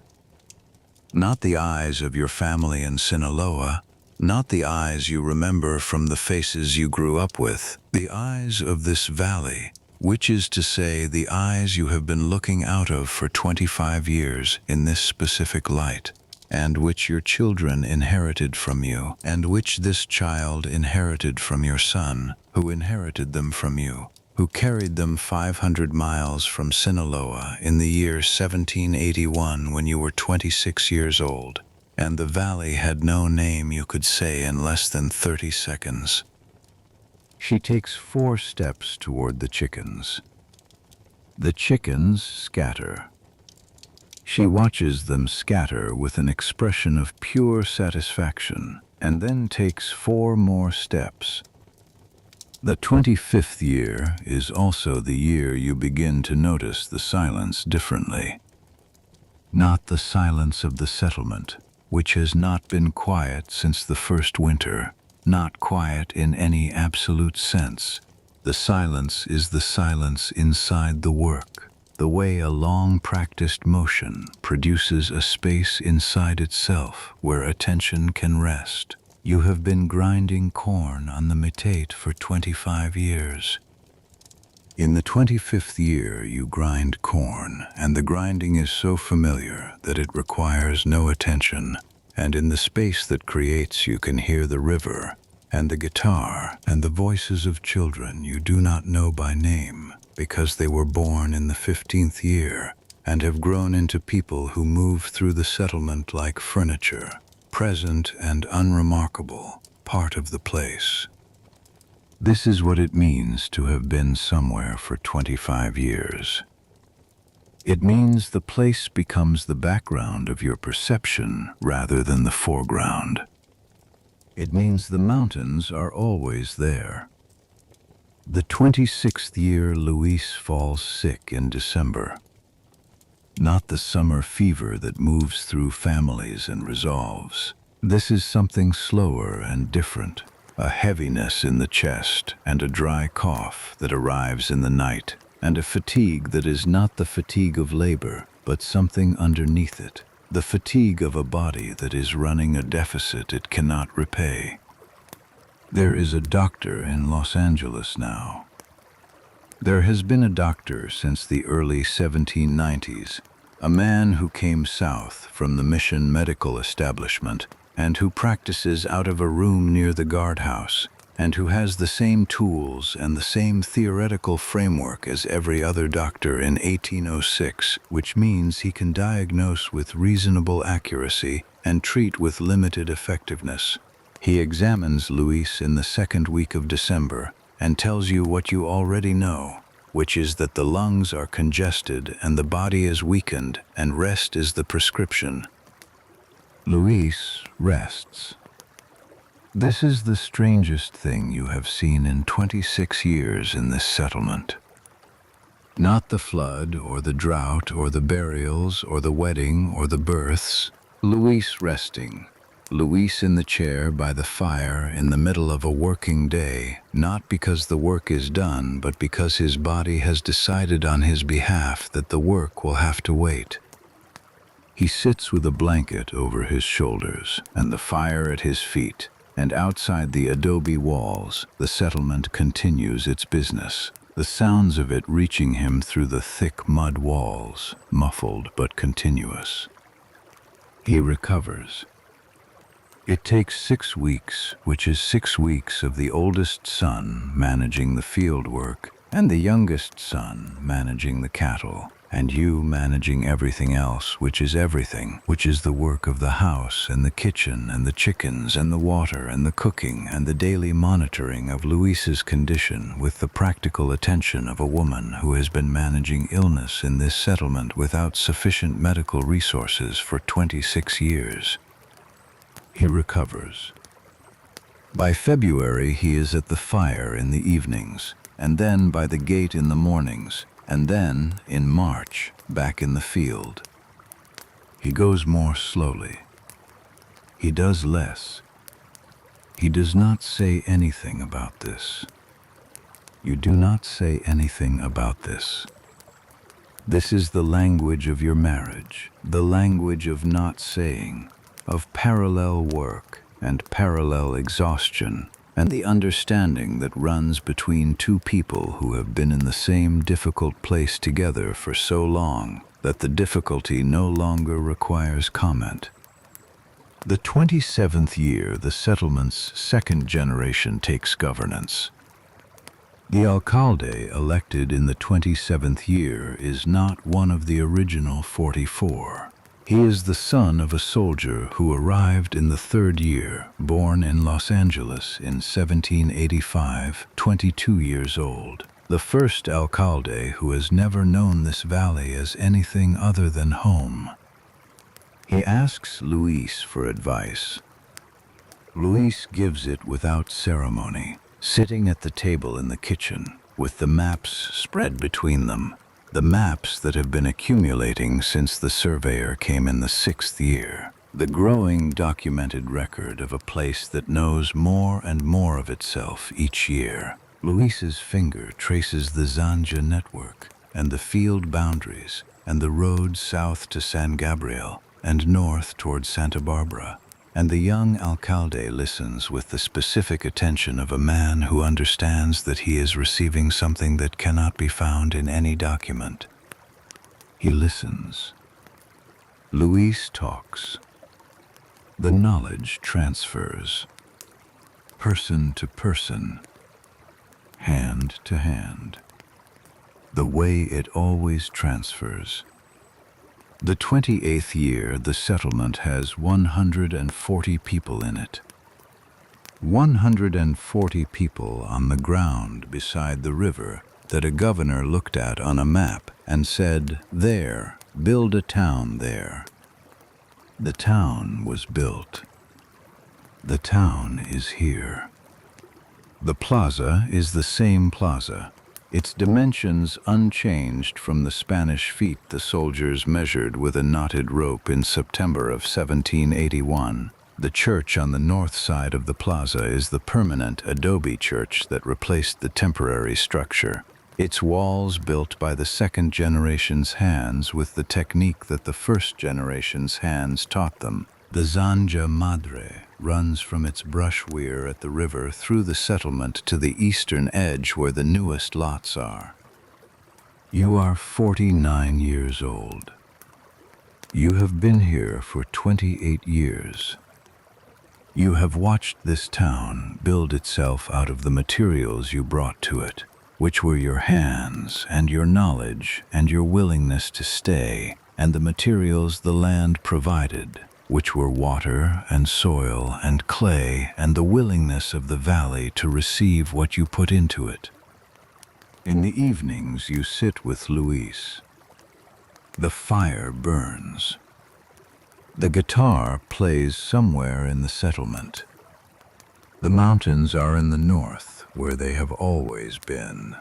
Not the eyes of your family in Sinaloa, not the eyes you remember from the faces you grew up with, the eyes of this valley, which is to say the eyes you have been looking out of for 25 years in this specific light, and which your children inherited from you, and which this child inherited from your son, who inherited them from you, who carried them 500 miles from Sinaloa in the year 1781 when you were 26 years old, and the valley had no name you could say in less than 30 seconds. She takes 4 steps toward the chickens. The chickens scatter. She watches them scatter with an expression of pure satisfaction, and then takes 4 more steps. The 25th year is also the year you begin to notice the silence differently. Not the silence of the settlement, which has not been quiet since the first winter, not quiet in any absolute sense. The silence is the silence inside the work, the way a long-practiced motion produces a space inside itself where attention can rest. You have been grinding corn on the metate for 25 years. In the 25th year you grind corn, and the grinding is so familiar that it requires no attention, and in the space that creates you can hear the river, and the guitar, and the voices of children you do not know by name, because they were born in the 15th year, and have grown into people who move through the settlement like furniture, present and unremarkable, part of the place. This is what it means to have been somewhere for 25 years. It means the place becomes the background of your perception rather than the foreground. It means the mountains are always there. The 26th year Luis falls sick in December. Not the summer fever that moves through families and resolves. This is something slower and different. A heaviness in the chest and a dry cough that arrives in the night, and a fatigue that is not the fatigue of labor, but something underneath it. The fatigue of a body that is running a deficit it cannot repay. There is a doctor in Los Angeles now. There has been a doctor since the early 1790s, a man who came south from the mission medical establishment and who practices out of a room near the guardhouse, and who has the same tools and the same theoretical framework as every other doctor in 1806, which means he can diagnose with reasonable accuracy and treat with limited effectiveness. He examines Luis in the second week of December and tells you what you already know, which is that the lungs are congested and the body is weakened, and rest is the prescription. Luis rests. This is the strangest thing you have seen in 26 years in this settlement. Not the flood or the drought or the burials or the wedding or the births. Luis resting. Luis in the chair by the fire in the middle of a working day, not because the work is done, but because his body has decided on his behalf that the work will have to wait. He sits with a blanket over his shoulders and the fire at his feet, and outside the adobe walls, the settlement continues its business, the sounds of it reaching him through the thick mud walls, muffled but continuous. He recovers. It takes 6 weeks, which is 6 weeks of the oldest son managing the field work, and the youngest son managing the cattle, and you managing everything else, which is everything, which is the work of the house and the kitchen and the chickens and the water and the cooking and the daily monitoring of Luis's condition with the practical attention of a woman who has been managing illness in this settlement without sufficient medical resources for 26 years. He recovers. By February he is at the fire in the evenings, and then by the gate in the mornings, and then, in March, back in the field. He goes more slowly. He does less. He does not say anything about this. You do not say anything about this. This is the language of your marriage, the language of not saying, of parallel work and parallel exhaustion, and the understanding that runs between two people who have been in the same difficult place together for so long that the difficulty no longer requires comment. The 27th year, the settlement's second generation takes governance. The alcalde elected in the 27th year is not one of the original 44. He is the son of a soldier who arrived in the third year, born in Los Angeles in 1785, 22 years old. The first alcalde who has never known this valley as anything other than home. He asks Luis for advice. Luis gives it without ceremony, sitting at the table in the kitchen, with the maps spread between them. The maps that have been accumulating since the surveyor came in the 6th year. The growing documented record of a place that knows more and more of itself each year. Luis's finger traces the Zanja network, and the field boundaries, and the road south to San Gabriel, and north toward Santa Barbara. And the young alcalde listens with the specific attention of a man who understands that he is receiving something that cannot be found in any document. He listens. Luis talks. The knowledge transfers. Person to person. Hand to hand. The way it always transfers. The 28th year, the settlement has 140 people in it. 140 people on the ground beside the river that a governor looked at on a map and said, "There, build a town there." The town was built. The town is here. The plaza is the same plaza, its dimensions unchanged from the Spanish feet the soldiers measured with a knotted rope in September of 1781. The church on the north side of the plaza is the permanent adobe church that replaced the temporary structure. Its walls built by the second generation's hands with the technique that the first generation's hands taught them. The Zanja Madre runs from its brush weir at the river through the settlement to the eastern edge where the newest lots are. You are 49 years old. You have been here for 28 years. You have watched this town build itself out of the materials you brought to it, which were your hands and your knowledge and your willingness to stay, and the materials the land provided, which were water and soil and clay and the willingness of the valley to receive what you put into it. In the evenings you sit with Luis. The fire burns. The guitar plays somewhere in the settlement. The mountains are in the north, where they have always been.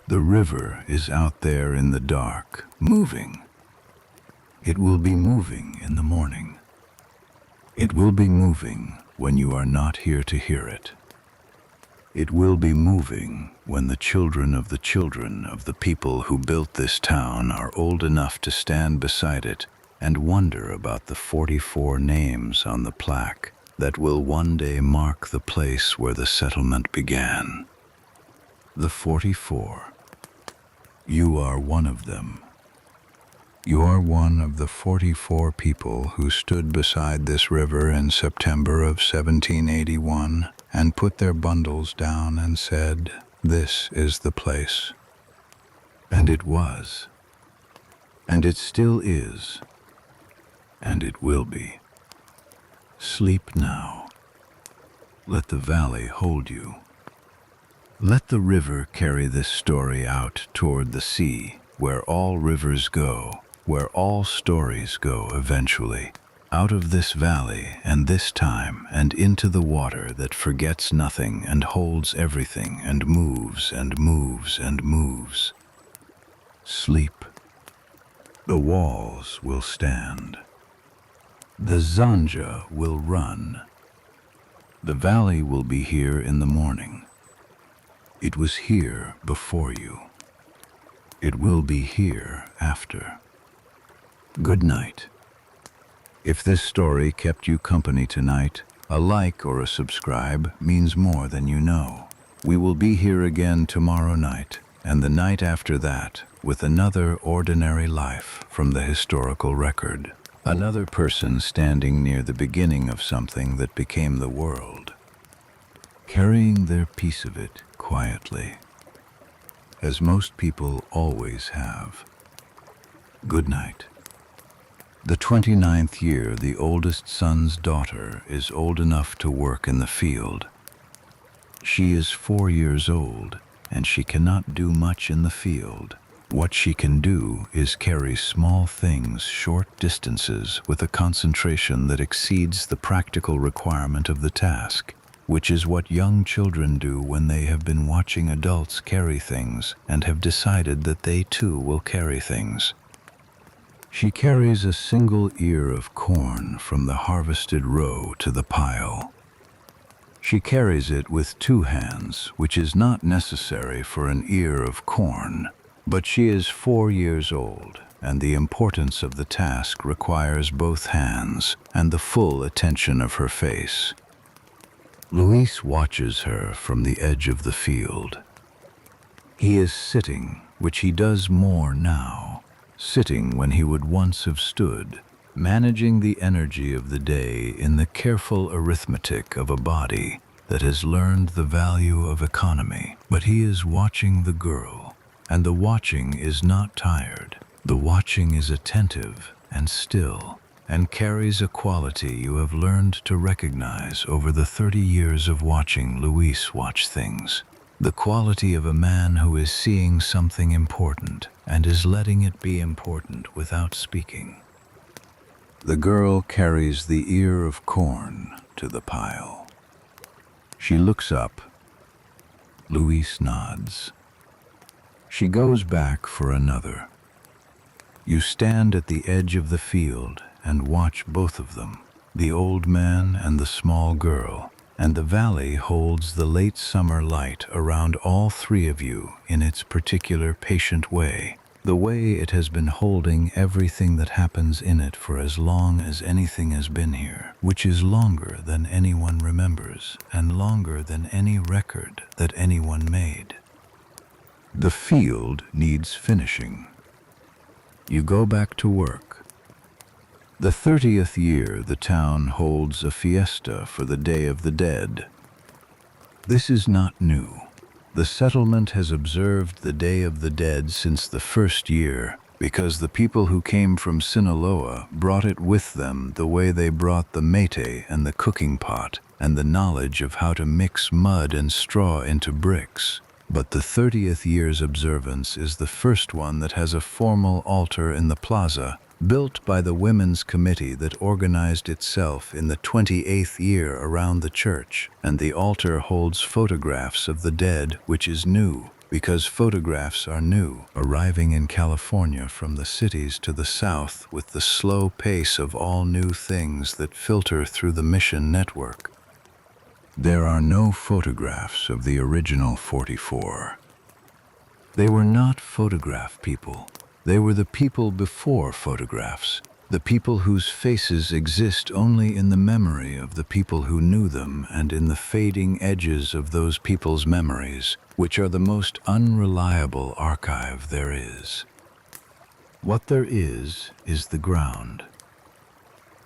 The river is out there in the dark, moving. It will be moving in the morning. It will be moving when you are not here to hear it. It will be moving when the children of the people who built this town are old enough to stand beside it and wonder about the 44 names on the plaque that will one day mark the place where the settlement began. The 44. You are one of them. You are one of the 44 people who stood beside this river in September of 1781 and put their bundles down and said, "This is the place." And it was. And it still is. And it will be. Sleep now. Let the valley hold you. Let the river carry this story out toward the sea, where all rivers go, where all stories go eventually, out of this valley and this time and into the water that forgets nothing and holds everything and moves and moves and moves. Sleep. The walls will stand. The Zanja will run. The valley will be here in the morning. It was here before you. It will be here after. Good night. If this story kept you company tonight, a like or a subscribe means more than you know. We will be here again tomorrow night, and the night after that, with another ordinary life from the historical record. Another person standing near the beginning of something that became the world, carrying their piece of it quietly, as most people always have. Good night. The 29th year, the oldest son's daughter is old enough to work in the field. She is 4 years old, and she cannot do much in the field. What she can do is carry small things short distances with a concentration that exceeds the practical requirement of the task, which is what young children do when they have been watching adults carry things and have decided that they too will carry things. She carries a single ear of corn from the harvested row to the pile. She carries it with 2 hands, which is not necessary for an ear of corn. But she is 4 years old, and the importance of the task requires both hands and the full attention of her face. Luis watches her from the edge of the field. He is sitting, which he does more now, sitting when he would once have stood, managing the energy of the day in the careful arithmetic of a body that has learned the value of economy. But he is watching the girl. And the watching is not tired. The watching is attentive and still. and carries a quality you have learned to recognize over the 30 years of watching Luis watch things. The quality of a man who is seeing something important and is letting it be important without speaking. The girl carries the ear of corn to the pile. She looks up. Luis nods. She goes back for another. You stand at the edge of the field and watch both of them, the old man and the small girl, and the valley holds the late summer light around all three of you in its particular patient way, the way it has been holding everything that happens in it for as long as anything has been here, which is longer than anyone remembers and longer than any record that anyone made. The field needs finishing. You go back to work. The 30th year the town holds a fiesta for the Day of the Dead. This is not new. The settlement has observed the Day of the Dead since the first year because the people who came from Sinaloa brought it with them the way they brought the mate and the cooking pot and the knowledge of how to mix mud and straw into bricks. But the 30th year's observance is the first one that has a formal altar in the plaza, built by the women's committee that organized itself in the 28th year around the church, and the altar holds photographs of the dead, which is new, because photographs are new, arriving in California from the cities to the south with the slow pace of all new things that filter through the mission network. There are no photographs of the original 44. They were not photograph people. They were the people before photographs, the people whose faces exist only in the memory of the people who knew them and in the fading edges of those people's memories, which are the most unreliable archive there is. What there is the ground.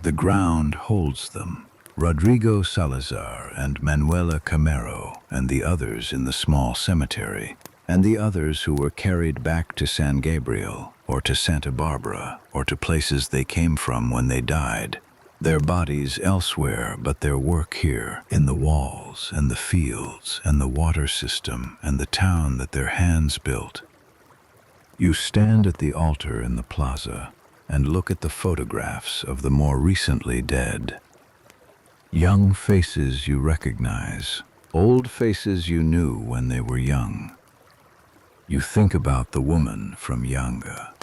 The ground holds them. Rodrigo Salazar and Manuela Camero and the others in the small cemetery, and the others who were carried back to San Gabriel or to Santa Barbara or to places they came from when they died, their bodies elsewhere but their work here, in the walls and the fields and the water system and the town that their hands built. You stand at the altar in the plaza and look at the photographs of the more recently dead. Young faces you recognize, old faces you knew when they were young. You think about the woman from Yaanga.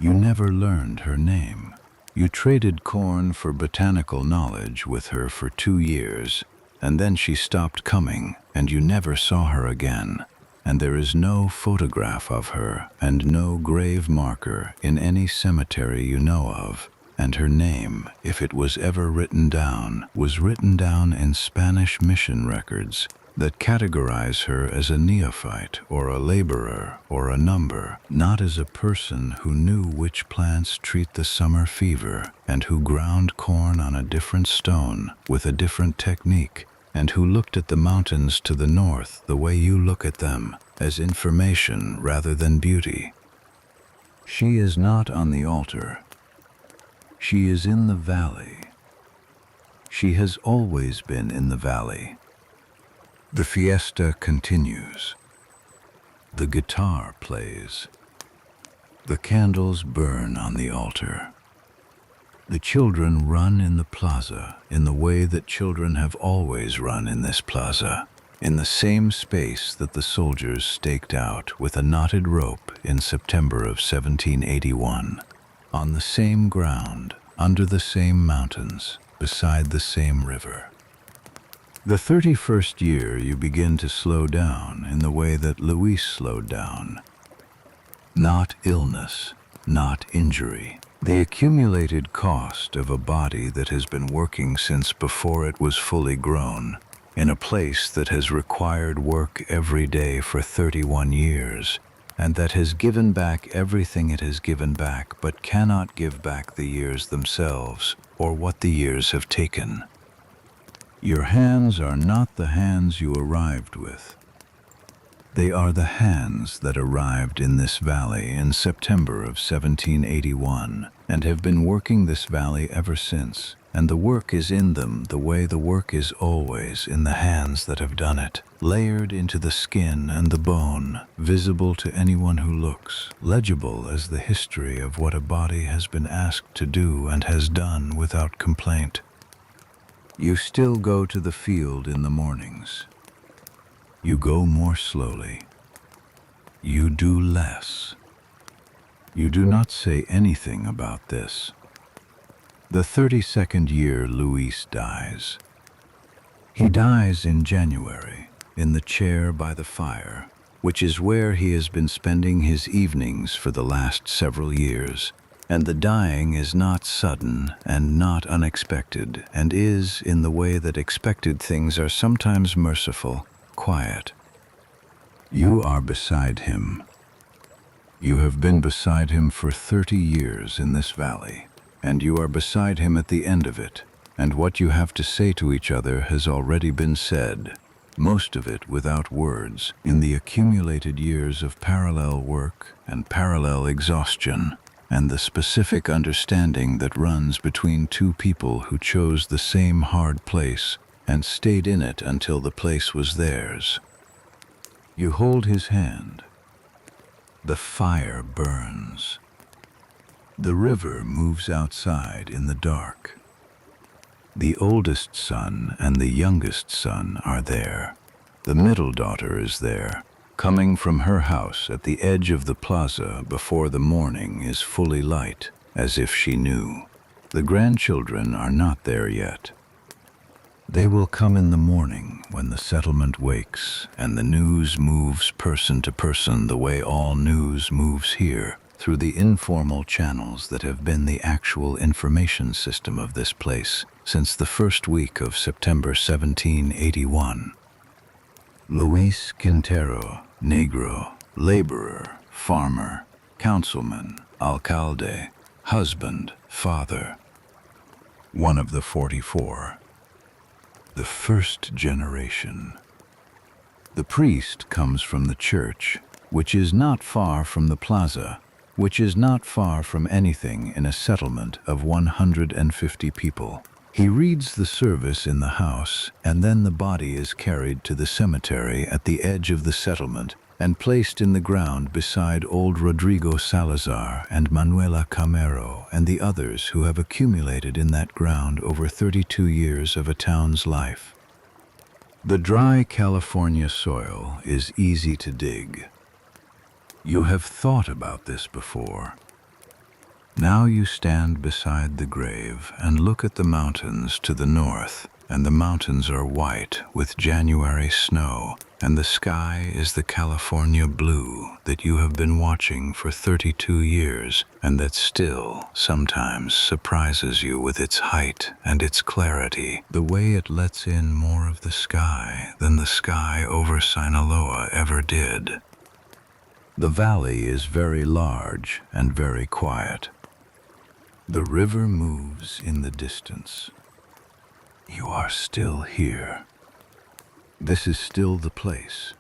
You never learned her name. You traded corn for botanical knowledge with her for 2 years, and then she stopped coming, and you never saw her again. And there is no photograph of her and no grave marker in any cemetery you know of. And her name, if it was ever written down, was written down in Spanish mission records that categorize her as a neophyte or a laborer or a number, not as a person who knew which plants treat the summer fever and who ground corn on a different stone with a different technique, and who looked at the mountains to the north the way you look at them, as information rather than beauty. She is not on the altar. She is in the valley. She has always been in the valley. The fiesta continues. The guitar plays. The candles burn on the altar. The children run in the plaza in the way that children have always run in this plaza, in the same space that the soldiers staked out with a knotted rope in September of 1781. On the same ground, under the same mountains, beside the same river. The 31st year you begin to slow down in the way that Luis slowed down. Not illness, not injury. The accumulated cost of a body that has been working since before it was fully grown, in a place that has required work every day for 31 years, and that has given back everything it has given back but cannot give back the years themselves or what the years have taken. Your hands are not the hands you arrived with. They are the hands that arrived in this valley in September of 1781 and have been working this valley ever since. And the work is in them the way the work is always in the hands that have done it, layered into the skin and the bone, visible to anyone who looks, legible as the history of what a body has been asked to do and has done without complaint. You still go to the field in the mornings. You go more slowly. You do less. You do not say anything about this. The 32nd year Luis dies. He dies in January, in the chair by the fire, which is where he has been spending his evenings for the last several years. And the dying is not sudden and not unexpected, and is, in the way that expected things are sometimes merciful, quiet. You are beside him. You have been beside him for 30 years in this valley, and you are beside him at the end of it, and what you have to say to each other has already been said, most of it without words, in the accumulated years of parallel work and parallel exhaustion, and the specific understanding that runs between two people who chose the same hard place and stayed in it until the place was theirs. You hold his hand. The fire burns. The river moves outside in the dark. The oldest son and the youngest son are there. The middle daughter is there, coming from her house at the edge of the plaza before the morning is fully light, as if she knew. The grandchildren are not there yet. They will come in the morning when the settlement wakes and the news moves person to person the way all news moves here, through the informal channels that have been the actual information system of this place since the first week of September 1781. Luis Quintero, Negro, laborer, farmer, councilman, alcalde, husband, father. One of the 44. The first generation. The priest comes from the church, which is not far from the plaza, which is not far from anything in a settlement of 150 people. He reads the service in the house, and then the body is carried to the cemetery at the edge of the settlement and placed in the ground beside old Rodrigo Salazar and Manuela Camero and the others who have accumulated in that ground over 32 years of a town's life. The dry California soil is easy to dig. You have thought about this before. Now you stand beside the grave and look at the mountains to the north, and the mountains are white with January snow, and the sky is the California blue that you have been watching for 32 years, and that still sometimes surprises you with its height and its clarity, the way it lets in more of the sky than the sky over Sinaloa ever did. The valley is very large and very quiet. The river moves in the distance. You are still here. This is still the place.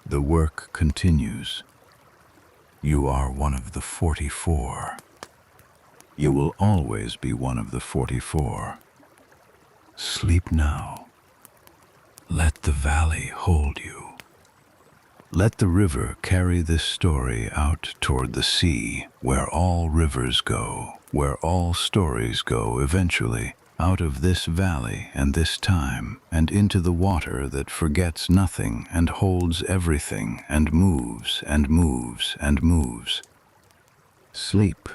The work continues. You are one of the 44. You will always be one of the 44. Sleep now. Let the valley hold you. Let the river carry this story out toward the sea, where all rivers go, where all stories go eventually, out of this valley and this time, and into the water that forgets nothing and holds everything and moves and moves and moves. Sleep.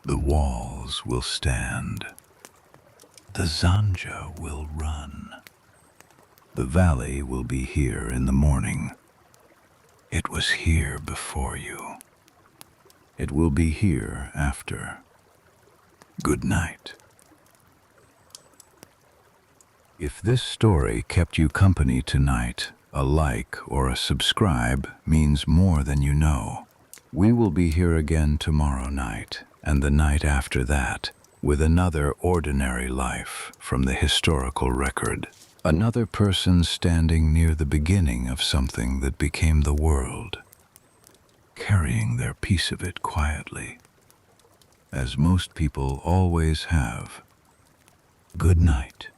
The walls will stand. The Zanja will run. The valley will be here in the morning. It was here before you. It will be here after. Good night. If this story kept you company tonight, a like or a subscribe means more than you know. We will be here again tomorrow night, and the night after that, with another ordinary life from the historical record. Another person standing near the beginning of something that became the world, carrying their piece of it quietly, as most people always have. Good night.